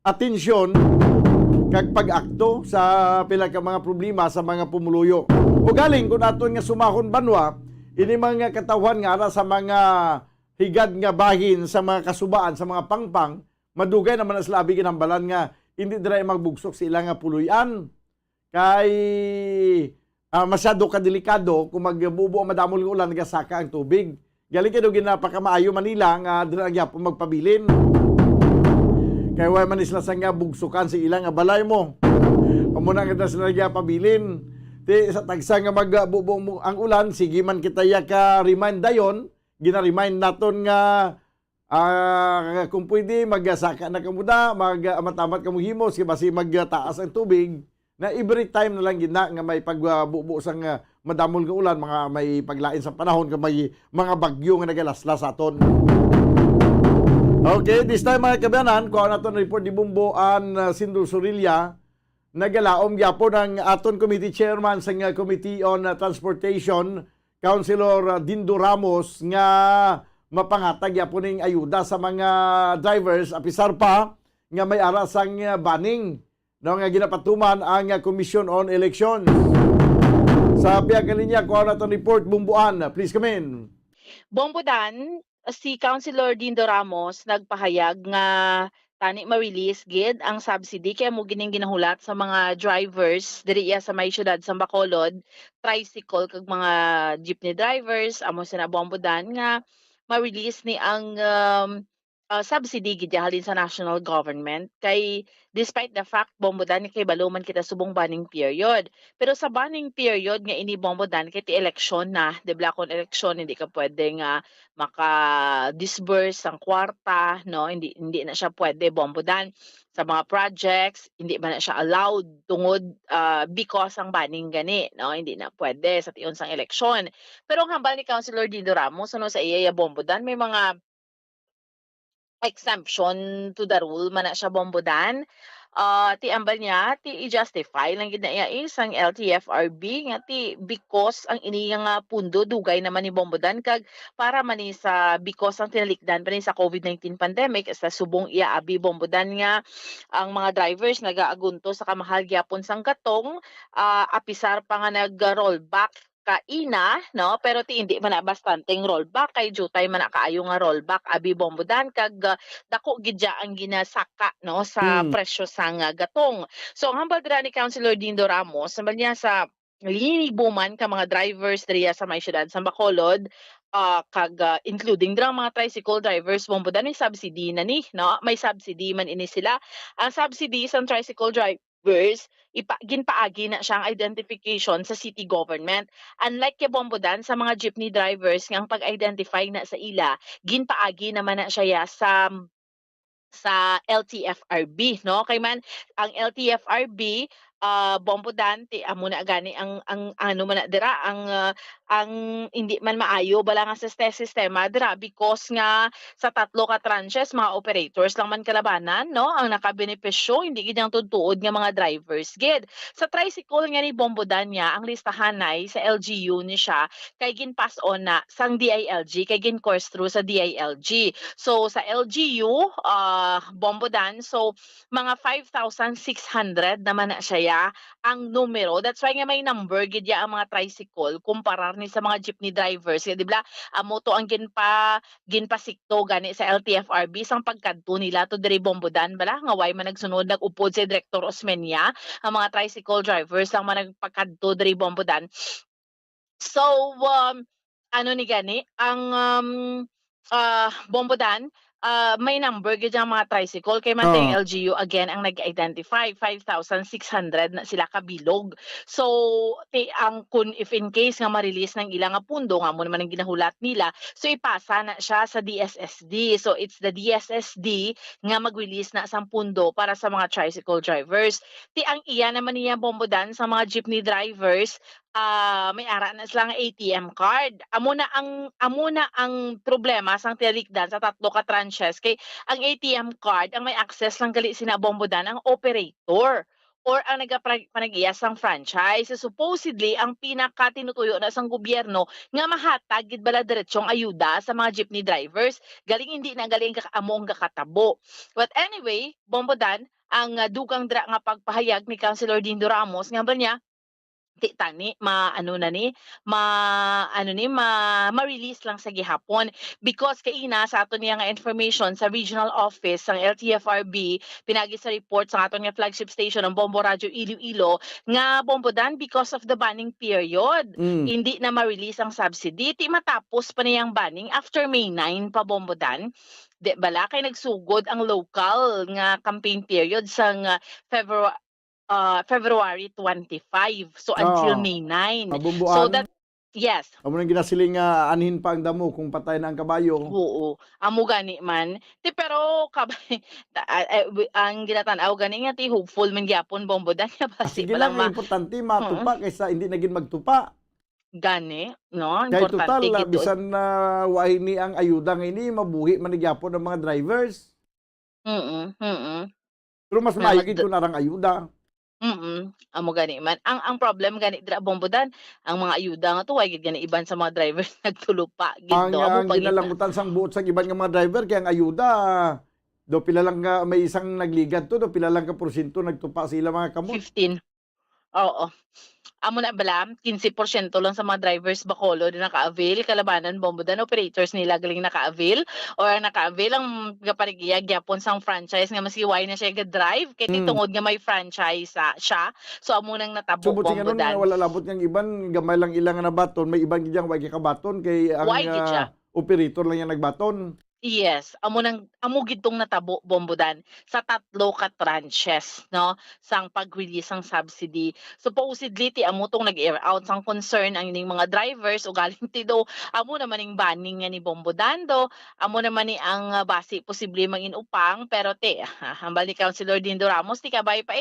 atensyon kag pag-akto sa pila ka mga problema sa mga pumuluyo. O galing kung aton nga sumahon banwa, ini mga katawhan nga ara sa mga higad nga bahin sa mga kasubaan sa mga pangpang, madugay naman na sila abi ginambalan nga hindi dira magbugsok sa ilang nga puluyan. Kay masyado kadelikado kung magbubo ang madamol nga ulan nagasaka ang tubig. Galing kayo ginapakamaayo Manila nga dira gyapon magpabilin. Kay way man isla sa nga bugsukan sa ilang nga balay mo. Amo na kita sila gyapabilin. Ti sa tagsa nga magbubo ang ulan sige man kita ka remind dayon, gina-remind naton nga kung pwede magasaka na kamuda, matamat kamuhimos kasi magtaas ang tubig na every time na lang gina nga may pagbubo sang madamol nga ulan, mga may paglain sa panahon nga may mga bagyo nga nagalaslas aton. Okay, this time mga kabayanan, kuha naton report ni Bumboan Sindul Sorilla, nagalaom gyapon ang aton committee chairman sa Committee on Transportation, Councilor Dindo Ramos nga mapangatag yapon ning ayuda sa mga drivers apisar pa nga may ara sang banning no nga ginapatuman ang Commission on Elections. Sa piyag kaninya ko na to report Bumbuan, please come in. Bombodan, si Councilor Dindo Ramos nagpahayag nga tani ma-release gid ang subsidy kaya mo gining ginahulat sa mga drivers diri sa may syudad sa Bacolod, tricycle kag mga jeepney drivers amo sa Bombodan nga ma-release ni ang subsidy gidahalin sa national government kay despite the fact Bombodan kay baluman kita subong banning period, pero sa banning period nga ini Bombodan kay ti election na deblakon election hindi ka pwede nga maka-disburse ang kwarta no, hindi na siya pwede Bombodan sa mga projects, hindi ba na siya allowed tungod because ang banning gani no, hindi na pwede sa tiyon sang eleksyon. Pero ang hambal ni Councilor Dindo Ramos ano sa iya Bombodan may mga exemption to the rule man na siya Bombodan. Ti ambal niya ti i-justify lang gid na iya isang LTFRB nga ti because ang ini nga pundo dugay naman ni Bombodan kag para man ni sa because ang tinalikdan pa ni sa COVID-19 pandemic sa subong iya abi Bombodan nga ang mga drivers nagaagunto sa kamahal gyapon sang katong apisar pa nga nag-rollback kaina no, pero ti hindi man na bastanteng rollback kay jutay man na kaayo nga rollback abi Bombodan kag dako gidya ang ginasaka no sa presyo sang gatong. So ang hambal dira ni Councilor Dindo Ramos naman niya sa linibuman ka mga drivers diriya sa may syudad sa Bacolod kag including dira mga tricycle drivers Bombodan may subsidy na ni no, may subsidy man ini sila. Ang subsidy sa tricycle drivers ginpaagi na siyang identification sa city government. Unlike kay Bombodan sa mga jeepney drivers nga ang pag-identify na sa ila, ginpaagi naman na siya sa LTFRB no, kay man ang LTFRB Bombo Dante amo na gani ang ano man na dira ang hindi man maayo bala nga sa sistema dira because nga sa tatlo ka tranches mga operators lang man kalabanan no ang nakabenepisyo hindi gid ang tutuod nga mga drivers gid sa tricycle nga ni Bombo Danya ang listahan ay sa LGU ni siya kay gin pass on na sang DILG kay gin course through sa DILG so sa LGU Bombo Dan so mga 5,600 naman na siya ang numero. That's why nga may number gid ya ang mga tricycle kumparar ni sa mga jeepney drivers. Di ba? Amo to ang ginpasikto gani sa LTFRB sang pagkadto nila to diri Bombodan bala nga way man nagsunod nag-upod si Director Osmeña ang mga tricycle drivers ang managpakadto diri Bombodan. So ano ni gani ang Bombodan may number gid ang mga tricycle kay man tayong LGU again ang nag-identify 5,600 na sila kabilog. So ang kun if in case nga ma-release ng ilang nga pundo nga mo naman ang ginahulat nila so ipasa na siya sa DSSD. So it's the DSSD nga mag-release na sang pundo para sa mga tricycle drivers. Ang iya naman niya Bombodan sa mga jeepney drivers may ara na silang ATM card. Amo na ang problema sang tiyalikdan sa tatlo ka tranches kay ang ATM card ang may access lang gali sina Bombodan ang operator or ang nagapanag-iya sang franchise. So, supposedly ang pinaka tinutuyo na sang gobyerno nga mahatag gid bala diretsong ayuda sa mga jeepney drivers galing hindi na galing among kakatabo. But anyway, Bombodan ang dugang dra nga pagpahayag ni Councilor Dindo Ramos nga ba niya tani ma-release lang sa gihapon because kaina sa aton nga information sa regional office ng LTFRB pinagi sa report sa aton nga flagship station ng Bombo Radio Iloilo nga Bombodan because of the banning period hindi na ma-release ang subsidy matapos pa niyang banning after May 9 pa Bombodan di bala kay nagsugod ang local nga campaign period sang February 25. So until May 9. Mabumbuan. So that yes. Amo nang ginasiling anhin pa ang damo kung patay na ang kabayo. Oo. Amo gani man. Pero ang ginatanaw gani nga hopeful man gyapon Bombodan nga basi sige lang importante matupa kaysa hindi naging magtupa. Gani, no? Kaya Importante total, bisan na wahi ni ang ayuda ngayon, mabuhi man gyapon ng mga drivers. Pero mas maayos kung narang ayuda. Amo gani man. Ang problem gani dira Bombodan, ang mga ayuda nga to way gid gani iban sa mga drivers nagtulupa gid do ang ginalangutan sang buot sa iban nga mga driver kaya ang ayuda do pila lang nga may isang nagligad to do pila lang ka porsyento nagtupa sila mga kamot. 15. Oo. Amo na bala 15% lang sa mga drivers Bacolod na naka-avail kalabanan Bombodan operators nila galing naka-avail or naka-avail ang kaparigiya gyapon sang franchise nga masiway na siya ga-drive kay tungod nga may franchise siya so amo nang natabo Bombodan. Wala labot yang iban gamay lang ilang na baton may ibang gidyang way kabaton kay ang operator lang yang nagbaton. Yes, amo gitong natabo Bombodan sa tatlo ka tranches no sang pag-release sang subsidy. Supposedly ti amo tong nag-air out sang concern ang ining mga drivers o galing ti do amo naman ning banning nga ni Bombodan do amo naman ni ang base posible mangin upang pero hambal ni Councilor Dindo Ramos ti kabay pa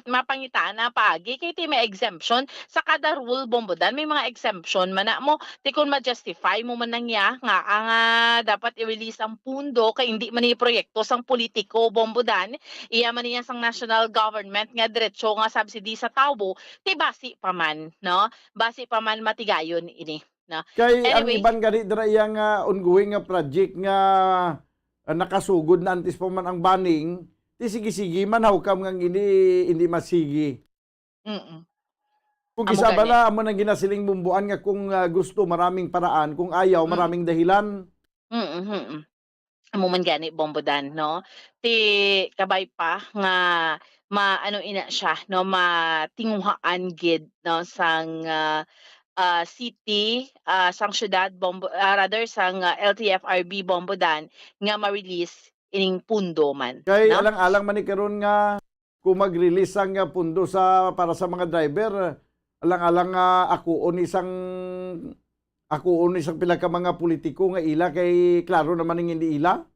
mapangitaan na paagi kay ti may exemption sa kada rule Bombodan may mga exemption man na mo ti kun ma-justify mo man nangya nga dapat release ang pundo kay hindi man ni proyekto sang politiko Bombodan iya man niya sang national government nga diretso nga subsidy sa tao ti basi pa man no basi pa man matigayon ini no kay anyway, ang iban gani dira yang ongoing nga project nga nakasugod na antes pa man ang banning ti sige man hawkam nga hindi masigi. Kung isa bala amo nang ginasiling bumbuan nga kung gusto maraming paraan kung ayaw maraming dahilan. Amo man gani Bombodan no ti kabay pa nga maano ina siya no matinguhaan gid no sang city sang syudad rather sang LTFRB Bombodan nga ma-release ining pundo man kay no? alang man ni karon nga kung mag-release ang pundo para sa mga driver alang akuon isang pila ka mga politiko nga ila kay klaro naman ng hindi ila.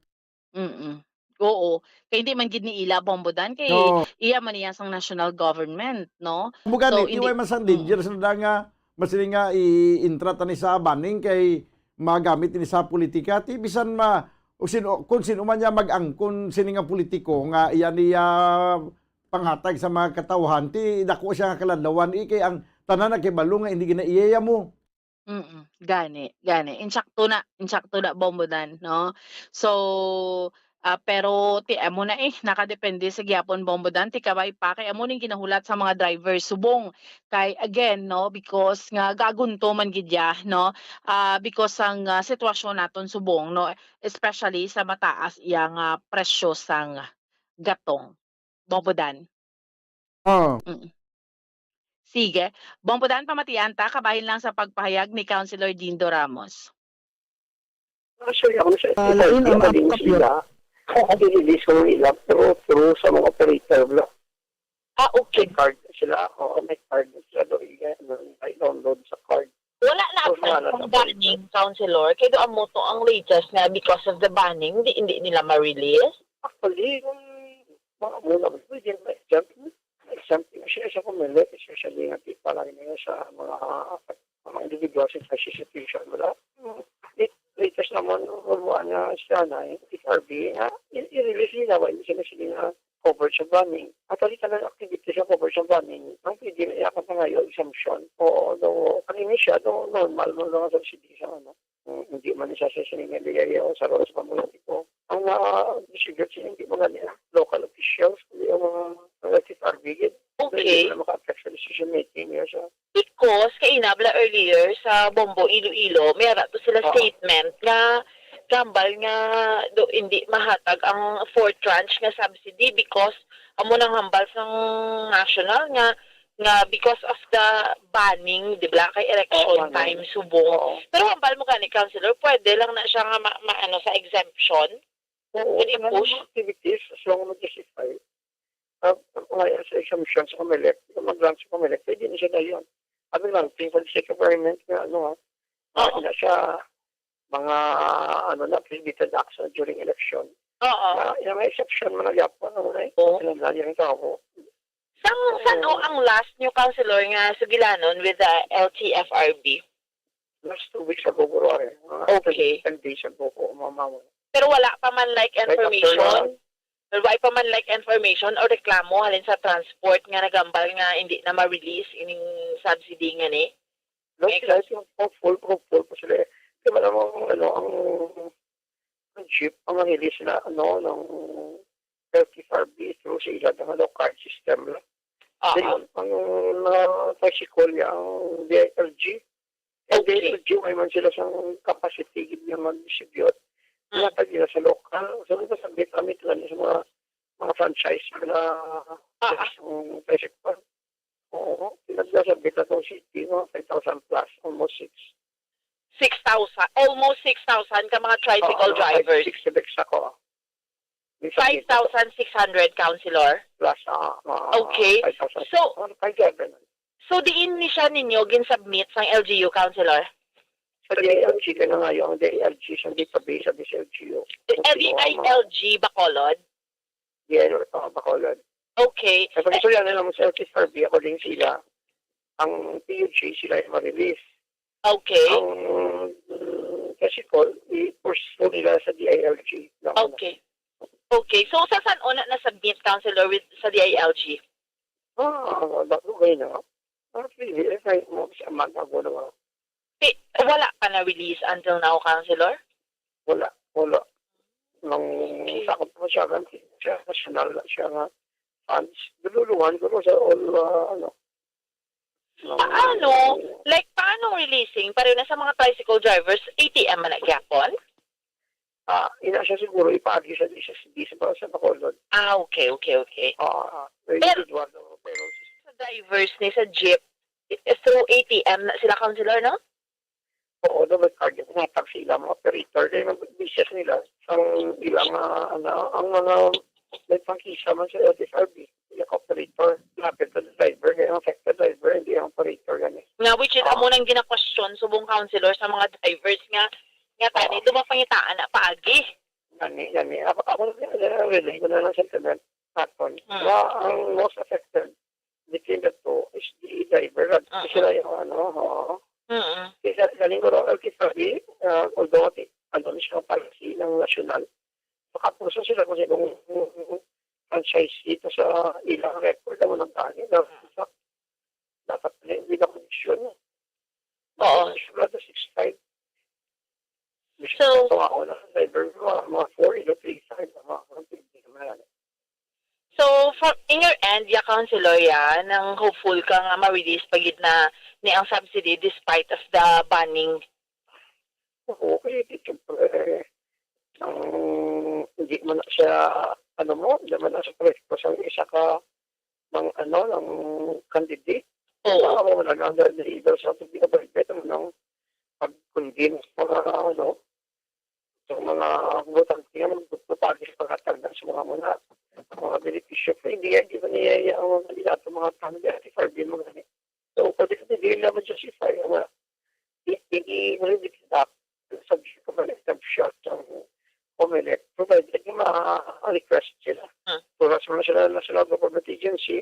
Oo, kay hindi man gid ni ila bombodan kay Oo. iya man niya sang national government, no? Bukan So, iti way masang danger sa nga masili nga i-intra ni sa baning kay magamit ni sa politika ti bisan kung sino man niya mag-angkon sini nga politiko nga iyan niya panghatag sa mga katawhan ti dako siya nga kaladlawan kay ang tanan na kay balo nga hindi ginaiyaya mo. Gani. Insakto na bombodan, no? So, pero ti amo na nakadepende sa gyapon bombodan ti kabay pa kay amo ning ginahulat sa mga driver subong kay again no because nga gagunto man gid ya, no because ang sitwasyon naton subong no especially sa mataas iyang presyo sang gatong bombodan. Oh. Sige, bombodan pamatian ta kabahin lang sa pagpahayag ni Councilor Dindo Ramos. Lain ang apkap nila. I-release ko nila pero through sa mga operator block. Okay. May card na sila. May card na sila doon. I-download sa card. Wala na ang banning, Councilor. Kaya doon mo to ang latest na because of the banning, hindi nila ma-release? Actually, kung mga muna, pwede na exempt na siya sa kumilit, especially nga palagi nila sa mga individuals in crisis situation. Wala. Latest naman, wala na siya na FRB, i-release nila, hindi sila sila coverage sa banning. At alita na activity sa coverage sa banning, ang pwede na iyakan pa ngayon, exemption. O, kanina siya, normal mo lang sa city sa hindi man isa sa sinigay o sa roles pamulitiko. Ang distribute siya, hindi mga local officials, hindi ang mga FRB. Okay. Hindi maka-affect sa decision making niya siya. Because, kainabla earlier sa Bombo, Iloilo, mayroon to sila statement na gambal nga hindi mahatag ang fourth tranche nga subsidy because amo nang hambal sang national nga because of the banning, di ba, kay election time subong. Pero hambal mo gani, Councilor, pwede lang na siya nga sa exemption. Pwede push activities as long as justify. Ngayon sa exemption sa Comelec, mag-grant sa Comelec, pwede na siya na yun. Abi lang, for the sake of environment, na siya mga prohibited action during election. Yung may exception mo na yapon, yung tao. Saan ang last nyo, Councilor, nga sugilanon with the LTFRB? Last 2 weeks ago, February. Okay. 10 days ago po, mamawa. Pero wala pa man information? Wala pa man information o reklamo halin sa transport nga nagambal nga hindi na ma-release ining subsidy nga ni? No, sila yung full po sila. Kaya malamang ang jeep, ang release na ng LTFRB through sa ilan ng card system lang. Then, ang tricycle niya, ang DILG. Ang DILG, may man sila sa capacity niya mag-distribute. Pinatag nila sa local. So, ito sa bit-amit lang sa mga franchise na tricycle. Oo, pinagla sa bit-atong city, 5,000 plus, almost 6. 6,000? Almost 6,000 ka mga tricycle drivers? 6 ako. 5,600, Councilor? Plus, okay. 5,000. So, diin ni siya ninyo ginsubmit sang LGU, Councilor? Sa DILG ka na nga yung DILG sa database sa LGU. DILG Bacolod? Bacolod. Okay. Sa pag-isulan na naman sa LTFRB, ako din sila. Ang PUG sila yung ma-release. Okay. Ang kasi i-pursue nila sa DILG. Okay. Okay. So, sa saan una na-submit, Councilor, sa DILG? Bagay na. Really, kahit mo sa magagawa naman. Wala pa na-release until now, Councilor? Wala. Nang sakot mo siya, national na siya nga funds. Dululuhan ko sa all, Paano? Like, paano releasing? Pareho na sa mga tricycle drivers, ATM man nagyapon? Ina siya siguro ipaagi sa Bacolod. Okay. Pero sa drivers ni sa jeep, through ATM na sila, Councilor, no? Oo, may card yung natag sila, mga operator. Dahil mag-business nila. Ang ilang, ang mga may pangkisa man sa LTFRB. Yung operator, lapit na driver, yung affected driver, hindi yung operator ganit. Nga, which is amo nang gina-question subong, Councilor, sa mga drivers nga tani, dumapangitaan na paagi. Gani. Ako na relay ko na lang sentiment natin. Na ang most affected between the two is the driver. At sila yung Kasi galing ko rin sabi, although ano siya policy ng national, makapuso sila kung sinong franchise dito sa ilang record na walang tani. Dapat hindi na kondisyon. Oo. Siguro 6'5". So, ako na driver mga 4, 3'5", mga So, in your end, Councilor, nang hopeful ka nga ma-release pagid na ni ang subsidy despite of the banning? Okay, siyempre, hindi mo na siya, hindi mo na siya presko sa isa ka ng candidate. Oo. Ako na lang ang leader sa hindi ka better ng pag-convince sa mga butante nga magpapagis pagkatagdan sa mga benepisyo. Hindi ba niya ang mga kandidato, mga candidate, din mo ganit. So, pwede hindi naman justify nga hindi mo rin dikita subject ko balik ng shot ng Comelec, provided yung ma-request sila. Para sa National Government Agency,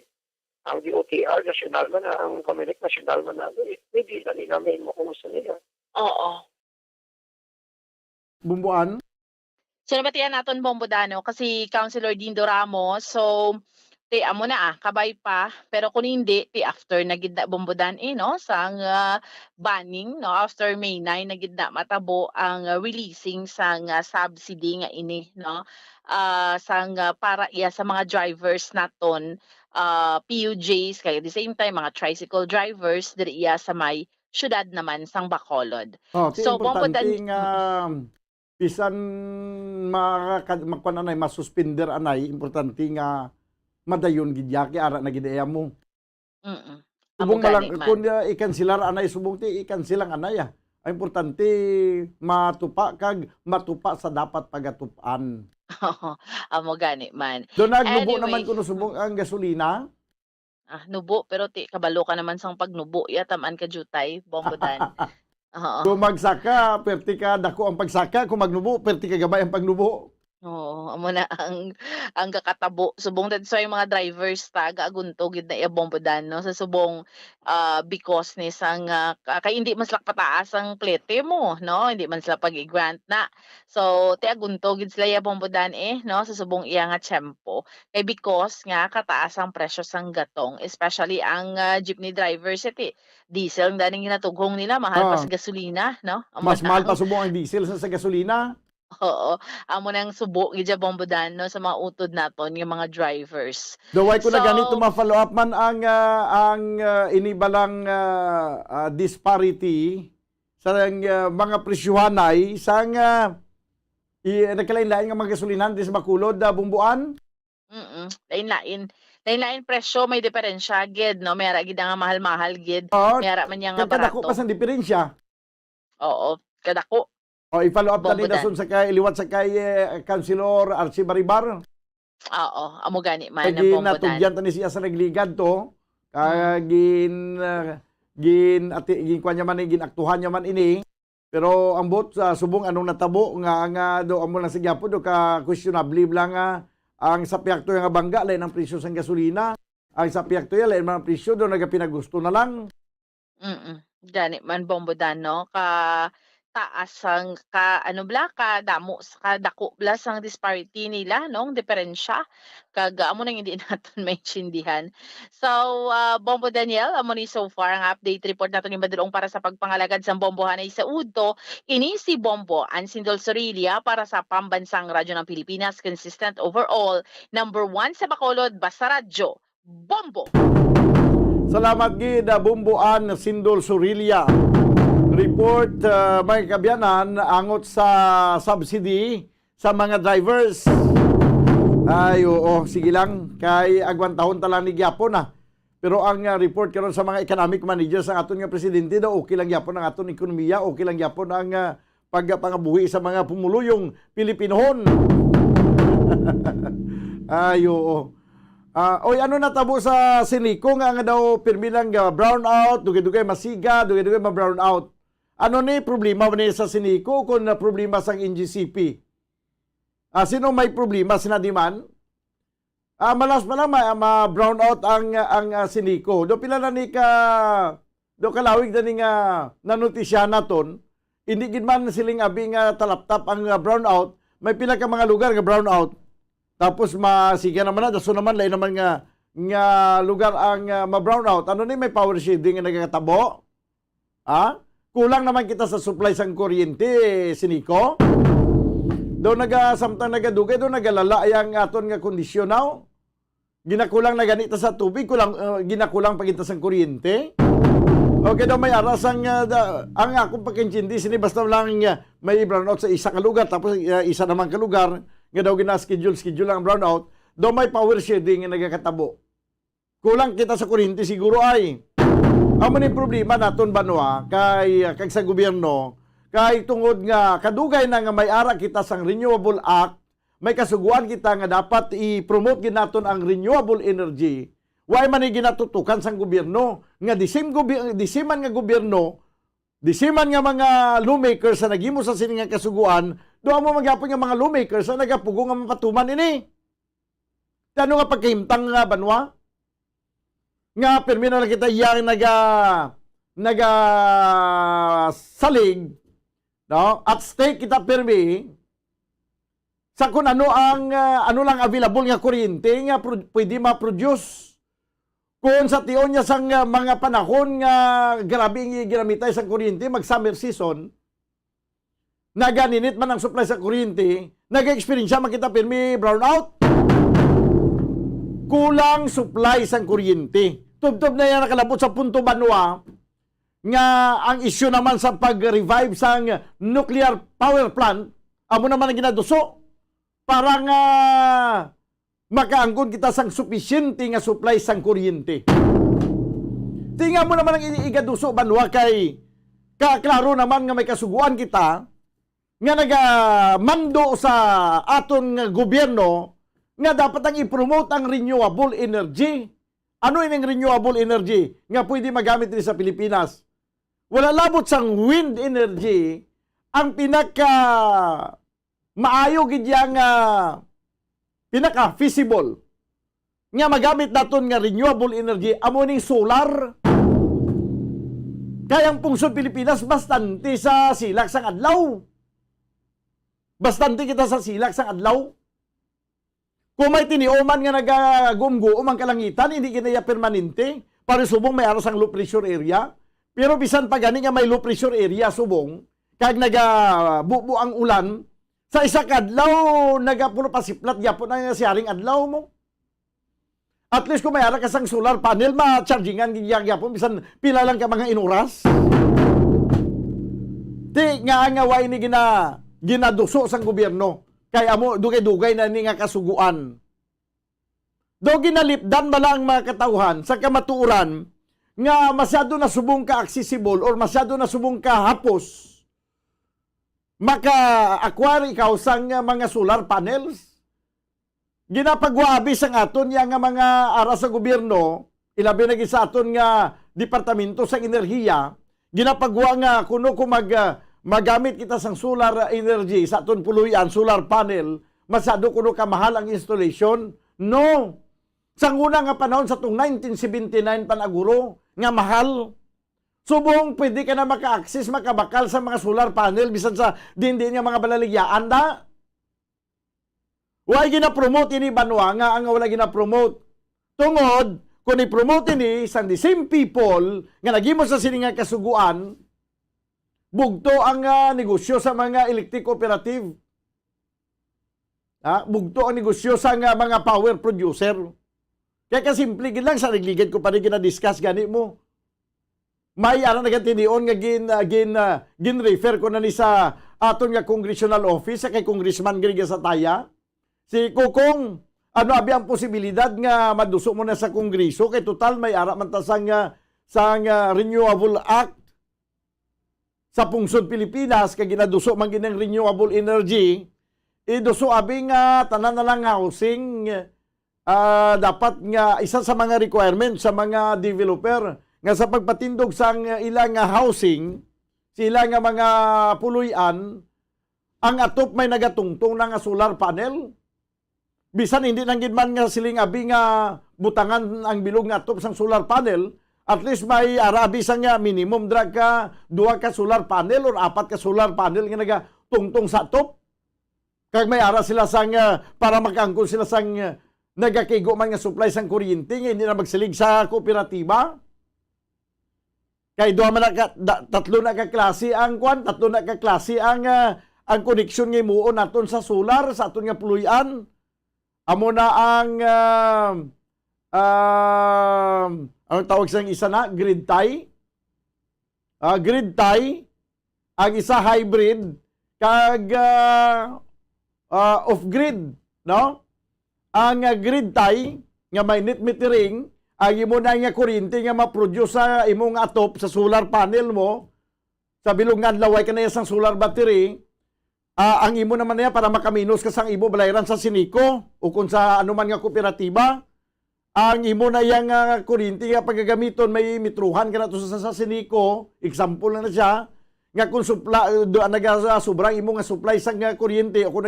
ang DOTR, national man na, ang Comelec, national man na, hindi na nila may mo kung gusto nila. Oo. Bumbuan? So, nabatihan natin Bombodano kasi Councilor Dindo Ramos. So, amo na kabay pa. Pero kung hindi, after nagidna Bombodan sang banning, after May 9, nagidna matabo ang releasing sang subsidy nga ini, sang para sa mga drivers naton, PUJs, kaya at the same time, mga tricycle drivers, diri sa may syudad naman sang Bacolod. So, importante bisan magkuan anay masuspender anay, importante nga madayon gid yaki ara na gidaya mo. Subong malang kun i-cancelar anay subong ti i-cancelang anay. Ang importante matupa sa dapat pagatupan. Amo gani man. Do nagnubo naman kuno subong ang gasolina. Nubo pero kabalo ka naman sang pagnubo tamaan ka jutay Bombodan. Kung magsaka, perti ka dako ang pagsaka. Kung magnubo, perti ka gabay ang pagnubo. Oo, amo na ang kakatabo. Subong dadso yung mga drivers gaagunto gid na Bombodan sa subong because ni sang kay hindi man sila pataas ang plete mo, hindi man sila pag-grant na. So agunto gid sila Bombodan sa subong iya nga tiyempo. Kay because nga kataas ang presyo sang gatong, especially ang jeepney drivers diesel ang daning ginatughong nila, mahal pa sa gasolina, Mas mahal pa subong ang diesel sa gasolina. Oo, amo nang subo gidya Bombodan sa mga utod naton yung mga drivers. Daway ko na ganito ma-follow up man ang inibalang disparity sa mga presyuhanay sang nagkalain-lain nga mga gasolinan di sa Bacolod, Bumbuan. Lain presyo, may diferensya gid, may ara gid nga mahal-mahal gid. May ara man nga barato. Kadako pa sa diferensya. Oo, kadako. I-follow up tani dason sa kay liwat sa kay Councilor Archie Baribar. Oo, amo gani man na Bombodan. Natugyan tani siya sa nagligad to. Gin kuan man ginaktuhan niya man ini. Pero ambot sa subong anong natabo nga do amo lang sa gyapon do ka questionable lang ang sapyakto nga bangga lain ang presyo sa gasolina. Ang sapyakto lain man ang presyo do nagapinagusto na lang. Gani man Bombodan ka taas ang damo dako bla sang disparity nila diferensya kag amo nang hindi naton maintindihan. So Bombo Daniel, amo ni so far ang update report naton ni Madulong para sa pagpangalagad sa bombohanay sa udto. Ini si Bombo Ansindol Sorilia para sa Pambansang Radyo ng Pilipinas, consistent overall, number 1 sa Bacolod, basta radyo Bombo. Salamat gid Bomboan Sindol Sorilia. Report may kabyanan angot sa subsidy sa mga drivers. Ay, oo, sige lang. Kay agwantahon talang ni gyapon Pero ang report karon sa mga economic managers sa aton nga presidente daw okay lang gyapon ang aton ekonomiya, okay lang gyapon ang pagpangabuhi sa mga pumuluyong Pilipinohon. Ay, oo. Oy, ano natabo sa Sinico nga daw pirmi lang brownout, dugay-dugay masiga, dugay-dugay ma-brownout. Ano ni problema ba sa Sinico kung na problema sa NGCP? Sino may problema sinadiman? Malas pa lang ma-brown out ang siniko. Do pila na ni do kalawig na ni nga nanutisya naton, hindi gid man siling abi nga talaptap ang brown out, may pila ka mga lugar nga brown out. Tapos masiga naman na, daso naman lain naman nga lugar ang ma-brown out. Ano ni may power shading nga nagkatabo? Kulang naman kita sa supply sang kuryente, siniko. Do samtang nagadugay do nagalala ang aton nga kondisyon now. Ginakulang na ganita sa tubig, ginakulang pagita sang kuryente. Okay daw may aras ang akong pagkintindi sini basta lang may brown out sa isa ka lugar tapos isa naman ka lugar nga daw gina-schedule ang brown out, daw may power shading nga nagakatabo. Kulang kita sa kuryente siguro ay. Amo ni problema naton banwa kay sa gobyerno kay tungod nga kadugay na nga may ara kita sang Renewable Act, may kasuguan kita nga dapat i-promote ginaton ang renewable energy. Why man ginatutukan sang gobyerno nga disiman nga gobyerno, disiman nga mga lawmakers sa nagimo sa sini nga kasuguan, do mo magyapon nga mga lawmakers sa nagapugo nga mapatuman ini. Tano nga pagkahimtang nga banwa? Nga permi na lang kita yang salig, no? At stake kita permi sa kung ano lang available nga kuryente nga pwede ma-produce. Kung sa tiyon niya sang mga panahon nga grabe nga ginamitay sa kuryente, mag-summer season, naganinit man ang supply sa kuryente, nag-experience man kita pirmi brownout. Kulang supply sa kuryente. Tubtob na yan nakalabot sa punto banwa nga ang issue naman sa pag-revive sa nuclear power plant, amo naman ang ginaduso. Para nga makaangkon kita sang sufficiente nga supply sang kuryente. Tinga mo naman ang igaduso banwa kay klaro naman nga may kasuguan kita nga nagamando sa aton nga gobyerno nga dapat ang i-promote ang renewable energy. Ano yung renewable energy nga pwede magamit rin sa Pilipinas? Wala labot sang wind energy ang pinaka maayo gid yang pinaka feasible nga magamit naton nga renewable energy amo ning solar. Kaya ang pungsod Pilipinas bastante sa silak sang adlaw. Bastante kita sa silak sang adlaw. Kung may tinioman nga nagagumguom ang kalangitan, hindi kinaya permanente. Para subong may aras ang low pressure area. Pero bisan pa gani nga may low pressure area subong, kag nagabubo ang ulan, sa isa kadlaw, nagapuno pasiplat, yapon na siyaring adlaw mo. At least kung may ara ka sang solar panel, ma-chargingan yapon, bisan pila lang ka mga inuras. Di nga way ni ginaduso sang gobyerno. Kaya mo, dugay-dugay na ni nga kasuguan. Do ginalipdan ba lang mga katauhan sa kamatuuran nga masyado na subong ka accessible or masyado na subong ka hapos maka-acquire ikaw sang mga solar panels. Ginapagwabi sang aton yang mga ara sa gobyerno, ilabi na sa aton nga departamento sang enerhiya, ginapagwa nga kuno kung magamit kita sang solar energy sa aton puluyan, solar panel, masyado kuno kamahal ang installation. No. Sang una nga panahon sa tong 1979 panaguro nga mahal. Subong, pwede ka na maka-access, makabakal sa mga solar panel, bisan sa dindi nga mga balaligyaan da. Why gina-promote ini banwa nga ang wala gina-promote? Tungod, kung i-promote ini sa the same people nga nagimo sa sininga kasuguan, bugto ang negosyo sa mga electric cooperative. Bugto ang negosyo sa mga power producer. Kaya kasimple gid lang sa nagligid ko pa rin gina-discuss gani mo. May ara nagatinion nga gin-refer ko na ni sa aton nga congressional office sa kay Congressman Griga Sataya. Si Kukong, ano abi ang posibilidad nga maduso mo na sa Kongreso kay total may ara man ta sang Renewable Act sa pungsod Pilipinas kay ginaduso man ginang renewable energy. Iduso abi nga tanan na lang housing dapat nga isa sa mga requirements sa mga developer nga sa pagpatindog sang ilang housing, sila nga mga puluyan, ang atop may nagatungtong na nga solar panel. Bisan hindi nang gidman nga siling abi nga butangan ang bilog nga atop sang solar panel, at least may arabi sang nga minimum drag ka 2 ka solar panel or 4 ka solar panel nga nagatungtong sa atop. Kag may ara sila sang para makaangkon sila sang nagakigo man nga supply sang kuryente nga hindi na magsilig sa kooperatiba. Kay tatlo na ka klase ang ang koneksyon nga imuon naton sa solar sa aton nga puluyan. Amo na ang tawag sang isa na grid tie. Grid tie, ang isa hybrid kag off grid, no? Ang grid tie nga may net metering, ang imo na nga kuryente nga ma-produce sa imong atop sa solar panel mo, sa bilog nga laway ka na sang solar battery, ang imo naman na para makaminos ka sang imo balayran sa Sinico o kung sa anuman nga kooperatiba, ang imo na yang kuryente nga paggagamiton may mitruhan ka na to sa Sinico, example na siya, nga kung sobrang imo nga supply sang kuryente o kung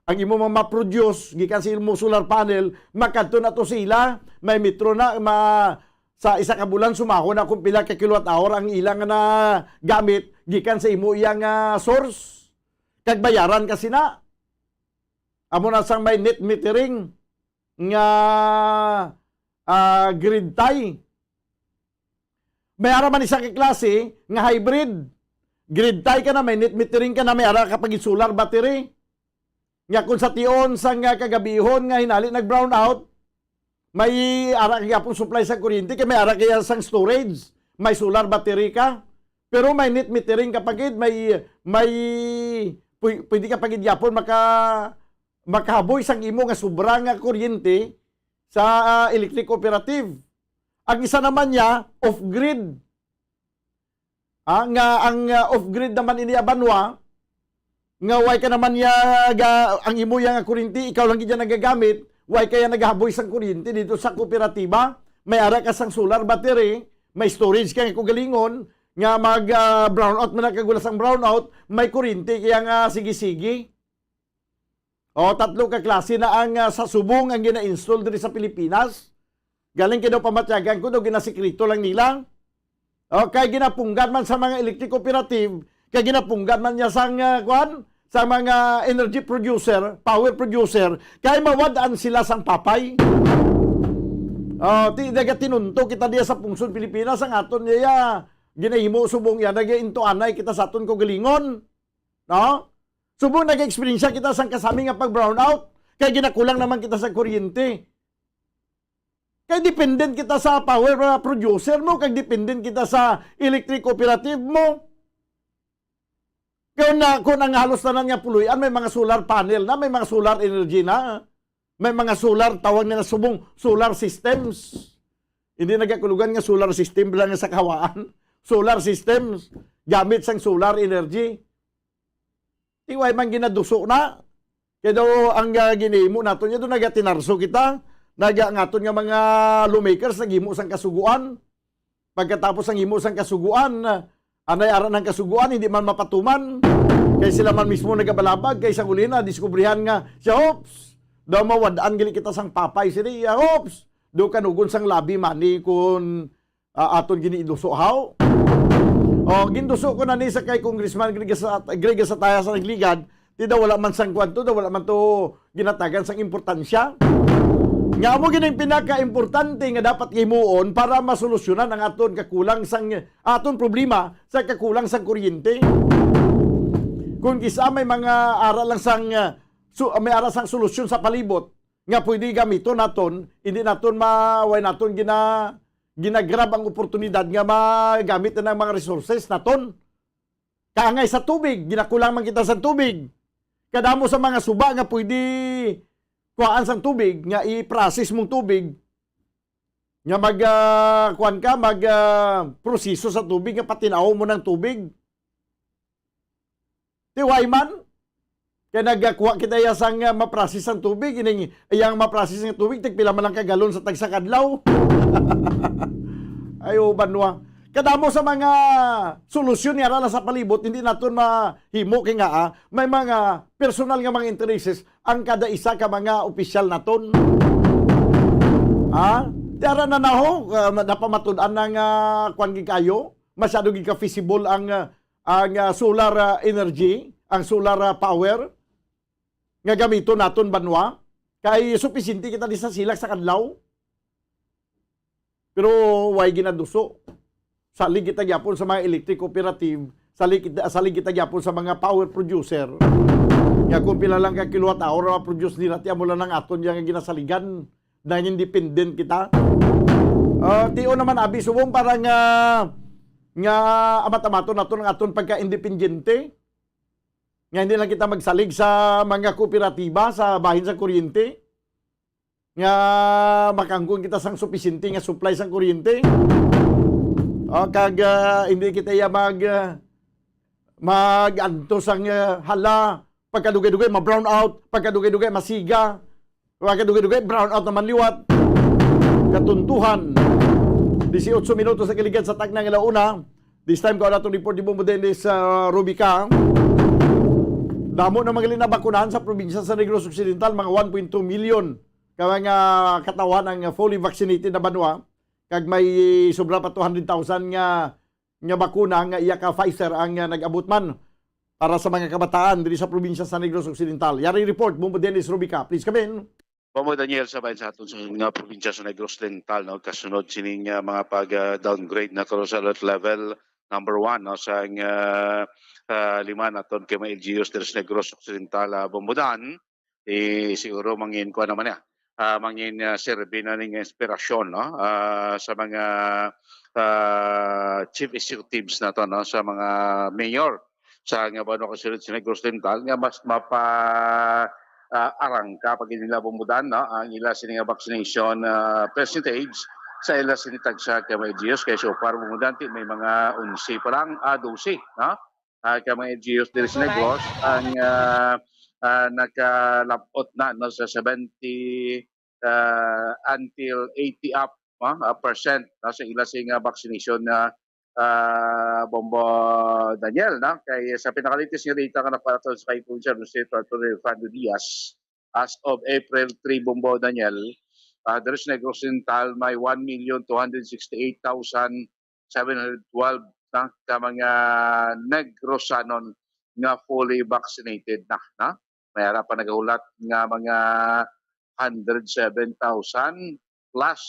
ang imo ma-produce gikan sa imo solar panel, makadto na to sila, may metro na sa isa ka bulan sumako na kung pila ka kilowatt hour ang ilang na gamit gikan sa imo iyang source. Kag bayaran kasi na. Amo na sang may net metering nga grid tie. May ara man isa ka klase nga hybrid. Grid tie ka na, may net metering ka na, may ara kapag solar battery. Nga kung sa tion sang kagabihon nga hinali nag-brown out, may ara kaya pong supply sa kuryente, kaya may ara kaya sang storage, may solar battery ka, pero may net metering kapagid, may pwede kapagid yapon makahaboy sang imo nga sobrang kuryente sa electric cooperative. Ang isa naman niya, off-grid. Ang off-grid naman ini abanwa, nga way ka naman ang imo yang kuryente, ikaw lang gid nagagamit, way kaya nagahaboy sang kuryente dito sa kooperatiba, may ara ka sang solar battery, may storage ka nga kugalingon, nga brownout man kagula sang brownout, may kuryente kaya nga sige-sige. O tatlo ka klase na ang sa subong ang gina-install diri sa Pilipinas. Galing kinaw pamatyagan ko, ginasikreto lang nila. O kay ginapunggat man sa mga electric cooperative, kay ginapunggat man niya sang sa mga energy producer, power producer, kay mawadaan sila sang papay. Tinunto kita diya sa pungsod Pilipinas ang aton niya ginahimo subong yan, nag-into anay kita sa aton kogalingon. No? Subong nag-experience kita sang kasami nga pag brownout, kay ginakulang naman kita sa kuryente. Kay dependent kita sa power producer mo, kay dependent kita sa electric cooperative mo. Kung ang halos na nga puluyan, may mga solar panel na, may mga solar energy na, may mga solar, tawag nila subong, solar systems. Hindi nagkakulugan nga solar system lang sa kawaan. Solar systems, gamit sang solar energy. Iway man ginaduso na. Kaya daw ang ginimo natin, yun doon nagatinarso kita, ngaton nga mga lawmakers, nagimo sang kasuguan. Pagkatapos ang imo sang kasuguan, anay-ara ng kasuguan, hindi man mapatuman. Kaya sila man mismo nagabalabag, kaya isang uli na, diskubrihan nga, siya, oops, daw mawadaan gali kita sang papay sila, oops, do kanugon sang labi mani kung aton giniiduso haw. O, ginduso ko na ni sa kay Congressman Greg Sataya sa nagligad, di daw wala man sang kwanto, daw wala man to ginatagan sang importansya. Nga mo gining pinaka-importante nga dapat himuon para masolusyonan ang aton kakulang sang aton problema sa kakulang sang kuryente. Kung kisa may mga aral lang sang may aral sang solusyon sa palibot nga pwede gamiton naton, hindi naton maway naton ginagrab ang oportunidad nga magamit na ng mga resources naton. Kaangay sa tubig, ginakulang man kita sa tubig. Kadamo sa mga suba nga pwede kuhaan sang tubig, nga i-process mong tubig, nga proseso sa tubig, nga patinaw mo ng tubig. Tiway man, kaya nagkuha kita sang ma-process ang tubig, iyang ma-process ang tubig, tigpila man lang kagalon sa tagsakadlaw. Ayo, banwa. Kadamo sa mga solusyon niya na sa palibot, hindi naton mahimo kay nga may mga personal nga mga intereses ang kada isa ka mga opisyal naton. Tara na naho, napamatud-an ng kwan kayo, masyado gi ka feasible ang solar energy, ang solar power nga gamito naton banwa kay supisente kita di sa silak sa kadlaw. Pero way ginaduso. Salig kita gyapon sa mga electric cooperative, salig kita gyapon sa mga power producer. Nga kung pila lang ka kilowatt hour ma-produce nila, tiyan mo lang ng aton yung ginasaligan na independent kita. Tiyo naman abi, subong parang nga amat-amato nato ng aton pagka-independyente. Nga hindi lang kita magsalig sa mga kooperatiba sa bahin sa kuryente. Nga makangkong kita sang supisente nga supply sang kuryente. Hindi kita mag-antos ang hala, pagkadugay-dugay ma-brown out, pagkadugay-dugay masiga, pagkadugay-dugay brown out naman liwat. Katuntuhan. 18 minutos sa kiligan sa Tagnang Ilauna. This time ko na itong report ni Bombo Dennis Rubica. Damo na mga linabakunahan sa probinsya sa Negros Occidental, mga 1.2 million mga katawan ang fully vaccinated na banwa. Kag may sobra pa 200,000 nga bakuna nga iya ka Pfizer ang nag-abot man para sa mga kabataan diri sa probinsya sa Negros Occidental. Yari report, Bombo Dennis Rubica. Please come in. Bombo Daniel, sabay sa aton sa nga probinsya sa Negros Occidental, no, kasunod sining mga pag-downgrade na karon sa alert level number 1 no, sa lima naton kay mga LGUs diri sa Negros Occidental, Bombodan. Siguro mangin ko naman ya. Mangin serbi na ning inspirasyon no, sa mga chief executives nato no, sa mga mayor sa nga bano kasunod sa Negros Occidental nga mas arangka pag nila Bombodan no, ang ila sining vaccination percentage sa ila sinitag sa KMLGUs kay so far Bombodan may mga 11 pa lang 12 no, KMLGUs diri sa Negros ang nakalapot na no, sa 70 until 80 up percent no, sa ila sing vaccination na Bombo Daniel na kay sa pinakalitis nga data nga napato sa kay Provincial Administrator Antonio Fernando Diaz as of April 3 Bombo Daniel there is Negros Occidental may 1,268,712 na ka mga Negrosanon nga fully vaccinated na mayara pa nagahulat nga mga 107,000 plus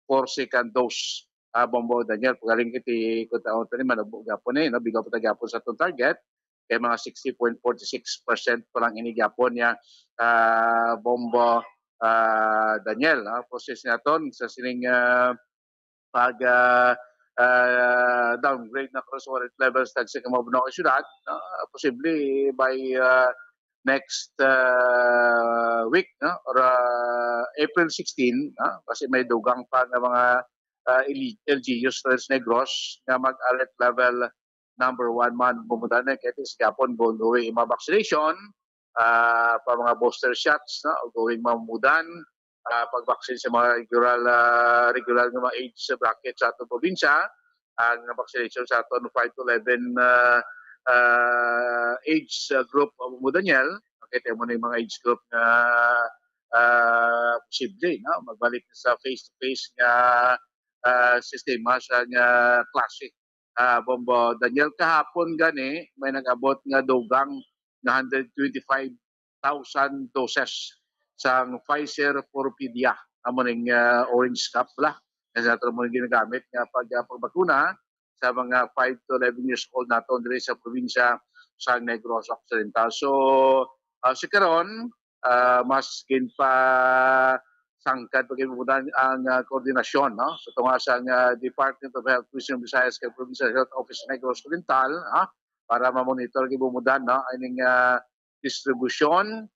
for second dose. Bombo Daniel, pagaling kiti kuntaon tani manabuga po ni no, bigaw pa tagapon sa atong target kay mga 60.46% pa lang ini gyapon niya Bombo Daniel. Process naton sa sining pag downgrade na cross warrant levels tag sa kamabunong syudad, posible by next week no, or April 16 kasi may dugang pa ng mga LGUs sa Negros nga mag-alert level number 1 man bumutan na kaya sigapon going vaccination pa mga booster shots no, going mamudan pag-vaccine sa mga regular nga mga age bracket sa atong probinsya ang vaccination sa atong 5 to 11 age group mo Daniel, makita mo na yung mga age group na posible no? Magbalik sa face-to-face nga sistema sa nga klase. Bombo Daniel, kahapon gani may nag-abot nga dugang na 125,000 doses sa Pfizer for Pedia amo ning orange cap la kasi nato mo ginagamit nga pagbakuna sa mga 5 to 11 years old naton diri sa probinsya sa Negros Occidental. So si karon mas ginpa sangkad pagkibutan ang koordinasyon no sa tunga sa Department of Health Tourism Visayas kay Provincial Health Office Negros Occidental para ma-monitor gibumudan no aning distribution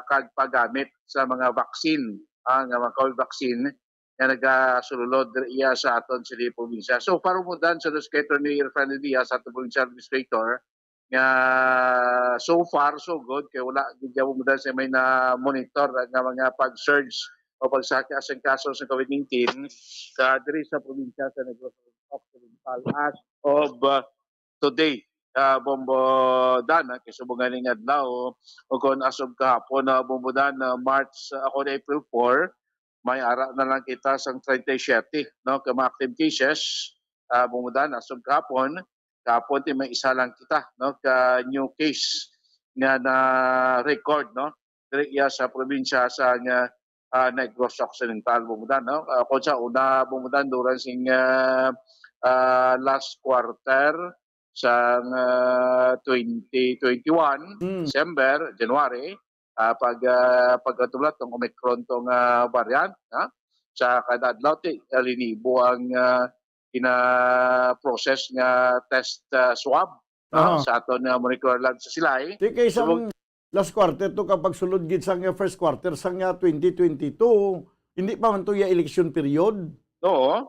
kag paggamit sa mga vaccine ang mga COVID vaccine na nagasulod iya sa aton sa probinsya. So para umudan sa Secretary ni Fernando Diaz sa aton Provincial Administrator nga so far so good kay wala gidya umudan sa may na monitor nga mga pag-surge o pagsaka sa kaso sa COVID-19 sa diri sa probinsya sa Negros Occidental as of today. Bombo Dan, kisubungan nga adlaw o kung as of kahapon Bombo Dan, March ako na April 4, may ara na lang kita sang 37 no ka mga active cases. Bombo Dan as of kahapon ti may isa lang kita no ka new case nga na record no diri sa probinsya sa Negros Occidental. Bombo Dan no ako sa una Bombo Dan duran sing last quarter sa 2021, December, January, pagkatulat ng Omicron tong variant, sa kada adlaw linibo ang ina-process nga test swab sa aton molecular lab sa Silay. Di kay isang last quarter to kapag sulod gid sang first quarter sang 2022, hindi pa man to ya election period. Oo.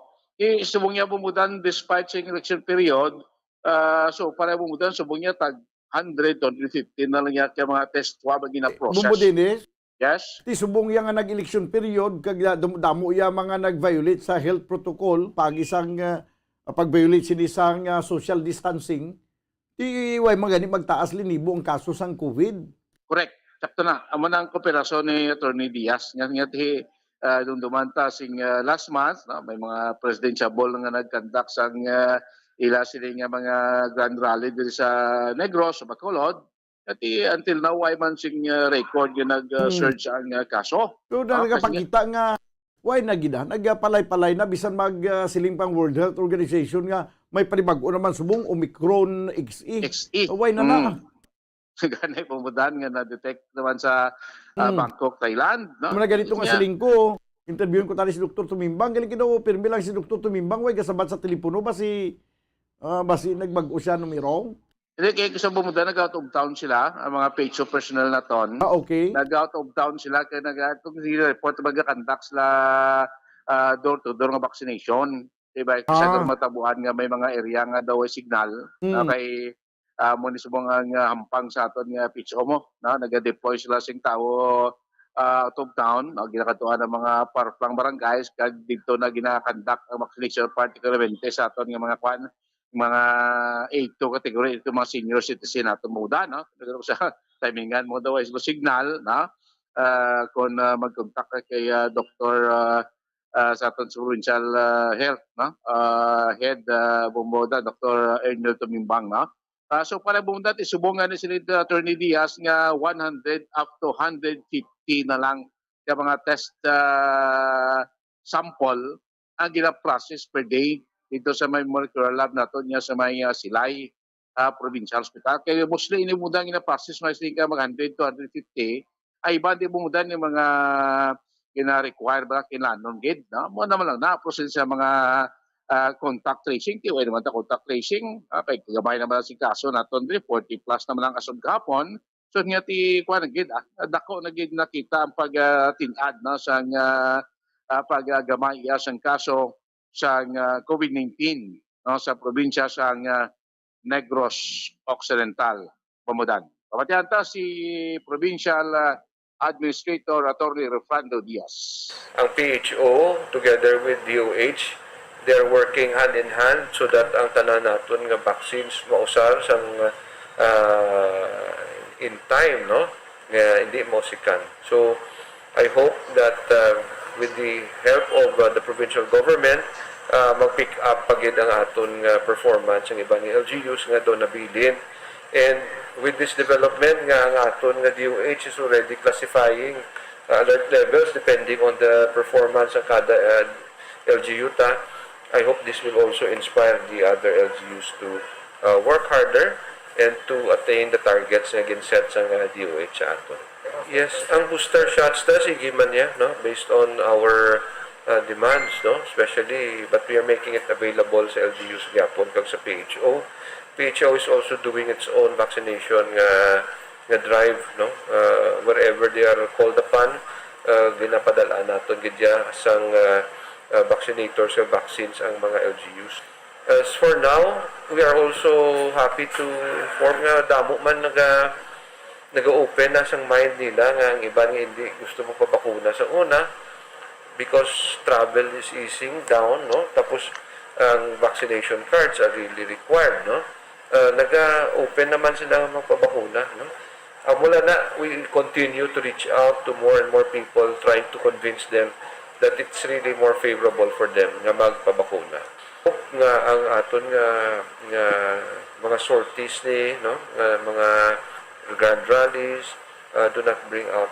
Subong niya bumudan despite sa election period. So para bumudan subong niya tag 100 to 150 na lang yung mga test swab ang gina-process. Bumbo dinis? Yes. Ti subong yang nga nag-election period kag damo ya mga nag-violate sa health protocol pag isang pag-violate sini sang social distancing. Ti way magani magtaas linibo ang kaso sang COVID. Correct. Sakto na. Amo na ang kooperasyon ni Attorney Diaz. Nga ti dumanta sing last month, may mga presidential nga nag-conduct sang ila sila nga mga grand rally dito sa Negros, sa Bacolod. At until now, ay man sing record yung nag-surge ang kaso. So, nagpakita nga, why na gina? Nagpalay-palay na, bisan mag-siling pang World Health Organization nga, may panibago naman subong Omicron XE. So, why na na? Ganay pumudan nga na-detect naman sa Bangkok, Thailand. No? Mga ganito nga siling ko, interviewin ko tali si Dr. Tumimbang, galing kino, pirmi lang si Dr. Tumimbang, way kasabat sa telepono ba si nagbago siya numirong? Hindi, kaya sa bumuda, nag-out of town sila, ang mga PHO personnel na ton. Okay. Nag-out of town sila, kaya nag-out report mag-conduct sila door-to-door nga vaccination. Diba? Kasi matabuan nga may mga area nga daw ay signal. Kay munisipong ang hampang sa aton nga PHO mo. Nag-deploy sila sing tao out of town. Ginakatuan ng mga parplang barangays, kag dito na ginakandak ang vaccination, particularmente sa aton nga mga kwan, mga 8 category, ito mga senior citizen na tumuda, no? Sa timingan mo daw ay signal, na kung mag-contact ka kay Dr. Sa aton provincial health, no? Head Bumboda, Dr. Ernel Tumimbang, no? So para Bumboda, isubungan ni sila Attorney Diaz nga 100 up to 150 na lang yung mga test sample ang gina-process per day dito sa may molecular lab nato niya sa may Silay Provincial Hospital. Kaya mostly inimudang ina-process may sika mag 100 to 150 ay iba di bumudan yung mga gina-require ba kailangan gid, no? Mo naman lang na-process sa mga contact tracing. Tiwai naman ta contact tracing. Kay gabay naman si kaso naton 40 plus naman ang asod kahapon. So nga ti kuan gid dako na gid nakita ang pag-tinad no sang paggamay sang kaso sa COVID-19 no, sa probinsya sa Negros Occidental, Pamudan. Pamatihan ta si Provincial Administrator Attorney Refrando Diaz. Ang PHO together with DOH, they're working hand in hand so that ang tanan naton nga vaccines mausar sang in time, no, nga hindi mosikan. So I hope that with the help of the provincial government, mag-pick up pagid ang aton performance ng ibang LGUs nga doon nabilin. And with this development nga ang aton nga DOH is already classifying alert levels depending on the performance ng kada LGU ta. I hope this will also inspire the other LGUs to work harder and to attain the targets na ginset sa DOH sa aton. Yes, ang booster shots na sige man niya, no, based on our demands, no, especially, but we are making it available sa LGUs gyapon kag sa PHO. PHO is also doing its own vaccination nga drive, no, wherever they are called upon, ginapadala naton gidya sang vaccinators or vaccines ang mga LGUs. As for now, we are also happy to inform nga damo man nag-open na sang mind nila nga ang iba nga hindi gusto mo papakuna sa una because travel is easing down, no? Tapos ang vaccination cards are really required, no? Nag-open naman sila magpabakuna, no? Mula na, we continue to reach out to more and more people, trying to convince them that it's really more favorable for them nga magpabakuna. Nga ang aton nga mga sorties ni, no? Mga grand rallies do not bring out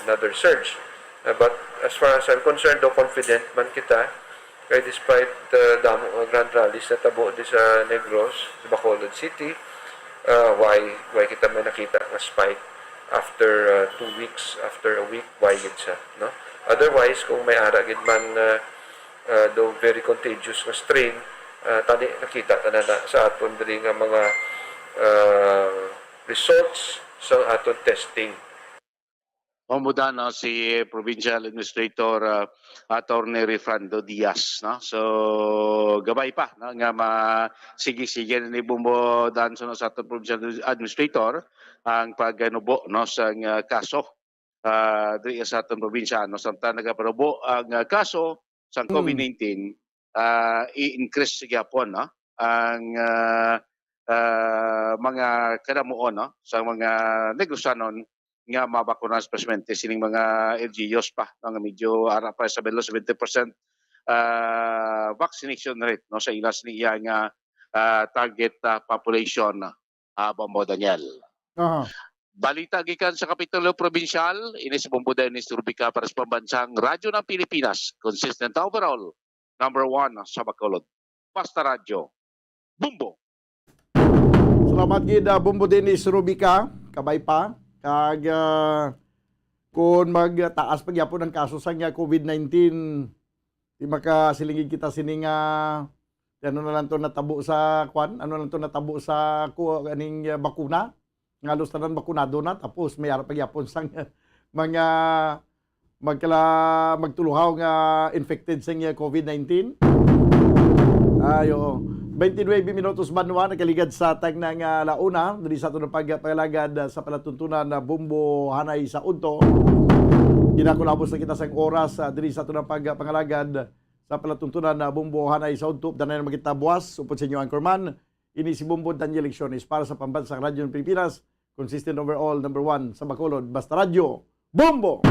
another surge. But as far as I'm concerned, though confident man kita, kaya despite damo grand rallies na tabo di sa Negros, sa Bacolod City, why kita may nakita nga spike after 2 weeks, after a week, why gid siya, no? Otherwise, kung may ara gid man though very contagious nga strain, tani nakita na sa aton diri nga mga results sa aton testing. Mamuda na si Provincial Administrator Attorney Refrando Diaz, no? So gabay pa, no? Nga sige-sige ni Bumbo Danson sa aton Provincial Administrator ang pagnubo, no, sa kaso diri sa aton probinsya, no, samtang nagaparubo ang kaso sa COVID-19, i-increase gyapon, no, ang mga kadamuon, no, sa mga Negrosanon nga mabakuna especialmente sining mga LGUs pa nga medyo ara pa sa below 70% vaccination rate, no, sa ilas niya nga target population, Bombo Daniel. Balita gikan sa Kapitulo Provincial, inis Bombo Dennis Rubika para sa pambansang Radyo ng Pilipinas, consistent overall, number 1 sa Bacolod. Basta Radyo, Bumbo. Salamat gid Bumbo Dennis Rubika, kabay pa. Kag kung magtaas pagyapon ang kaso sa COVID-19, di makasilingid kita sining ano na lang to natabo sa kaning bakuna, ngalos tanan bakunado na, tapos may ara pagyapon sang mga magtuluhaw nga infected sa COVID-19. Ayo. 29 minutos banwa nakaligad sa tag ng launa diri sa aton pagpalagad sa palatuntunan na Bumbo Hanay sa Udto. Ginakulabos na kita sa oras diri sa aton pagpangalagad sa palatuntunan na Bumbo Hanay sa Udto. Danay na magita buwas upod sa inyo anchorman. Ini si Bumbo Daniel Lecciones para sa Pambansang Radyo ng Pilipinas, consistent overall number 1 sa Bacolod. Basta Radyo, Bumbo!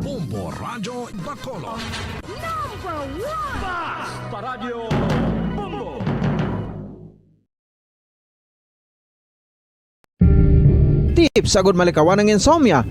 Bumbo Radyo Bacolod. Number 1! Basta Radyo Bumbo! Tips sagud malikawan ng insomnia.